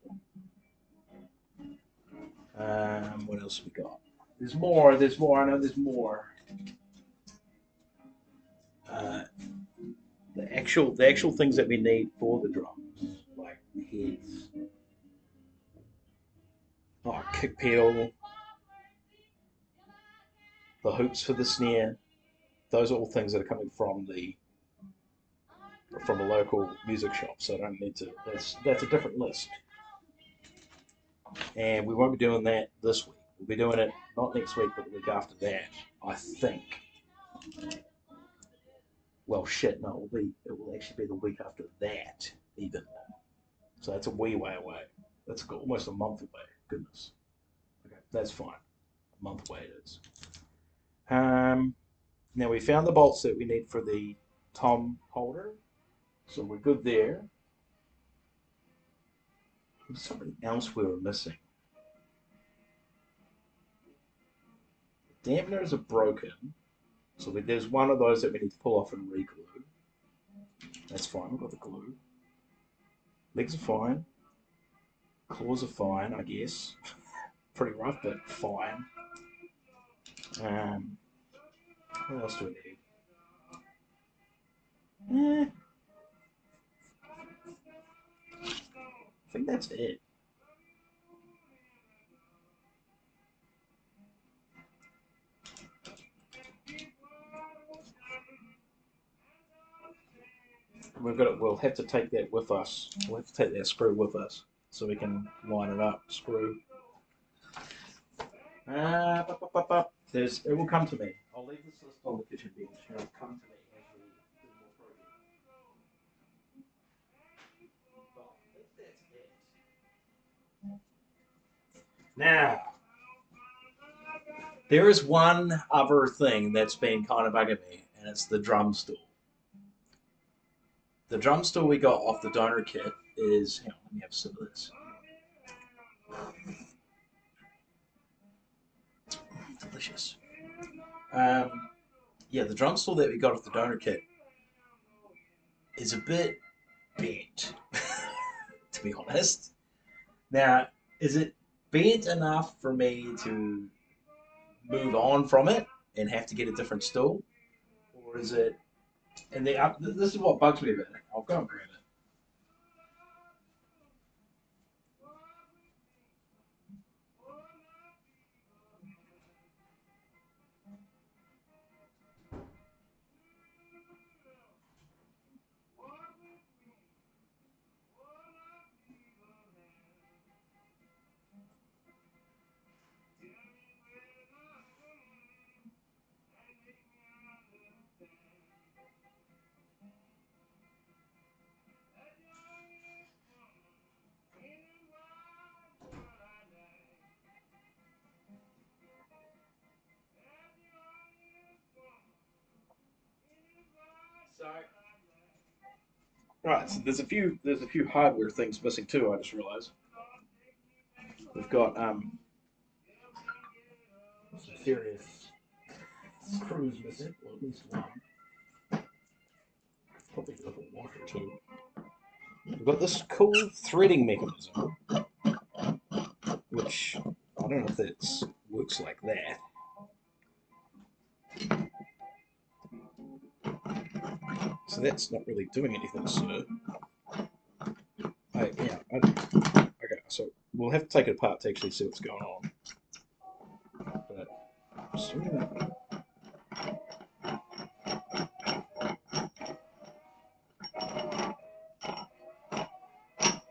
What else have we got? There's more, I know there's more. The actual things that we need for the drums, like heads, kick pedal, the hoops for the snare. Those are all things that are coming from a local music shop, so I don't need to. That's a different list, and we won't be doing that this week. We'll be doing it not next week, but the week after that, I think. Well, shit, no, it will actually be the week after that, even. So that's a wee way away. That's almost a month away. Goodness. Okay, that's fine. A month away it is. Now we found the bolts that we need for the tom holder, so we're good there. There's something else we were missing. The dampeners are broken, so there's one of those that we need to pull off and re-glue. That's fine, we've got the glue. Legs are fine. Claws are fine, I guess. Pretty rough, but fine. What else do we need? I think that's it. We'll have to take that with us. We'll have to take that screw with us so we can line it up. Screw. It will come to me. I'll leave this list on the kitchen bench. It'll come to me as we do more projects. But I think that's it. Now, there is one other thing that's been kind of bugging me, and it's the drum stool. The drum stool we got off the donor kit is. Hang on, let me have a sip of this. Delicious. Yeah, the drum stool that we got off the donor kit is a bit bent, to be honest. Now, is it bent enough for me to move on from it and have to get a different stool? Or is it. And this is what bugs me about it. I'll go and grab it. Right, so there's a few hardware things missing too. I just realised we've got some serious screws missing, or at least one. Probably a little washer too. We've got this cool threading mechanism, which I don't know if that works like that. So that's not really doing anything, sir. Okay, so we'll have to take it apart to actually see what's going on. But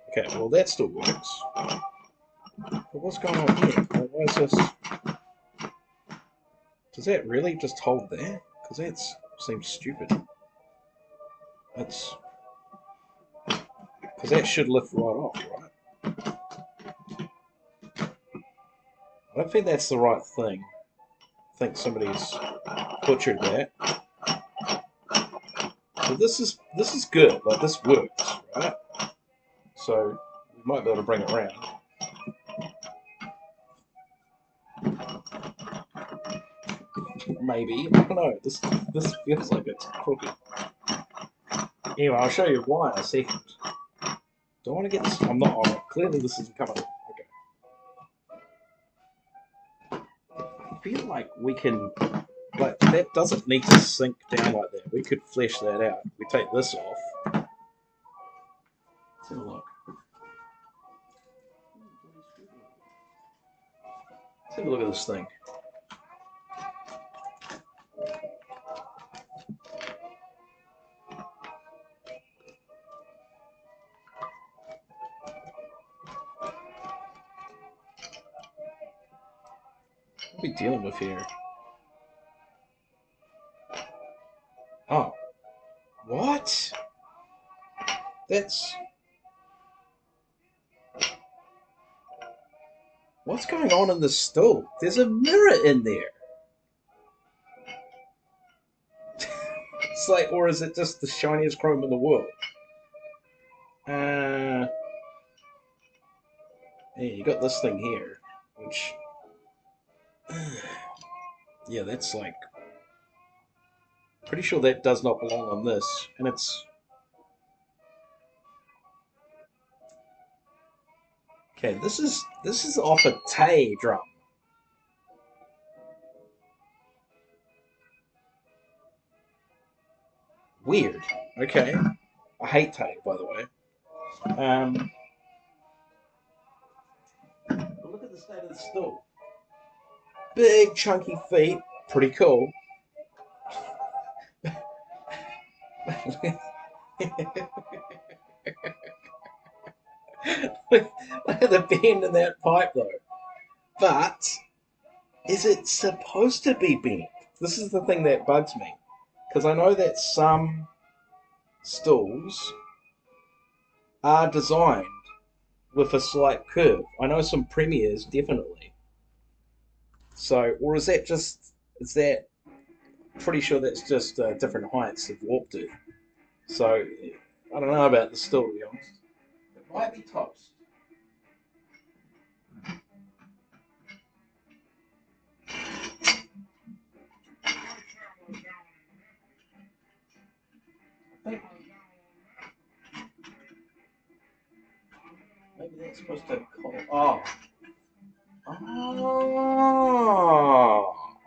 okay, well that still works. But what's going on here? Why is this? Does that really just hold there? Because that seems stupid. That's because that should lift right off, right? I don't think that's the right thing. I think somebody's butchered that. But this is good. Like this works, right? So we might be able to bring it around. Maybe, I don't know. This feels like it's crooked. Anyway, I'll show you why in a second. Do I want to get this? I'm not on it. Clearly, this isn't coming. Okay. I feel like we can. Like that doesn't need to sink down like that. We could flesh that out. We take this off. Let's have a look. Let's have a look at this thing. What are we dealing with here? Oh. What? That's... What's going on in the stove? There's a mirror in there. It's like, or is it just the shiniest chrome in the world? Yeah, you got this thing here, which... yeah, that's like... Pretty sure that does not belong on this, and it's... Okay, this is off a Tay drum. Weird. Okay. I hate Tay, by the way. But look at the state of the stool. Big chunky feet, pretty cool. Look at the bend in that pipe though. But is it supposed to be bent? This is the thing that bugs me. Because I know that some stools are designed with a slight curve. I know some premiers definitely. So, or is that just, is that, pretty sure that's just different heights have warped it. So, I don't know about the stool to be honest. It might be toast. I think maybe that's supposed to call. Oh,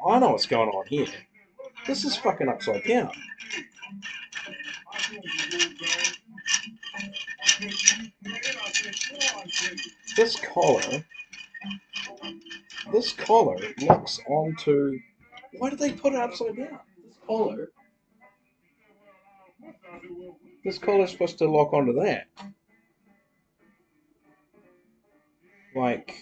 I know what's going on here. This is fucking upside down. This collar locks onto. Why did they put it upside down? This collar's supposed to lock onto that. Like,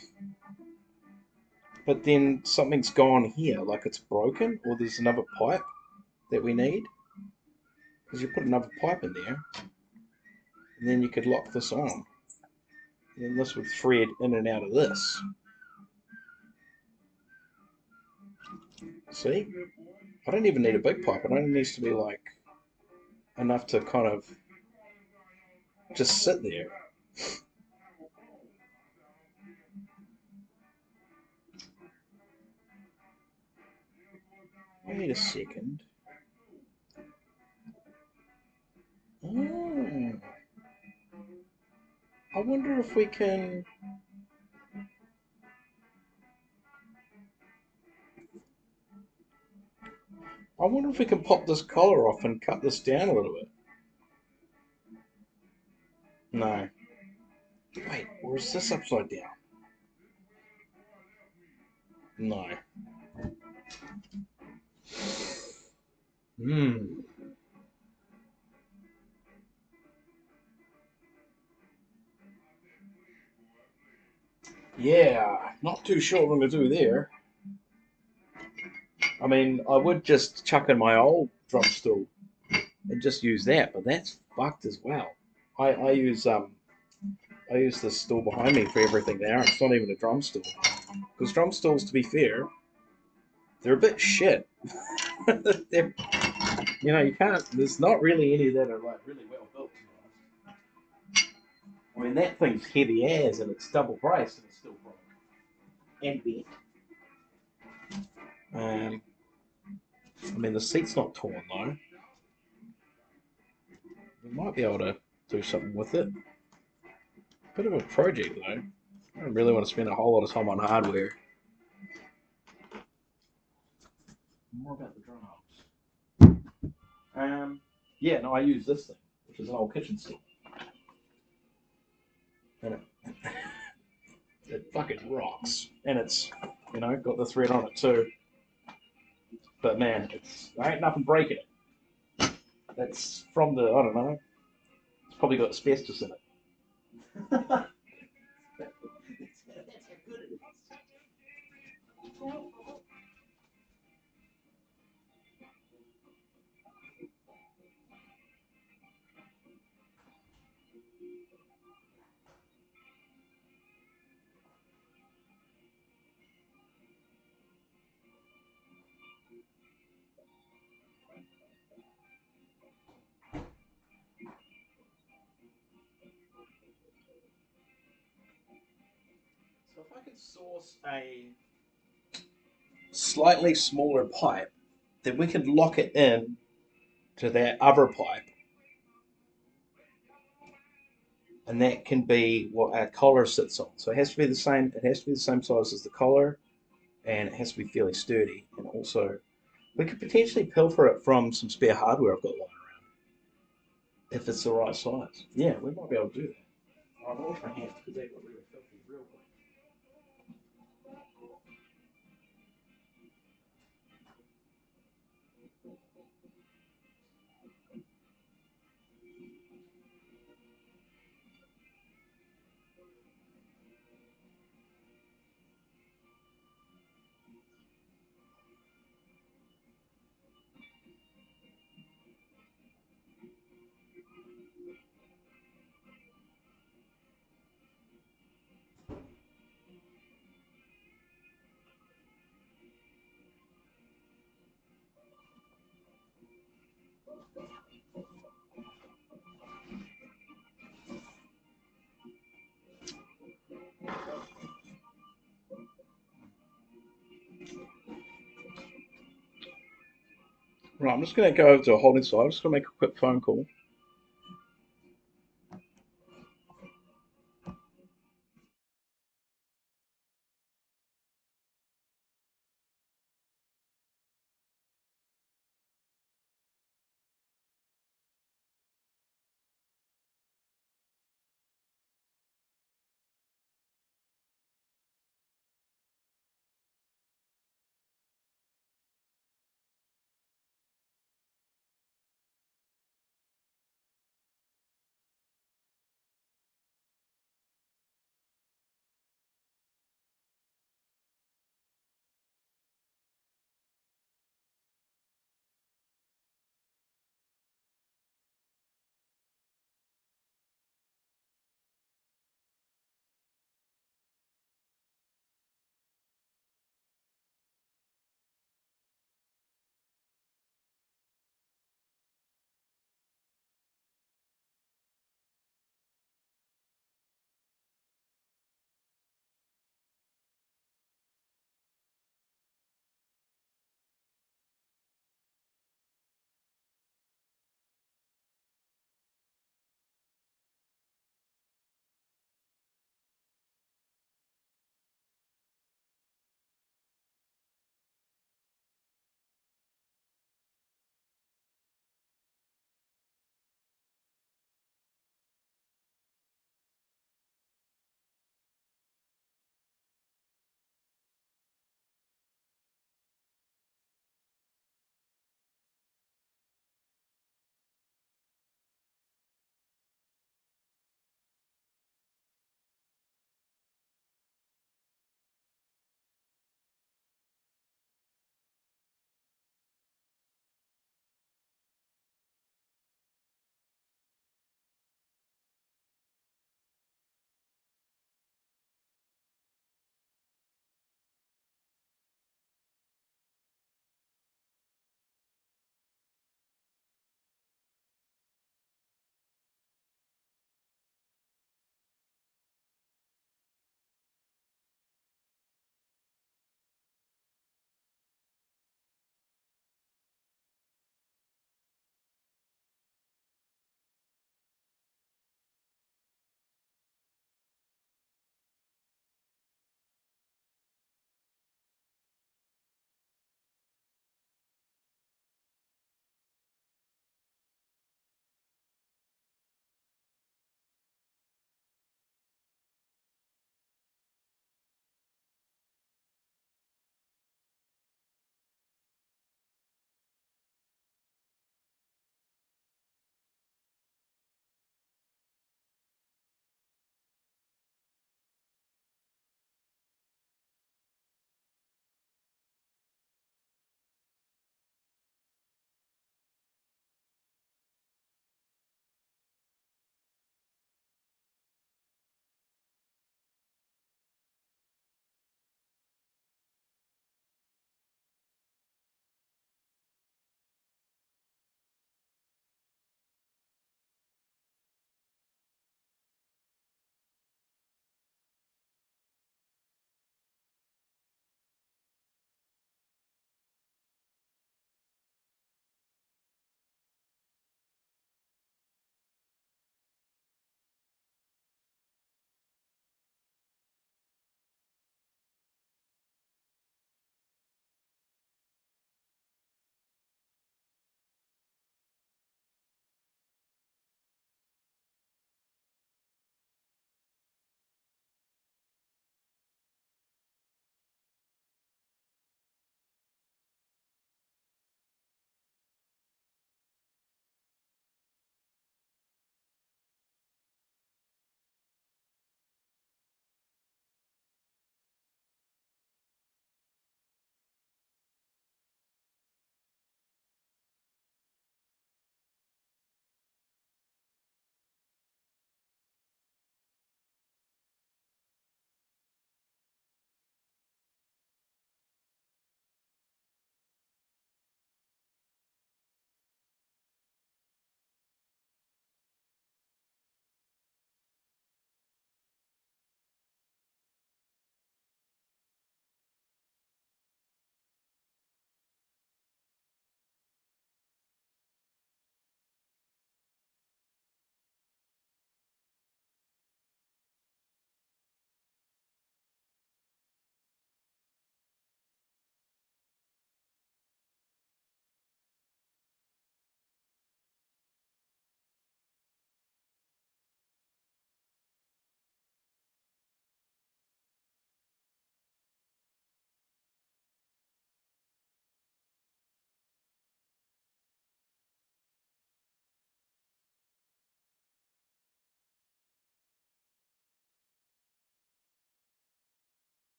but then something's gone here, like it's broken, or there's another pipe that we need. Because you put another pipe in there, and then you could lock this on. And then this would thread in and out of this. See? I don't even need a big pipe. It only needs to be like enough to kind of just sit there. Wait a second. Oh, I wonder if we can. I wonder if we can pop this collar off and cut this down a little bit. No. Wait, or is this upside down? No. Hmm. Yeah, not too sure what I'm going to do there. I mean, I would just chuck in my old drum stool and just use that, but that's fucked as well. I use I use this stool behind me for everything now. It's not even a drum stool because drum stools, to be fair, they're a bit shit. they're, you can't. There's not really any that are like really well built. To be honest. I mean, that thing's heavy as, and it's double braced, and it's still broken and bent. I mean, the seat's not torn though. We might be able to do something with it. Bit of a project though. I don't really want to spend a whole lot of time on hardware. More about the drums. Yeah, no, I use this thing, which is an old kitchen stool. And it fucking rocks. And it's, got the thread on it too. But man, there ain't nothing breaking it. That's from the, I don't know, it's probably got asbestos in it. That's how good it is. So if I could source a slightly smaller pipe, then we could lock it in to that other pipe, and that can be what our collar sits on. So it has to be the same. It has to be the same size as the collar, and it has to be fairly sturdy. And also, we could potentially pilfer it from some spare hardware I've got lying around if it's the right size. Yeah, we might be able to do that. I'll wash my hands because they got really filthy real quick. Right, I'm just going to go over to a holding site. I'm just going to make a quick phone call.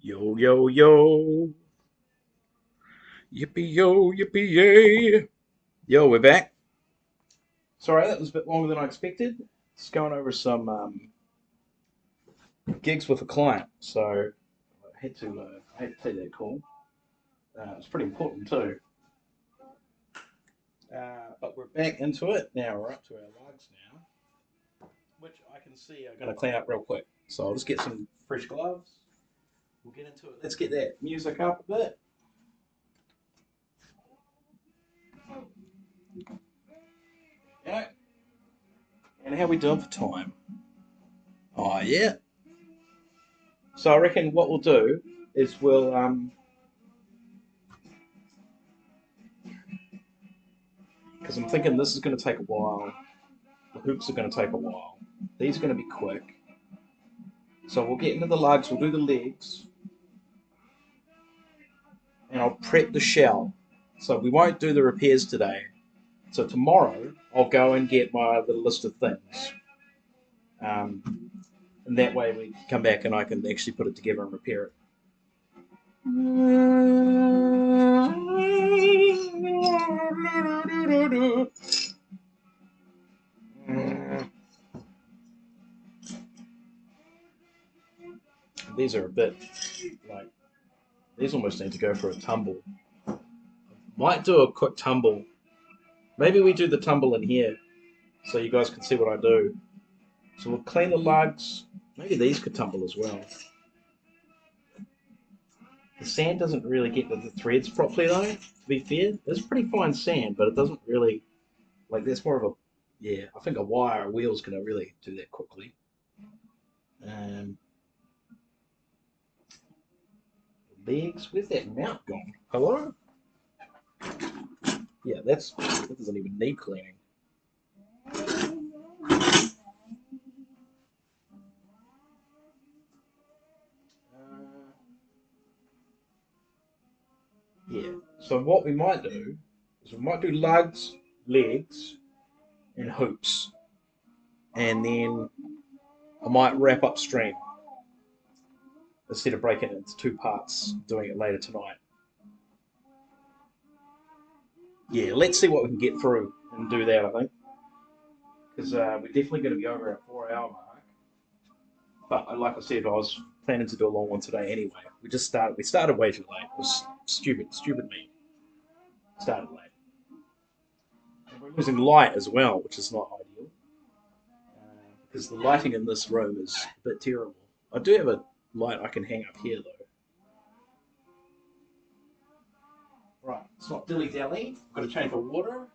Yo, yo, yo. Yippee yo, yippee yay. Yo, we're back. Sorry, that was a bit longer than I expected. Just going over some gigs with a client, so I had to take that call. It's pretty important too. But we're back into it now. We're up to our logs now, which I can see are going to clean up real quick. So I'll just get some fresh gloves. We'll get into it. Let's get that music up a bit. Yeah. And how we doing for time? Oh yeah. So I reckon what we'll do is we'll because I'm thinking this is going to take a while. The hoops are going to take a while. These are going to be quick. So we'll get into the lugs. We'll do the legs, and I'll prep the shell. So we won't do the repairs today. So tomorrow I'll go and get my little list of things. And that way we come back and I can actually put it together and repair it. These are a bit like these almost need to go for a tumble. Might do a quick tumble. Maybe we do the tumble in here so you guys can see what I do. So we'll clean the lugs. Maybe these could tumble as well. The sand doesn't really get to the threads properly though, to be fair. It's pretty fine sand, but it doesn't really, like, that's more of a, yeah, I think a wire, a wheel's going to really do that quickly. Um, Legs, where's that mount gone? Hello? Yeah, that doesn't even need cleaning. Uh, yeah, so what we might do is we might do lugs, legs, and hoops. And then I might wrap upstream instead of breaking it into two parts, doing it later tonight. Yeah, let's see what we can get through and do that, I think. Because we're definitely going to be over our 4 hour mark. But like I said, I was planning to do a long one today anyway. We started way too late. It was stupid me. Started late. And we're losing light as well, which is not ideal. Because the lighting in this room is a bit terrible. I do have a light I can hang up here though. Right, it's not dilly dally. I've got to change the water.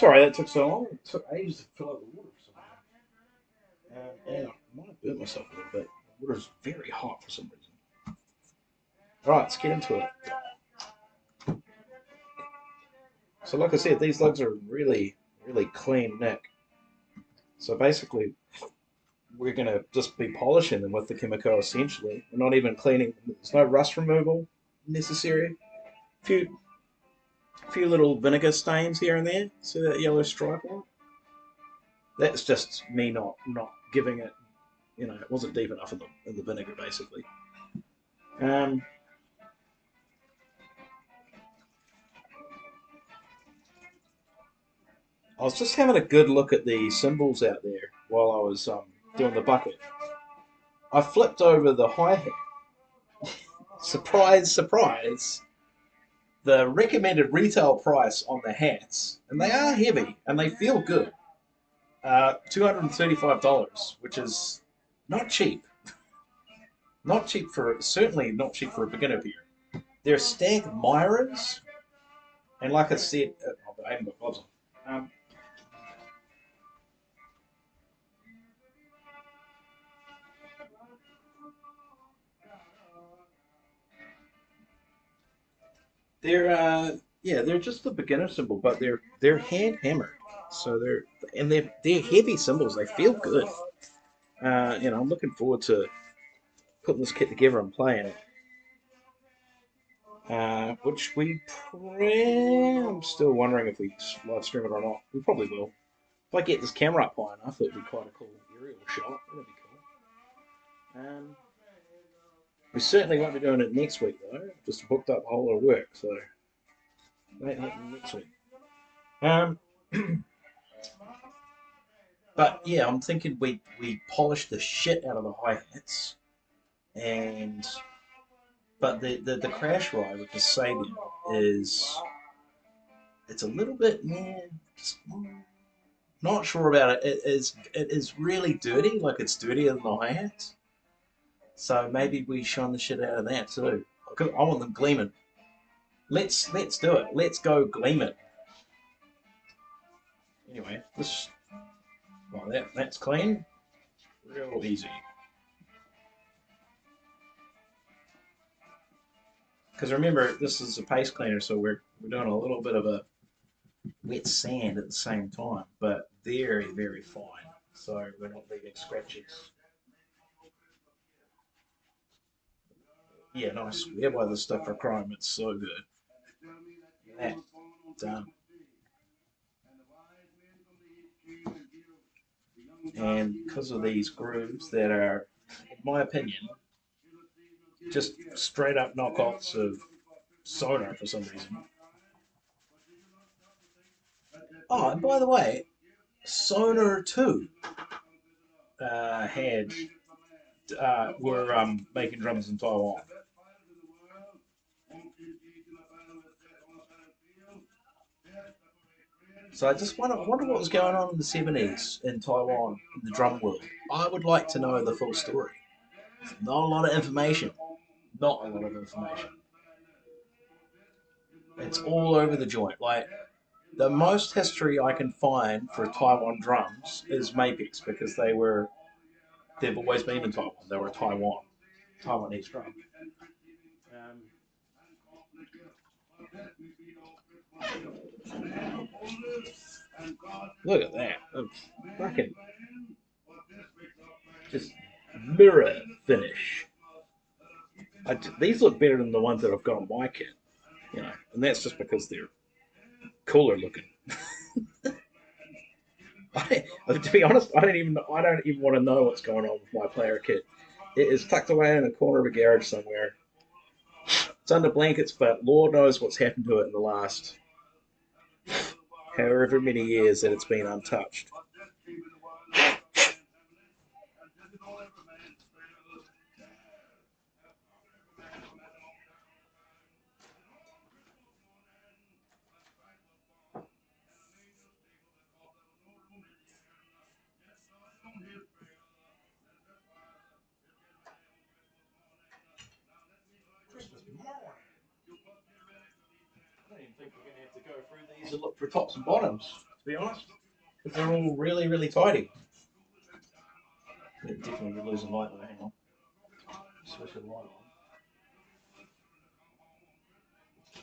Sorry that took so long. It took ages to fill up the water for some reason. And I might have burnt myself a little bit. The water's very hot for some reason. All right, let's get into it. So, like I said, these lugs are really, really clean neck. So basically, we're going to just be polishing them with the Kimiko essentially. We're not even cleaning. There's no rust removal necessary. Few little vinegar stains here and there. See that yellow stripe on it? That's just me not giving it. You know, it wasn't deep enough in the vinegar basically. Um, I was just having a good look at the symbols out there while I was doing the bucket. I flipped over the hi hat. Surprise, surprise. The recommended retail price on the hats, and they are heavy and they feel good. $235, which is not cheap. Not cheap for certainly not cheap for a beginner beer. They're Stag Myras, and like I said, I haven't got gloves on. They're just the beginner symbol, but they're hand hammered, so they're heavy symbols. They feel good. I'm looking forward to putting this kit together and playing it. Which I'm still wondering if we live stream it or not. We probably will. If I get this camera up high enough, it'll be quite a cool aerial shot. That'll be cool. We certainly won't be doing it next week though. Just booked up a whole lot of work, so that happen next week. Um, but yeah, I'm thinking we polish the shit out of the hi hats, and but the crash ride with the Sabian is it's a little bit just not sure about it. It is really dirty, like it's dirtier than the hi hats. So maybe we shine the shit out of that too. I want them gleaming. Let's do it. Let's go gleaming. Anyway, this like that. That's clean. Real easy. Because remember, this is a paste cleaner, so we're doing a little bit of a wet sand at the same time, but very very fine. So we're not leaving scratches. Yeah, nice. We have other stuff for crime. It's so good. That done. And because of these grooves that are, in my opinion, just straight up knockoffs of Sonar for some reason. Oh, and by the way, Sonar 2 had were making drums in Taiwan. So I just wonder what was going on in the 70s in Taiwan, in the drum world. I would like to know the full story. Not a lot of information. Not a lot of information. It's all over the joint. Like, the most history I can find for Taiwan drums is Mapex because they've always been in Taiwan. They were Taiwanese drum. Um, Look at that. Fucking just mirror finish. These look better than the ones that I've got on my kit, and that's just because they're cooler looking. To be honest, I don't even want to know what's going on with my player kit. It is tucked away in a corner of a garage somewhere. It's under blankets, but Lord knows what's happened to it in the last however many years that it's been untouched. Christmas morning. I don't even think we're going to have to go through these and look for tops and bottoms. be honest. But they're all really, really tidy. They're definitely losing light though. Hang on. Switch the light on. Is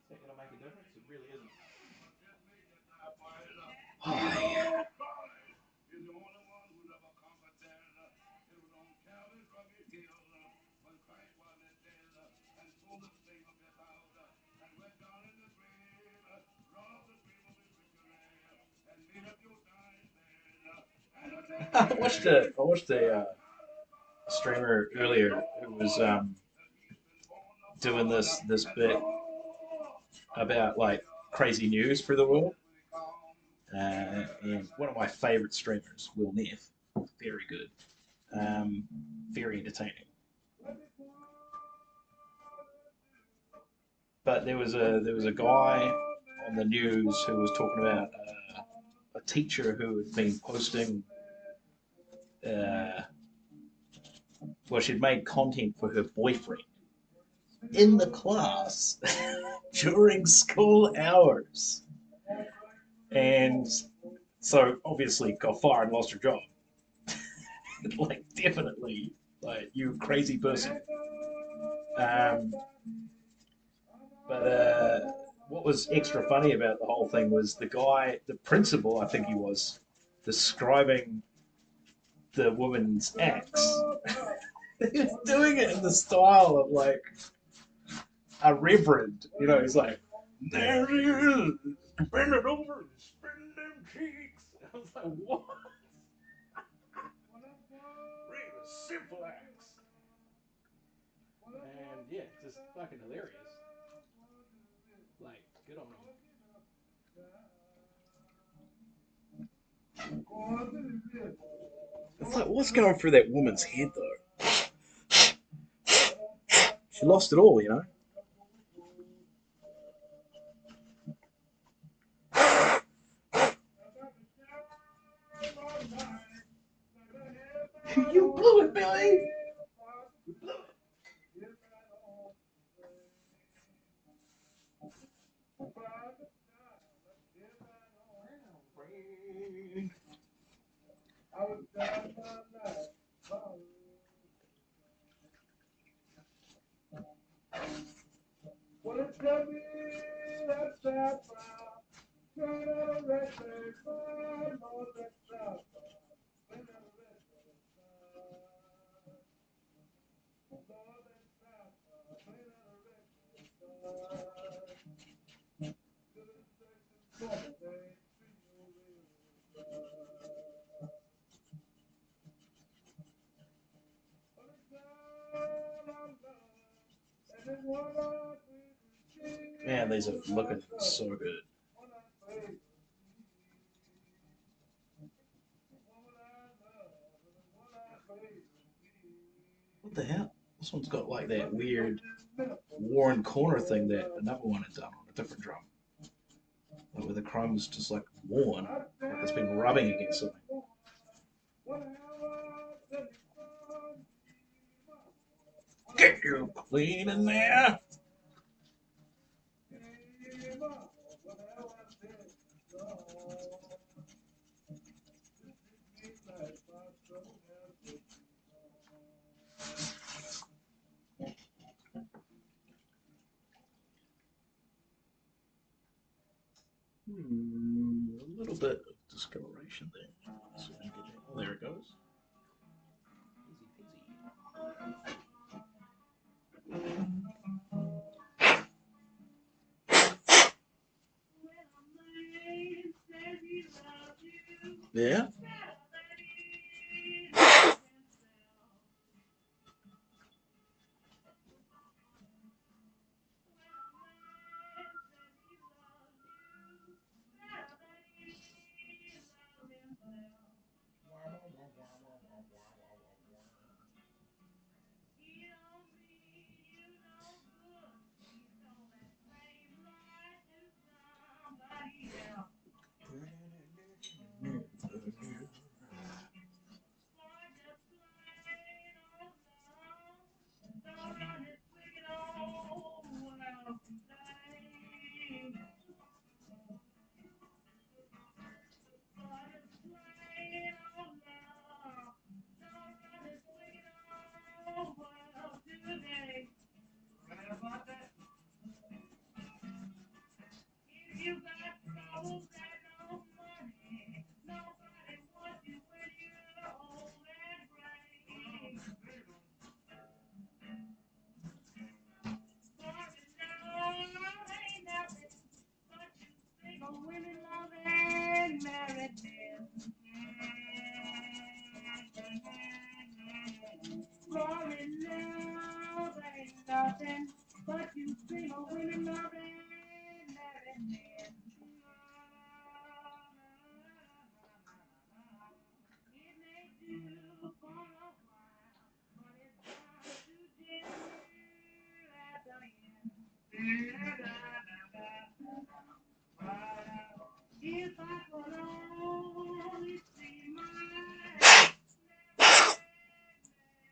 that going to make a difference? It really isn't. Hi. I watched a streamer earlier who was doing this bit about like crazy news for the world, and one of my favorite streamers, Will Neff, very good, um, very entertaining. But there was a guy on the news who was talking about a teacher who had been posting. Uh, well, she'd made content for her boyfriend in the class during school hours, and so obviously got fired and lost her job. Like definitely, like you crazy person. Um, but what was extra funny about the whole thing was the guy, the principal, I think he was, describing the woman's ex. He was doing it in the style of like a reverend. You know, he's like, there he is, bend it over and spin them cheeks. I was like, what? Really simple acts. And yeah, just fucking hilarious. Like, good on him. It's like, what's going through that woman's head though? She lost it all, you know? You blew it, Billy! You blew it. Man, these are looking so good. What the hell? This one's got like that weird worn corner thing that another one had done on a different drum. Like where the chrome's just like worn, like it's been rubbing against something. Get you clean in there! A little bit of discoloration there. So oh, there it goes. Yeah.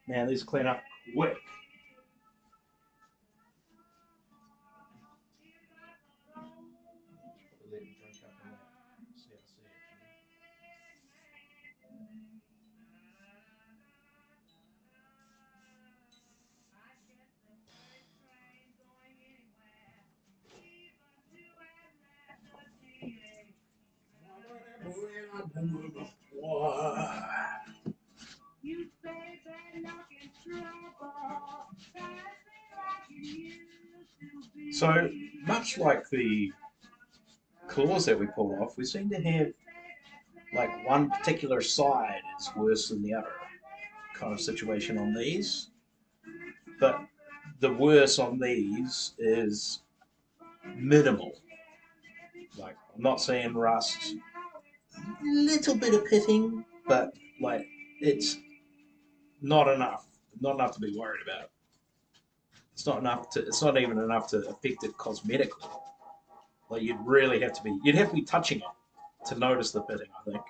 Man, these clean up quick. Let him drink up in that CLC actually. So, much like the claws that we pulled off, we seem to have like one particular side is worse than the other kind of situation on these. But the worse on these is minimal. Like, I'm not saying rust, little bit of pitting, but like it's not enough. Not enough to be worried about. It's not enough to. It's not even enough to affect it cosmetically. Like you'd really have to be. You'd have to be touching it to notice the pitting. I think.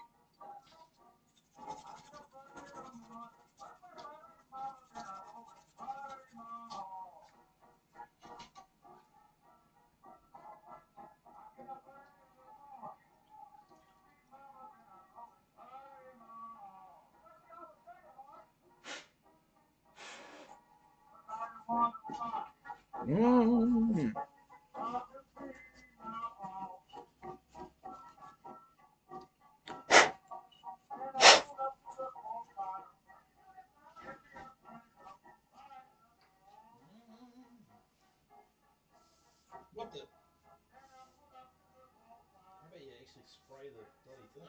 Mm. What the? How about you actually spray the bloody thing?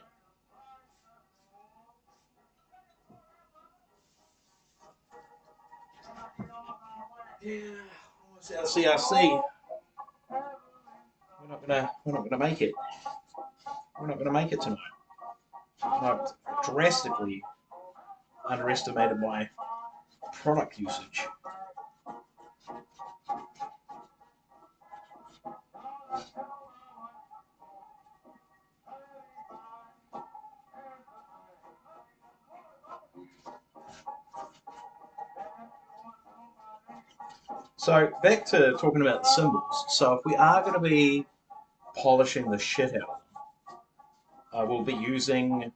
Yeah, what's our CRC? We're not gonna make it. We're not gonna make it tonight. I've drastically underestimated my product usage. So back to talking about the cymbals. So if we are going to be polishing the shit out of them, we'll be using.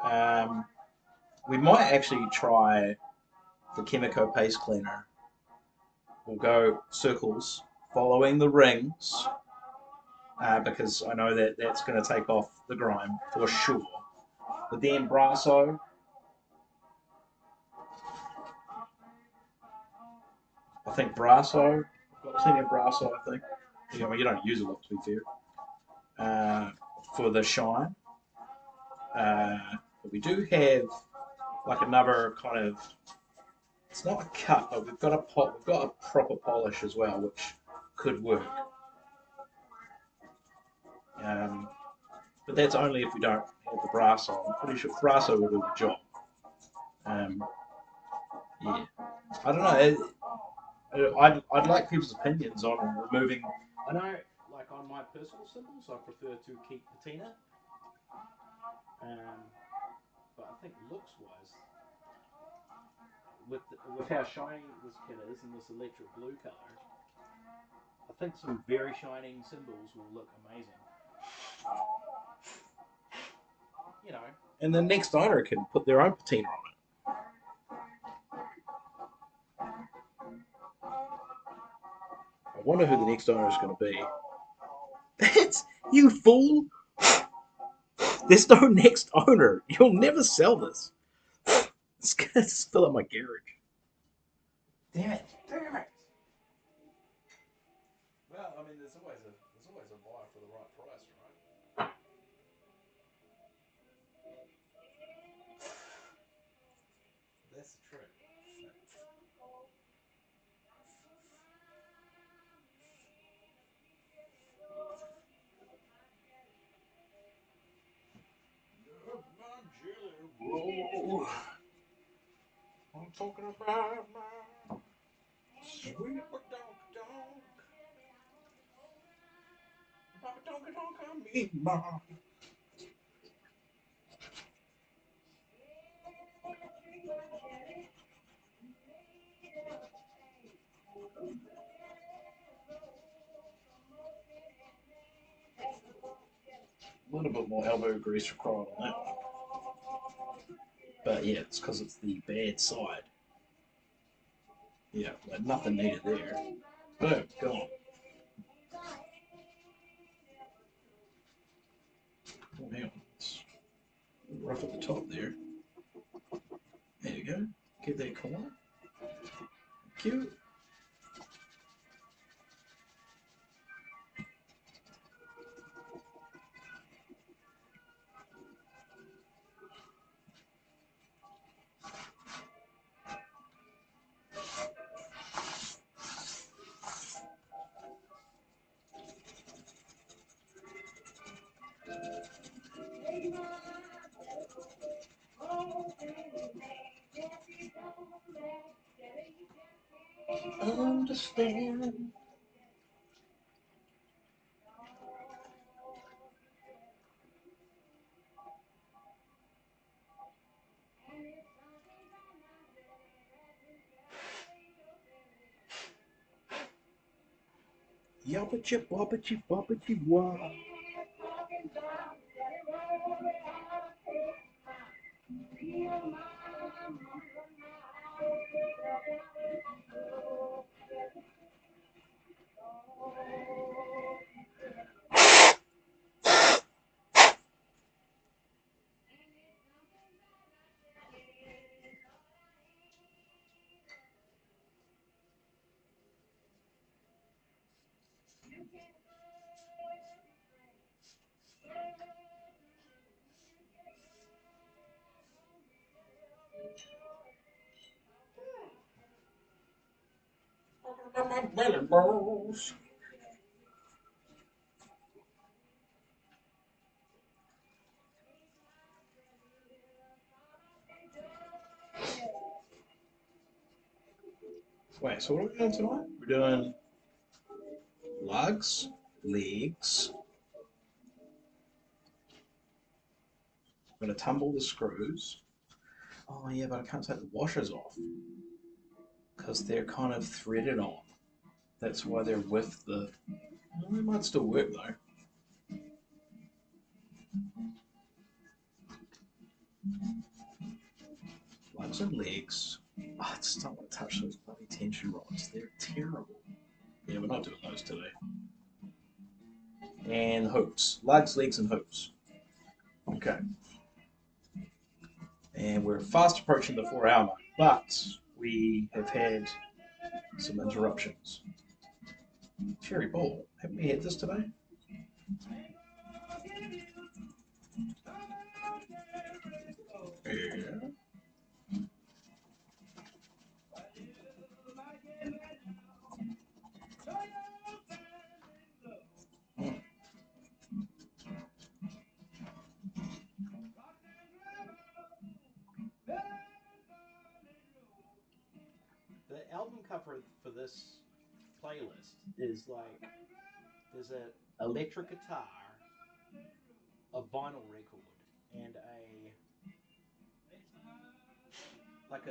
Um, we might actually try the Chemico paste cleaner. We'll go circles following the rings because I know that that's going to take off the grime for sure. But then Brasso, I think Brasso, got plenty of Brasso. I think you don't use a lot to be fair. For the shine, but we do have like another kind of. It's not a cut, but we've got a proper polish as well, which could work. But that's only if we don't have the Brasso. I'm pretty sure Brasso will do the job. Yeah, I don't know. I'd like people's opinions on removing. I know, like on my personal cymbals, I prefer to keep patina. But I think looks wise, with how shiny this kit is and this electric blue color, I think some very shining cymbals will look amazing. And the next owner can put their own patina on it. I wonder who the next owner is going to be. That's you fool! There's no next owner. You'll never sell this. It's gonna fill up my garage. Damn it! Damn it! Well, I mean, there's always a buyer for the right price, right? That's the trick. Whoa. I'm talking about my sweet badonka donk. Papa donka donk, I mean ma. A little bit more elbow grease required on that one. But yeah, it's because it's the bad side. Yeah, like nothing needed there. Boom, gone. Oh, hang on. It's rough at the top there. There you go. Get that corner. Cute. Understand. Yabba chip, wabba chip, wabba chip, wah. My belly balls. Wait, so what are we doing tonight? We're doing lugs, legs. I'm going to tumble the screws. Oh, yeah, but I can't take the washers off because they're kind of threaded on. That's why they're with the. Well, they might still work though. Lugs and legs. Oh, I just don't want to touch those bloody tension rods. They're terrible. Yeah, we're not doing those today. And hoops. Lugs, legs, and hoops. Okay. And we're fast approaching the 4 hour mark, but we have had some interruptions. Cherry Ball, haven't we had this today? Yeah. The album cover for this playlist is like there's an electric guitar, a vinyl record, and a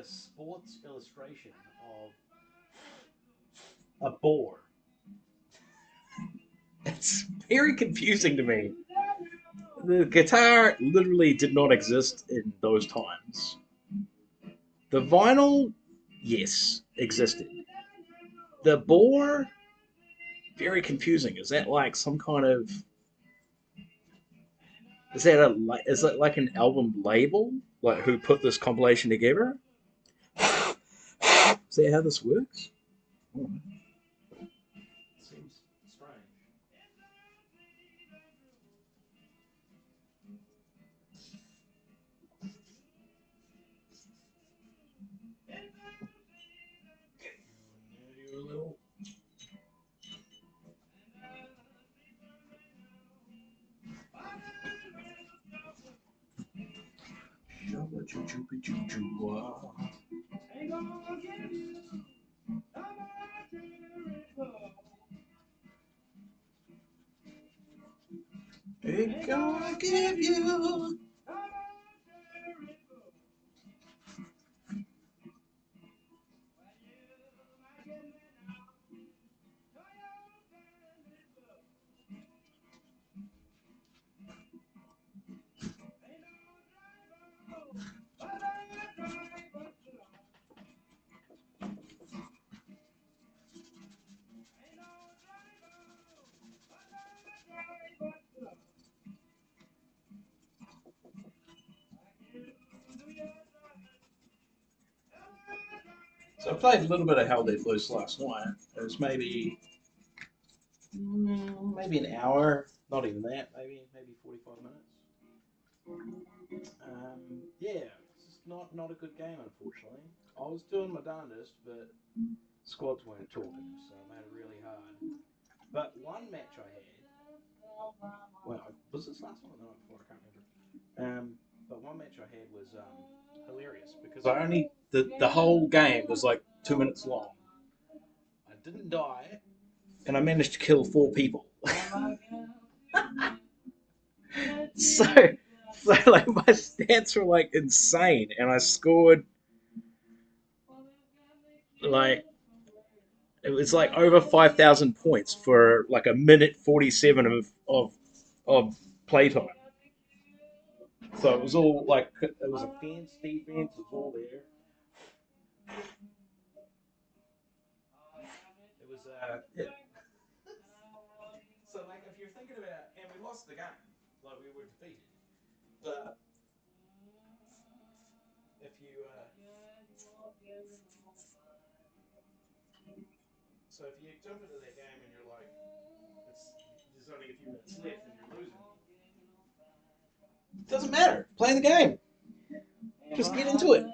sports illustration of a boar. It's very confusing to me. The guitar literally did not exist in those times. The vinyl, yes, existed. The boar, very confusing. Is that like some kind of? Is that like an album label? Like who put this compilation together? Is that how this works? Oh, seems strange. You little. Choo choo choo choo. Ain't gonna give you a Ain't gonna give you. So I played a little bit of Hell Let Loose last night. It was maybe an hour, not even that, maybe 45 minutes. Yeah, it's just not a good game, unfortunately. I was doing my darndest, but squads weren't talking, so I made it really hard. But one match I had, well, was this last one or the night before? I can't remember. But one match I had was hilarious because I only the whole game was like 2 minutes long. I didn't die, and I managed to kill 4 people. so, so like my stats were like insane, and I scored like it was like over 5,000 points for like a minute 47 of playtime. So it was all like it was a fence defense, it was all there. It was yeah. So like if you're thinking about, and we lost the game, like we were defeated. But if you so if you jump into that game and you're like, there's only a few minutes left and you're losing, it doesn't matter. Play the game. Just get into it.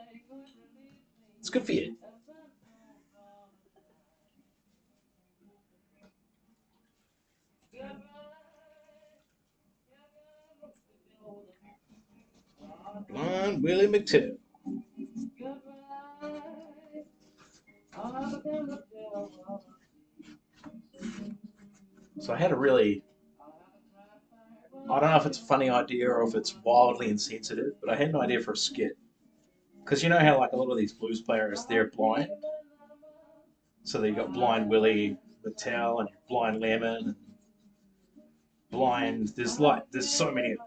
It's good for you. Blind Willie McTell. So I had a really, I don't know if it's a funny idea or if it's wildly insensitive, but I had an idea for a skit. Because you know how like a lot of these blues players, they're blind. So they got blind Willie McTell and blind Lemon and blind. There's so many of them.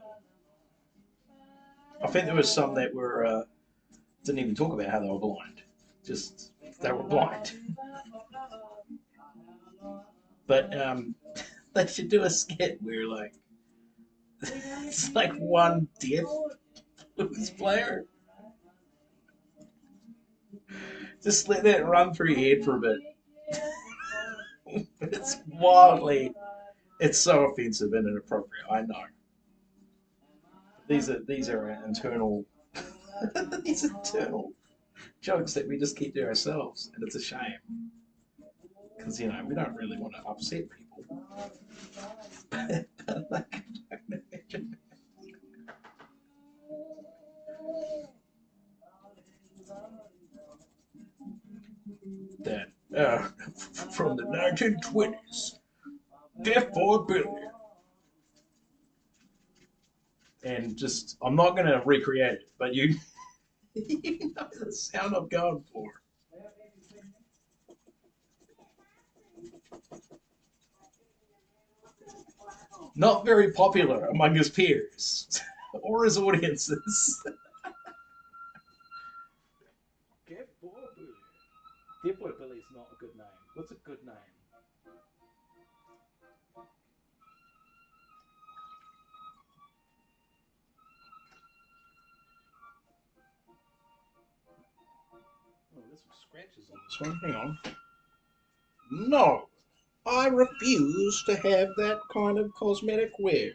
I think there was some that were didn't even talk about how they were blind. Just they were blind. But they should do a skit where like it's like one deaf blues player. Just let that run through your head for a bit. It's wildly, it's so offensive and inappropriate. I know. These are internal these internal jokes that we just keep to ourselves, and it's a shame because we don't really want to upset people. But like, that from the 1920s, Deaf Boy Billy, and just I'm not going to recreate it, but you you know the sound I'm going for. Not very popular among his peers or his audiences. Deaf Boy Billy. Deaf Boy Billy is not a good name. What's a good name? Oh, there's some scratches on this one. Hang on. No, I refuse to have that kind of cosmetic wear.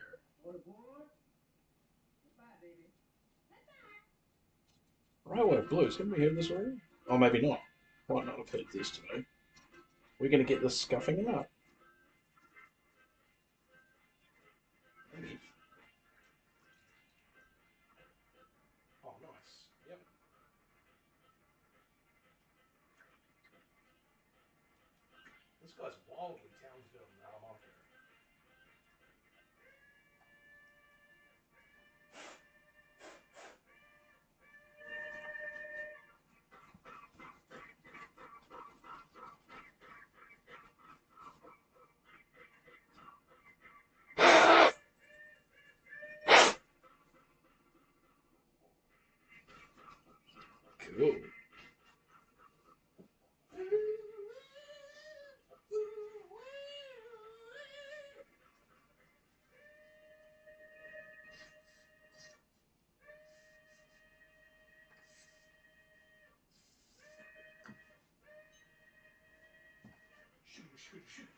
Railway Blues, haven't we heard this already? Oh, maybe not. Might not have heard this today. We're going to get this scuffing him up. Maybe. Oh, nice. This guy's wildly talented on the harmonica. Cool.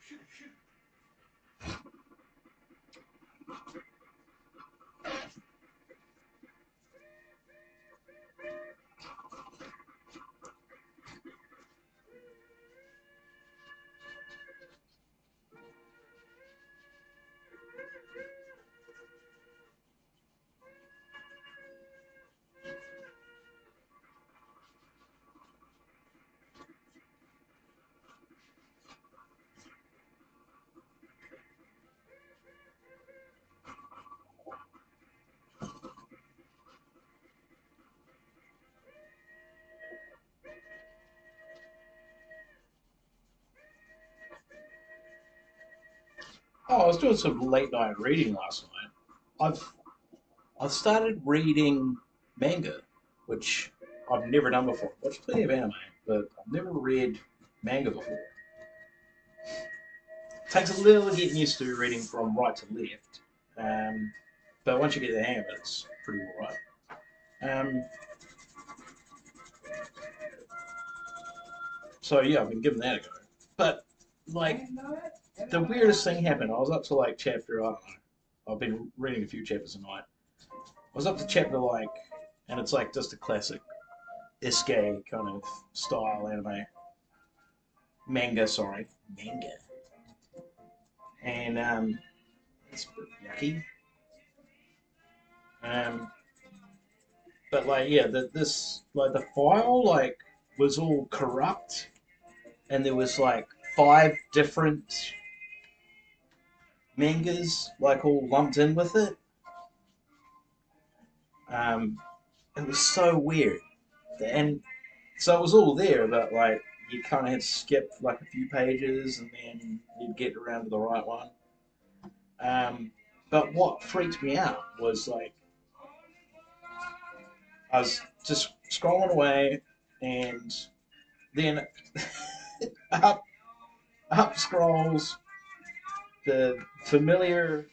Shoot. Oh, I was doing some late night reading last night. I've started reading manga, which I've never done before. I've watched plenty of anime, but I've never read manga before. It takes a little getting used to reading from right to left, um, but once you get the hang of it, it's pretty alright. Um, so yeah, I've been giving that a go. But like the weirdest thing happened. I was up to like chapter, I don't know. I've been reading a few chapters a night. I was up to chapter like, and it's like just a classic Isekai kind of style anime manga. Sorry, manga, and it's yucky. Um, but like yeah, this like the file like was all corrupt, and there was like five different mangas like all lumped in with it. Um, it was so weird, and so it was all there, but like you kind of had to skip like a few pages, and then you'd get around to the right one. But what freaked me out was like I was just scrolling away, and then up up scrolls the familiar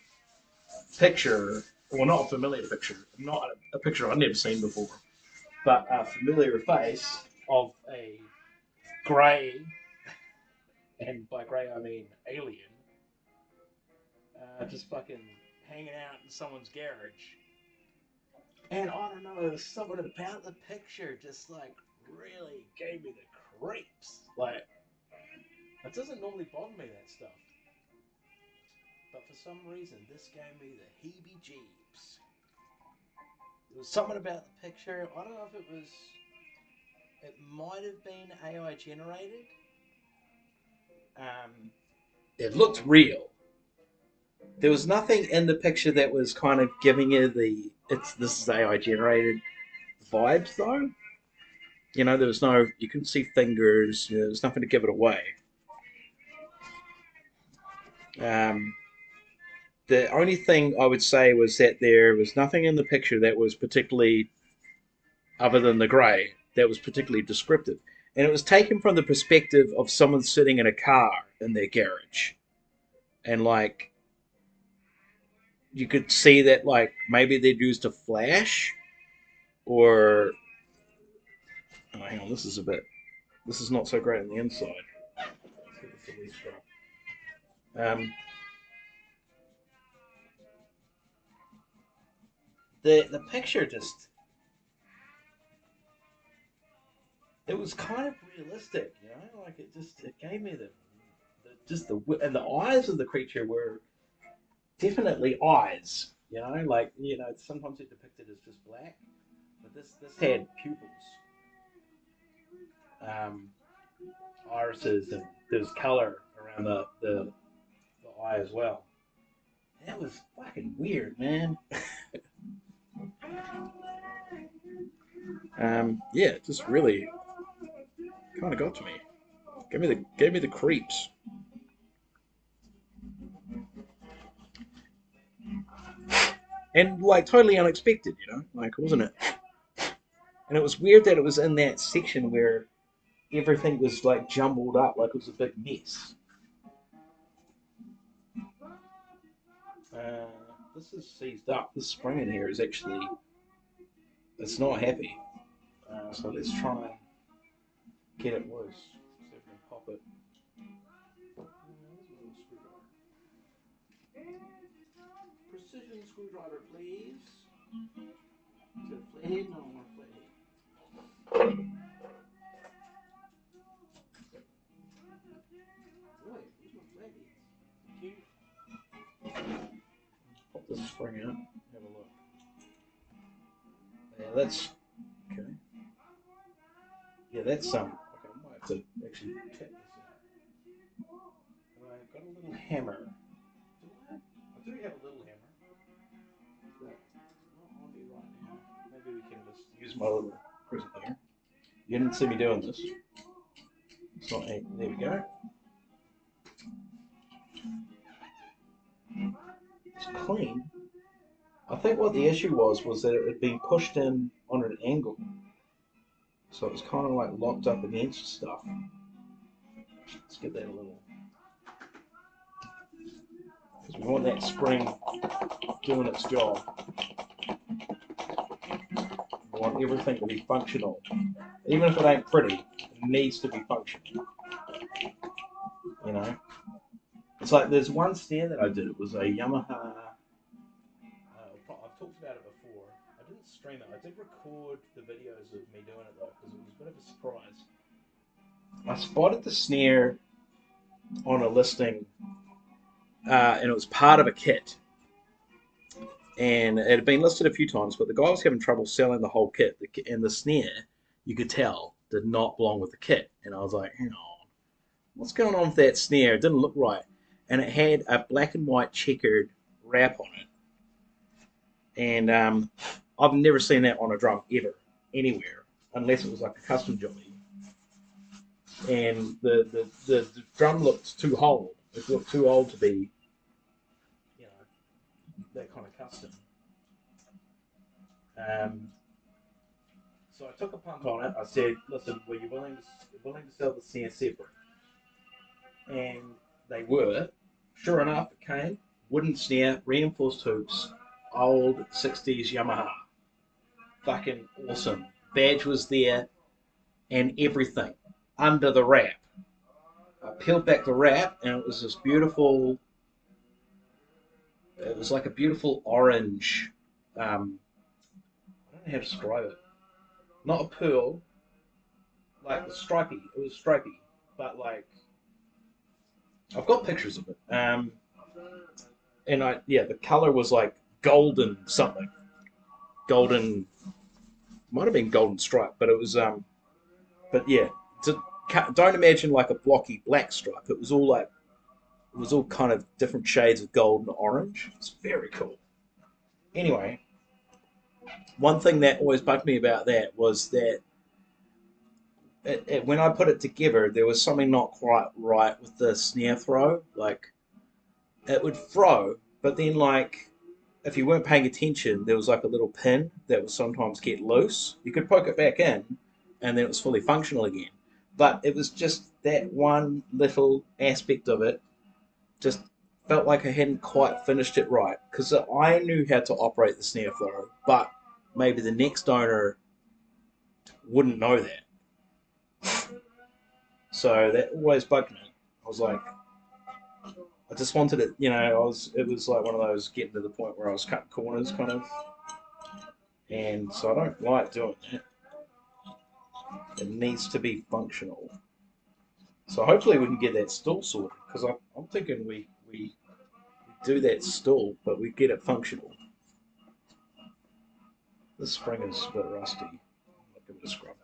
picture. Well, not a familiar picture, not a picture I'd never seen before, but a familiar face of a grey, and by grey I mean alien, just fucking hanging out in someone's garage. And I don't know, there was something about the picture just like really gave me the creeps. Like, it doesn't normally bother me, that stuff. But for some reason, this gave me the heebie jeebies. There was something about the picture. I don't know if it was. It might have been AI generated. It looked real. There was nothing in the picture that was kind of giving you the this is AI generated vibes though. You know, there was no you couldn't see fingers. You know, there was nothing to give it away. Um, the only thing I would say was that there was nothing in the picture that was particularly, other than the grey, that was particularly descriptive. And it was taken from the perspective of someone sitting in a car in their garage. And like, you could see that like maybe they'd used a flash or. Oh, hang on, this is a bit. This is not so great on the inside. Um, the picture just it was kind of realistic, you know, like it gave me the just the and the eyes of the creature were definitely eyes, you know, like you know sometimes it depicted as just black, but this had pupils, um, irises, and there was color around the eye as well. That was fucking weird, man. Yeah, it just really kind of got to me. Gave me the creeps. And like totally unexpected, like wasn't it? And it was weird that it was in that section where everything was like jumbled up, like it was a big mess. Uh, this is seized up. This spring in here is actually it's not happy. So let's try and get it loose. See if we can pop it. Precision screwdriver, please. Is it a flathead? No, I want a flathead. Boy, where's my flatheads? Thank you. Pop this spring out. Have a look. Yeah, that's okay. Yeah, that's okay, I might have to actually tap this out. And I've got a little hammer. Do I? I do have a little hammer. But not on me right now. Maybe we can just use my little prison here. You didn't see me doing this. It's not there we go. It's clean. I think what the issue was that it had been pushed in on an angle. So it was kind of like locked up against stuff. Let's get that a little. Because we want that spring doing its job. We want everything to be functional. Even if it ain't pretty, it needs to be functional. You know? It's like there's one snare that I did. It was a Yamaha. I've talked about it before. I didn't stream it. I did record the videos of me doing it though, because it was a bit of a surprise. I spotted the snare on a listing, and it was part of a kit. And it had been listed a few times, but the guy was having trouble selling the whole kit. And the snare, you could tell, did not belong with the kit. And I was like, hang on, what's going on with that snare? It didn't look right. And it had a black and white checkered wrap on it. And I've never seen that on a drum ever, anywhere, unless it was like a custom jolly. And the drum looked too old. It looked too old to be, that kind of custom. So I took a punt on it. I said, "Listen, were you willing to sell the snare separate?" And they were. Sure enough, it came wooden snare, reinforced hoops, old '60s Yamaha. Fucking awesome. Badge was there, and everything under the wrap. I peeled back the wrap, and it was this beautiful. It was like a beautiful orange. I don't know how to describe it. Not a pearl, like stripy. It was stripy, but like I've got pictures of it. And the color was like golden something, golden. Might have been golden stripe, but it was But yeah, don't imagine like a blocky black stripe. It was all kind of different shades of gold and orange. It's very cool. Anyway, one thing that always bugged me about that was that when I put it together, there was something not quite right with the snare throw. Like it would throw, but then like if you weren't paying attention, there was like a little pin that would sometimes get loose. You could poke it back in, and then it was fully functional again. But it was just that one little aspect of it just felt like I hadn't quite finished it right because I knew how to operate the snare throw, but maybe the next owner wouldn't know that. So that always bugged me. I was like, I just wanted it, it was like one of those getting to the point where I was cutting corners kind of. And so I don't like doing that. It needs to be functional. So hopefully we can get that still sorted because I'm thinking we do that still, but we get it functional. This spring is a bit rusty. I'll give it a scrub.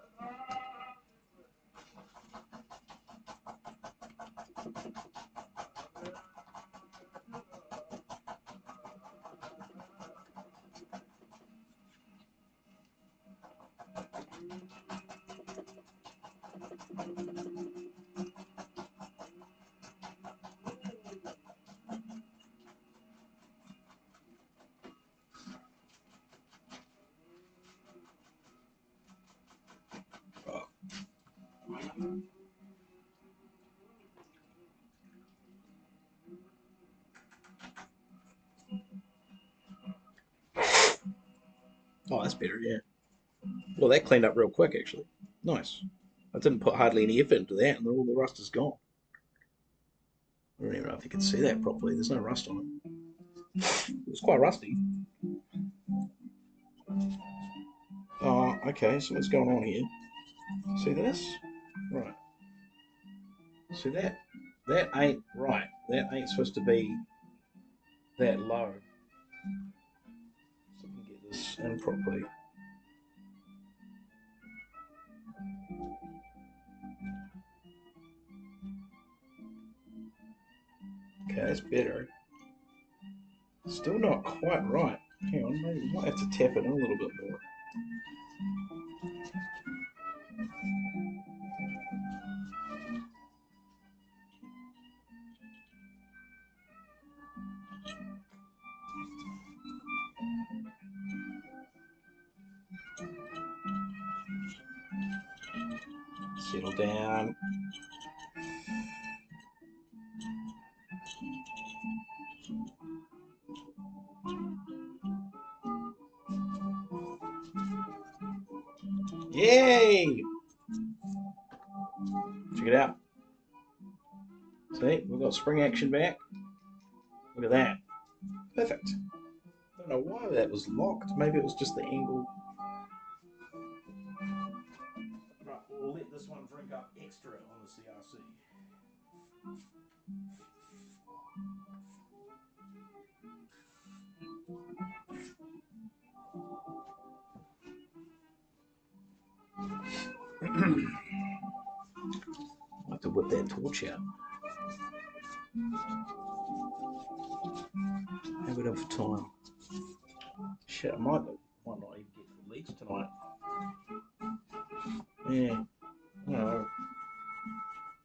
Oh, that's better, yeah. Well, that cleaned up real quick, actually. Nice. I didn't put hardly any effort into that, and all the rust is gone. I don't even know if you can see that properly. There's no rust on it. It's quite rusty. Oh, okay, so what's going on here? See this? Right. See that? That ain't right. That ain't supposed to be that low. So we can get this in properly. Okay, that's better. Still not quite right. Hang on, maybe we might have to tap it in a little bit more. Settle down. Yay! Check it out. See, we've got spring action back. Look at that. Perfect. I don't know why that was locked. Maybe it was just the angle. Right, we'll let this one drink up extra on the CRC. I'll have to whip that torch out. Have a bit of time. Shit, I might not even get the leaks tonight. Yeah. No.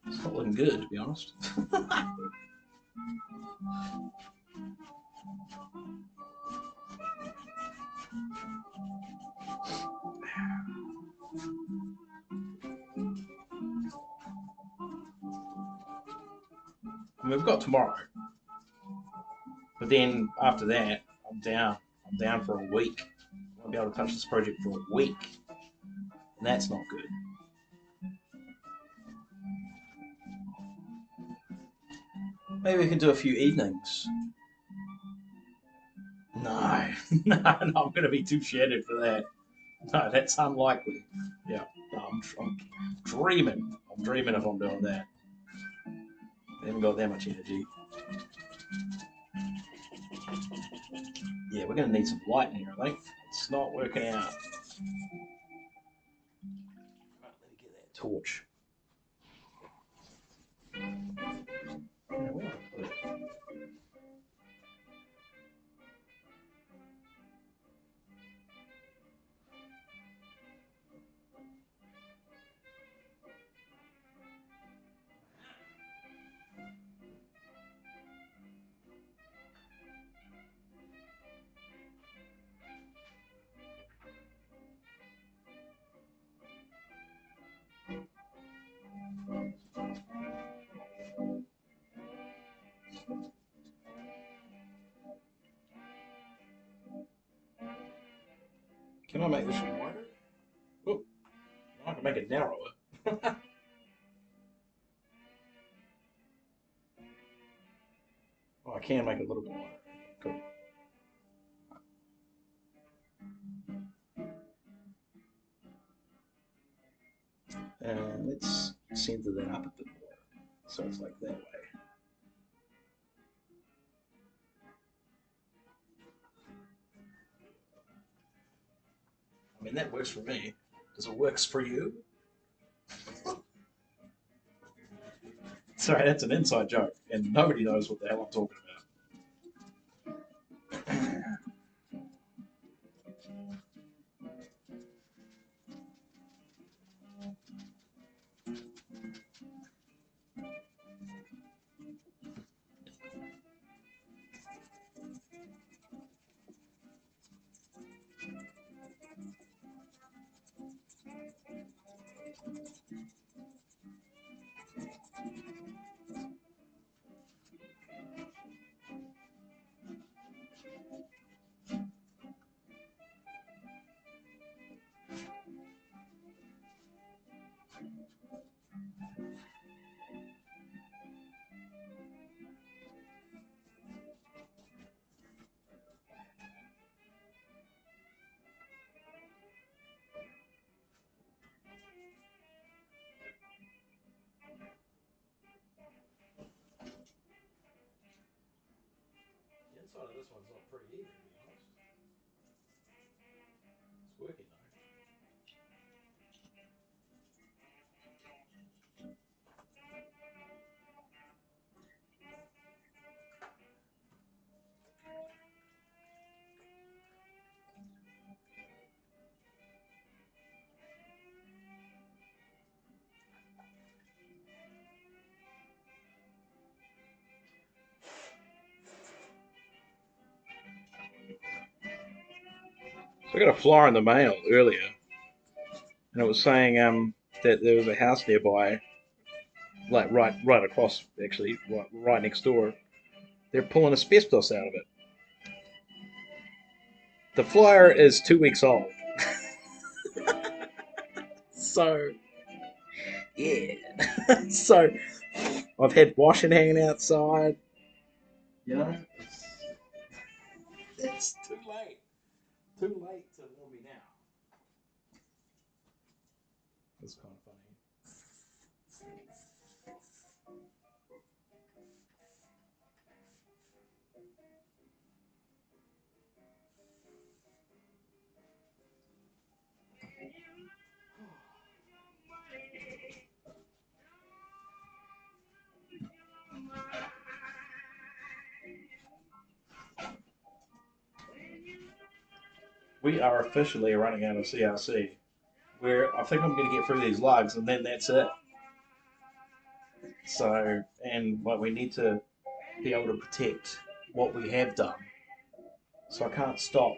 It's not looking good, to be honest. I mean, we've got tomorrow. But then after that, I'm down. I'm down for a week. I won't be able to touch this project for a week. And that's not good. Maybe we can do a few evenings. No, no, I'm going to be too shattered for that. No, that's unlikely. Yeah, no, I'm dreaming. I'm dreaming if I'm doing that. I haven't got that much energy. Yeah, we're going to need some light in here, I think. It's not working out. Right, let me get that torch. Yeah, where did I put it? Can I make this wider? Oh, I can make it narrower. Oh, I can make it a little bit wider. Cool. Let's center that up a bit more. So it's like that way. I mean, that works for me. Does it work for you? Sorry, that's an inside joke, and nobody knows what the hell I'm talking about. inside of this one's not pretty either, to be honest. It's working though. So I got a flyer in the mail earlier, and it was saying that there was a house nearby, like right across, actually, right next door. They're pulling asbestos out of it. The flyer is 2 weeks old, so yeah. So I've had washing hanging outside. You know, it's too late. Too late to warn me now. That's kind of funny. We are officially running out of CRC. Where I think I'm going to get through these lugs, and then that's it. So, and like we need to be able to protect what we have done. So I can't stop.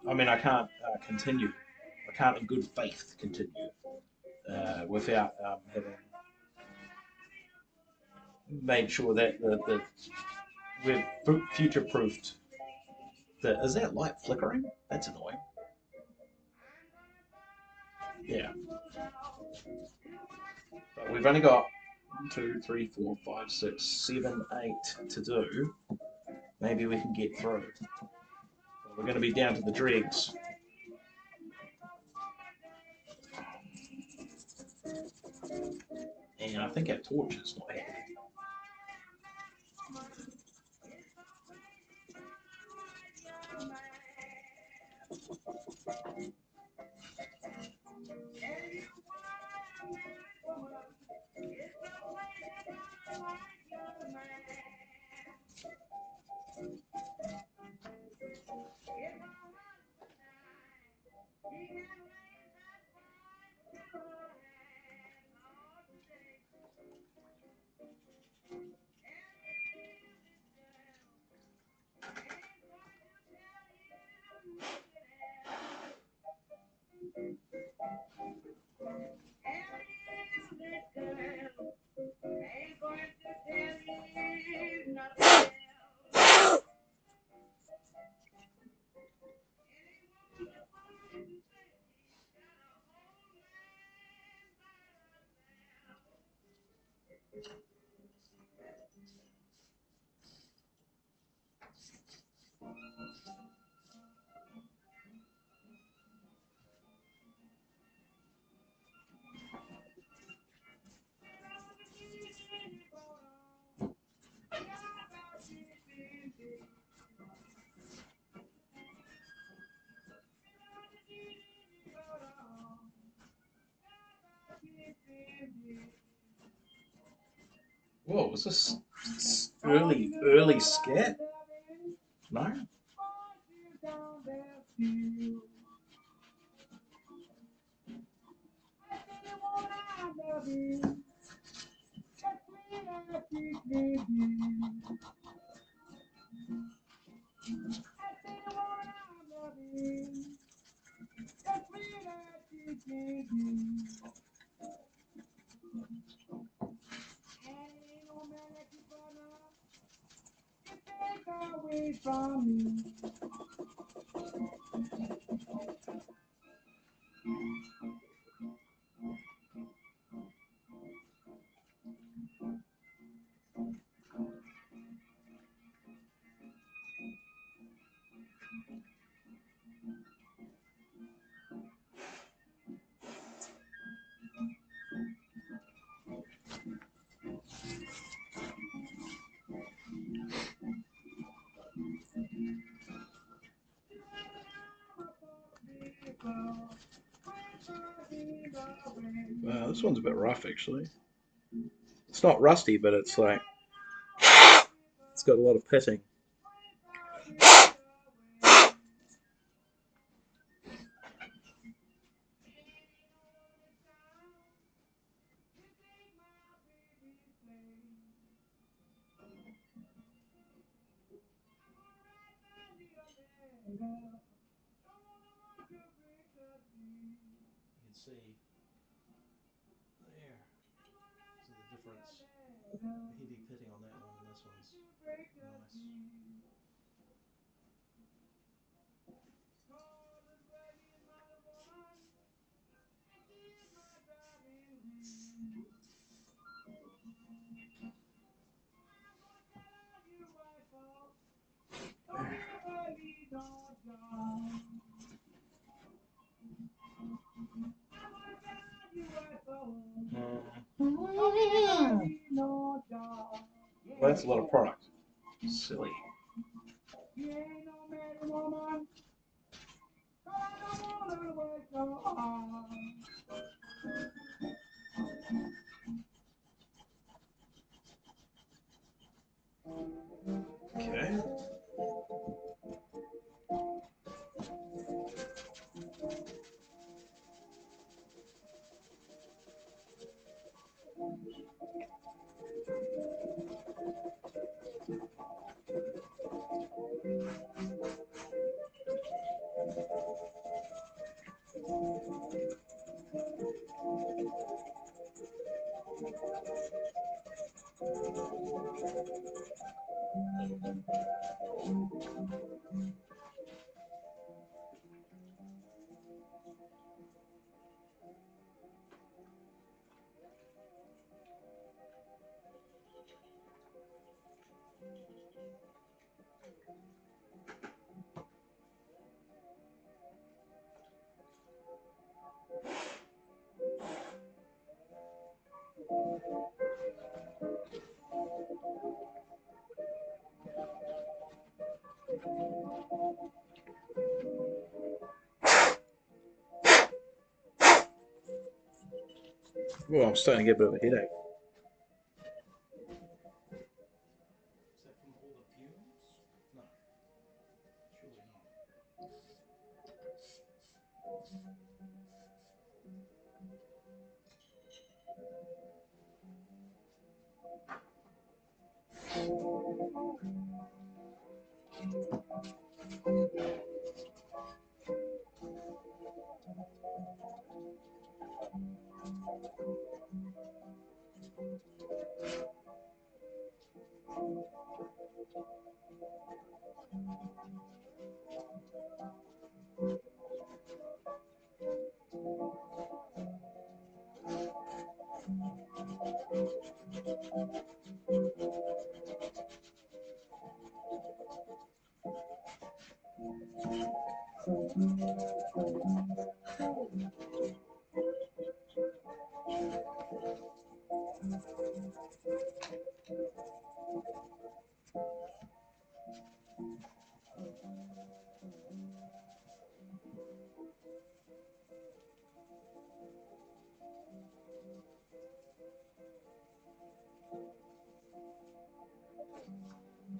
I mean, I can't continue. I can't, in good faith, continue without having made sure that we've future proofed. Is that light flickering? That's annoying. Yeah. But we've only got 1, 2, 3, 4, 5, 6, 7, 8 to do. Maybe we can get through. But we're going to be down to the dregs. And I think our torch is not happy. Whoa, was this early scat? No? This one's a bit rough, actually. It's not rusty, but it's like it's got a lot of pitting. You can see there. So the difference, heavy pitting on that one, and this one's nice. Well, that's a lot of product. Silly. Okay. Well, I'm starting to get a bit of a headache. Is that from all the fumes? No, surely not.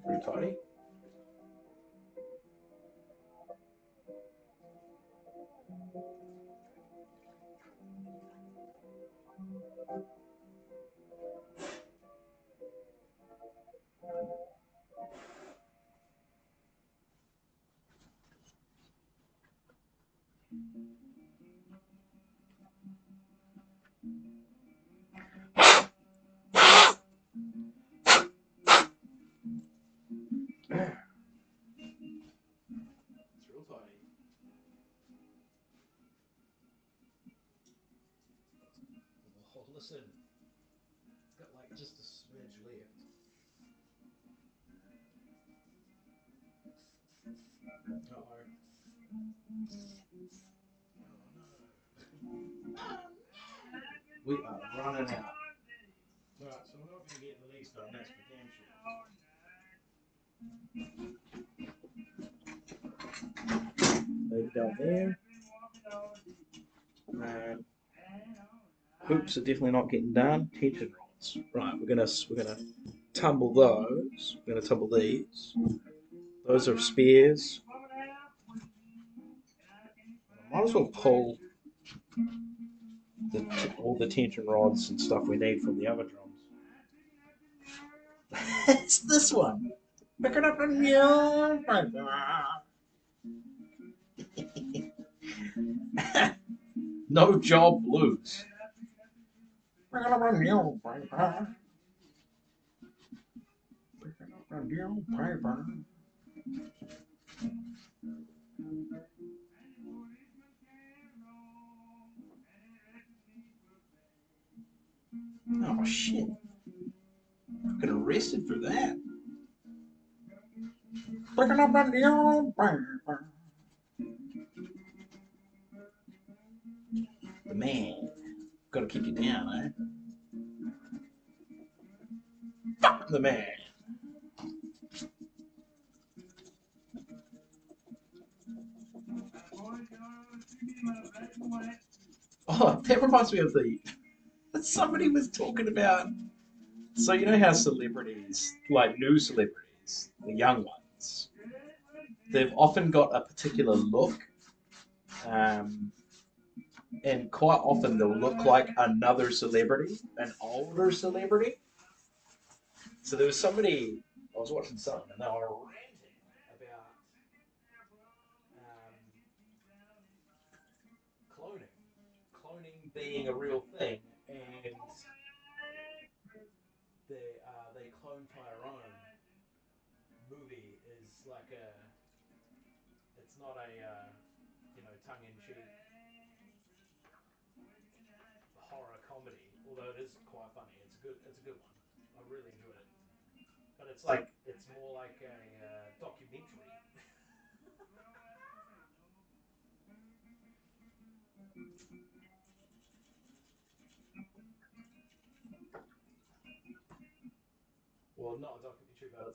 Pretty tidy. It's real tidy. Oh, listen. It's got like just a smidge left. Uh-oh. We are running out. Alright, so we're not going to get the legs done, that's for damn sure. Leg down there. And Hoops are definitely not getting done. Tension rods. Right, we're gonna tumble those. We're gonna tumble these. Those are spares. Might as well pull all the tension rods and stuff we need from the other drums. It's this one. Pick it up and yell. No job blues. Pick it up and yell, paper. Pick it up and yell, paper. Oh shit! I got arrested for that. Pick it up and yell, paper. The man. Gotta keep you down, eh? Fuck the man. Oh, that reminds me of somebody was talking about. So you know how celebrities, like new celebrities, the young ones, they've often got a particular look, um, and quite often they'll look like another celebrity, an older celebrity. So there was somebody I was watching something, and they were ranting about um, cloning being a real thing, and they clone Tyrone movie is like it's not a tongue in cheek horror comedy, although it is quite funny. It's a good one. I really enjoyed it, but it's more like a documentary. Well, not a documentary, but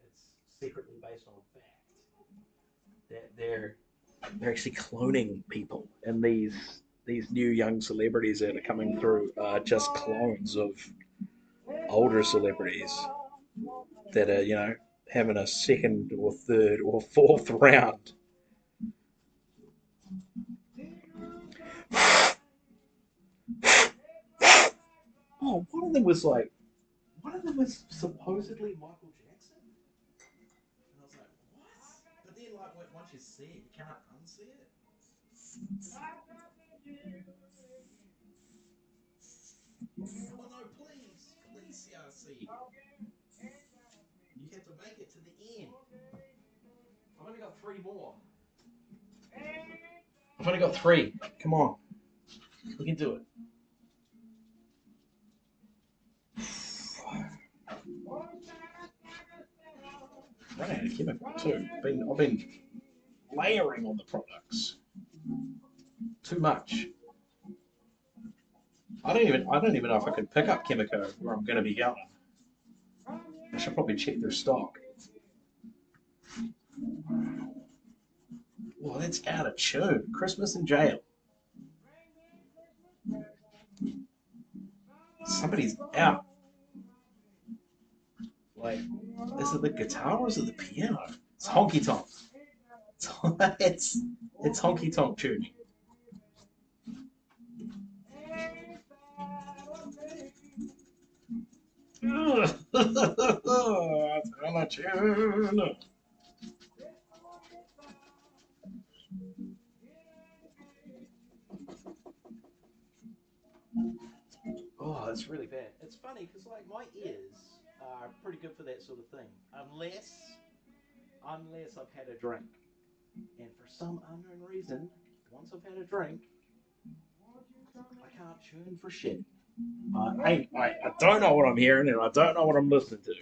it's secretly based on fact that they're actually cloning people, and these new young celebrities that are coming through are just clones of older celebrities that are having a second or third or fourth round. Oh, one of them was supposedly Michael Jackson, and I was like, what? But then once you see it, you can't unsee it. Oh no, please, CRC, you have to make it to the end. I've only got three more. I've only got three. Come on, we can do it. Running out of chemical too. I've been layering on the products too much. I don't even know if I can pick up Chemico where I'm going to be going. I should probably check their stock. Well, that's out of tune. Christmas in jail. Somebody's out. Like, is it the guitar or is it the piano? It's honky tonk. It's it's honky tonk tuning. It's out of tune. Oh, that's really bad. It's funny because my ears are pretty good for that sort of thing, unless I've had a drink, and for some unknown reason, once I've had a drink, I can't tune for shit. I don't know what I'm hearing and I don't know what I'm listening to.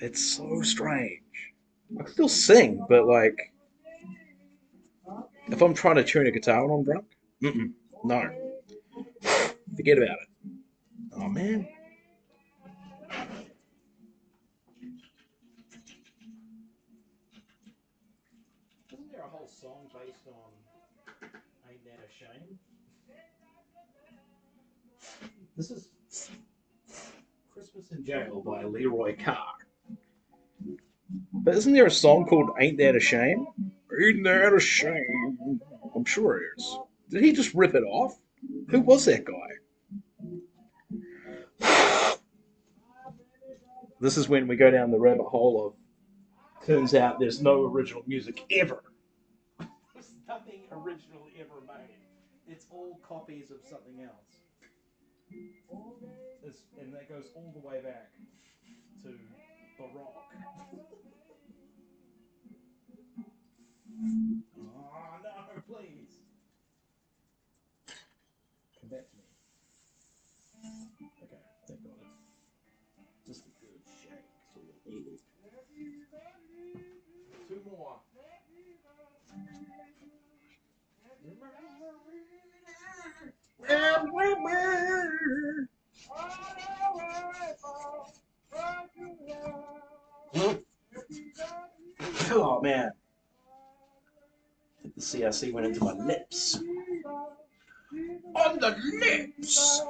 It's so strange. I can still sing, but if I'm trying to tune a guitar when I'm drunk, no, forget about it. Oh man, isn't there a whole song based on "Ain't That a Shame"? This is Christmas in Jail by Leroy Carr. But isn't there a song called Ain't That a Shame? Ain't that a shame? I'm sure it is. Did he just rip it off? Who was that guy? This is when we go down the rabbit hole of turns out there's no original music ever. There's nothing original ever made. It's all copies of something else. And that goes all the way back to Baroque. Oh no, please. Come back to me. Okay, thank God. Just a good shake. So we'll eat it. Two more. Oh man. The CRC went into my lips. On the lips!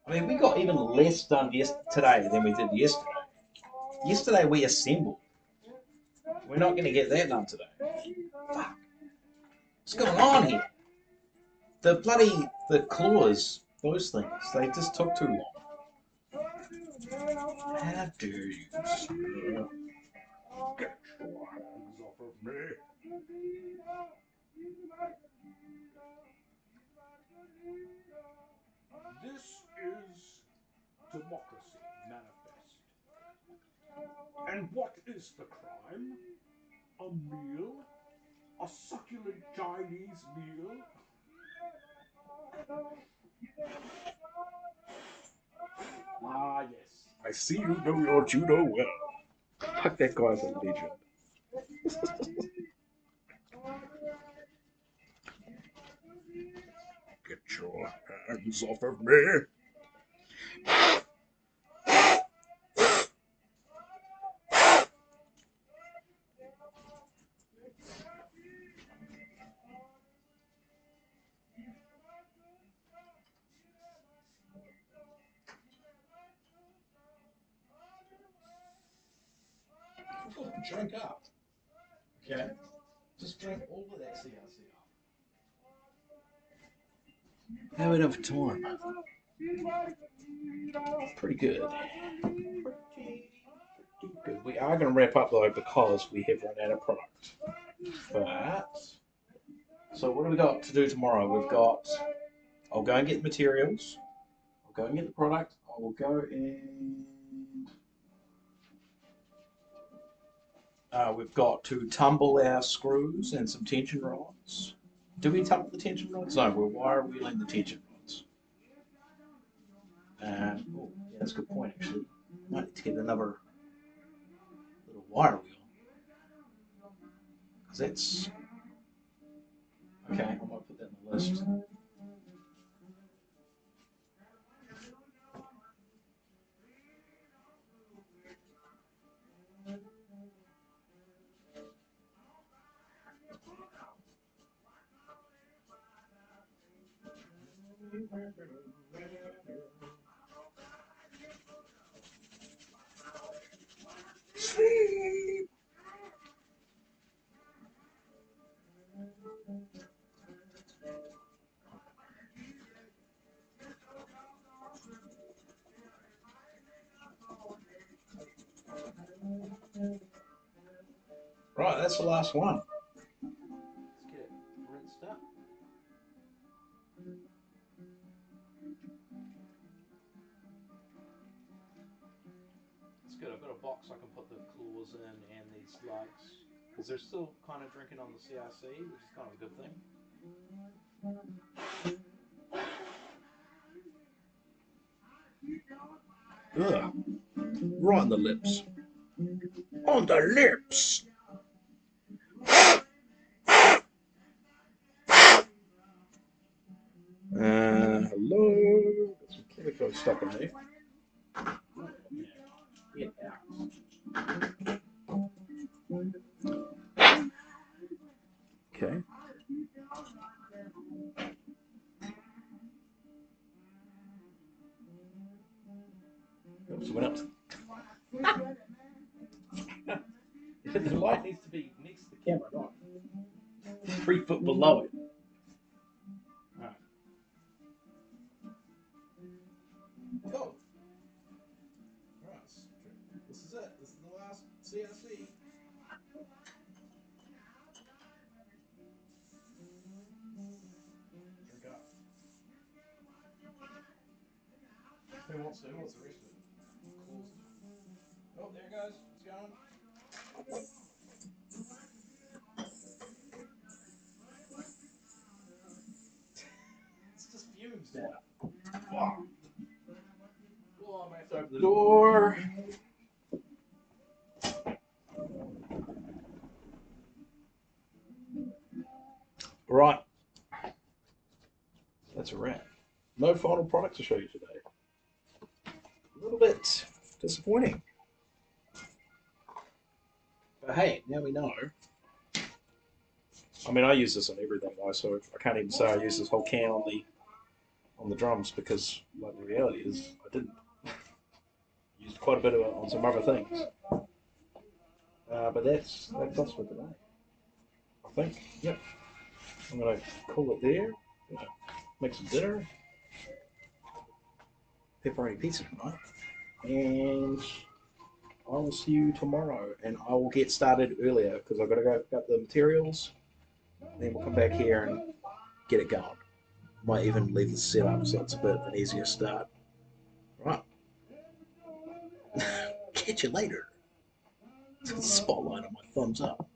I mean, we got even less done today than we did yesterday. Yesterday we assembled. We're not going to get that done today. Fuck. What's going on here? The claws, those things, they just took too long. How dare you, sir? Get your hands off of me. This is democracy manifest. And what is the crime? A meal? A succulent Chinese meal? Ah, yes. I see you know your judo well. Fuck, that guy's a legend. Get your hands off of me. Drink up. Okay? Just drink all of that CRC up. How we done for time? Pretty good. Pretty good. We are going to wrap up though because we have run out of product. But so what do we got to do tomorrow? We've got. I'll go and get the materials. I'll go and get the product. I will go and. We've got to tumble our screws and some tension rods. Do we tumble the tension rods? No, we're wire wheeling the tension rods. Yeah, that's a good point actually. Might need to get another little wire wheel. Because that's... Okay, I'm going to put that on the list. Sleep. Right, that's the last one. Let's get it rinsed up. good. I've got a box I can put the claws in and these lugs. Because they're still kind of drinking on the CRC, which is kind of a good thing. Ugh. Right on the lips. On the lips! Hello? Got some chemicals stuck in there. Get out. Okay. Someone else. The light needs to be next to the camera, not 3 foot below it. Alright. Cool. Alright. This is it. This is the last CRC. Drink up. Who wants the rest of it? Closed. Oh, there it goes. It's going. It's just fumes now. Wow. Oh, I might have to open the door. Right. That's a wrap. No final product to show you today. A little bit disappointing. But hey, now we know. I mean, I use this on everything though, so I can't even say I use this whole can on the drums because, like, the reality is I didn't. I used quite a bit of it on some other things. But that's us for today. I think. Yep. I'm gonna call it there. Make some dinner. Pepperoni pizza tonight. And I will see you tomorrow. And I will get started earlier because I've got to go pick up the materials. Then we'll come back here and get it going. Might even leave the set up so it's a bit of an easier start. Right. Catch you later. Spotlight on my thumbs up.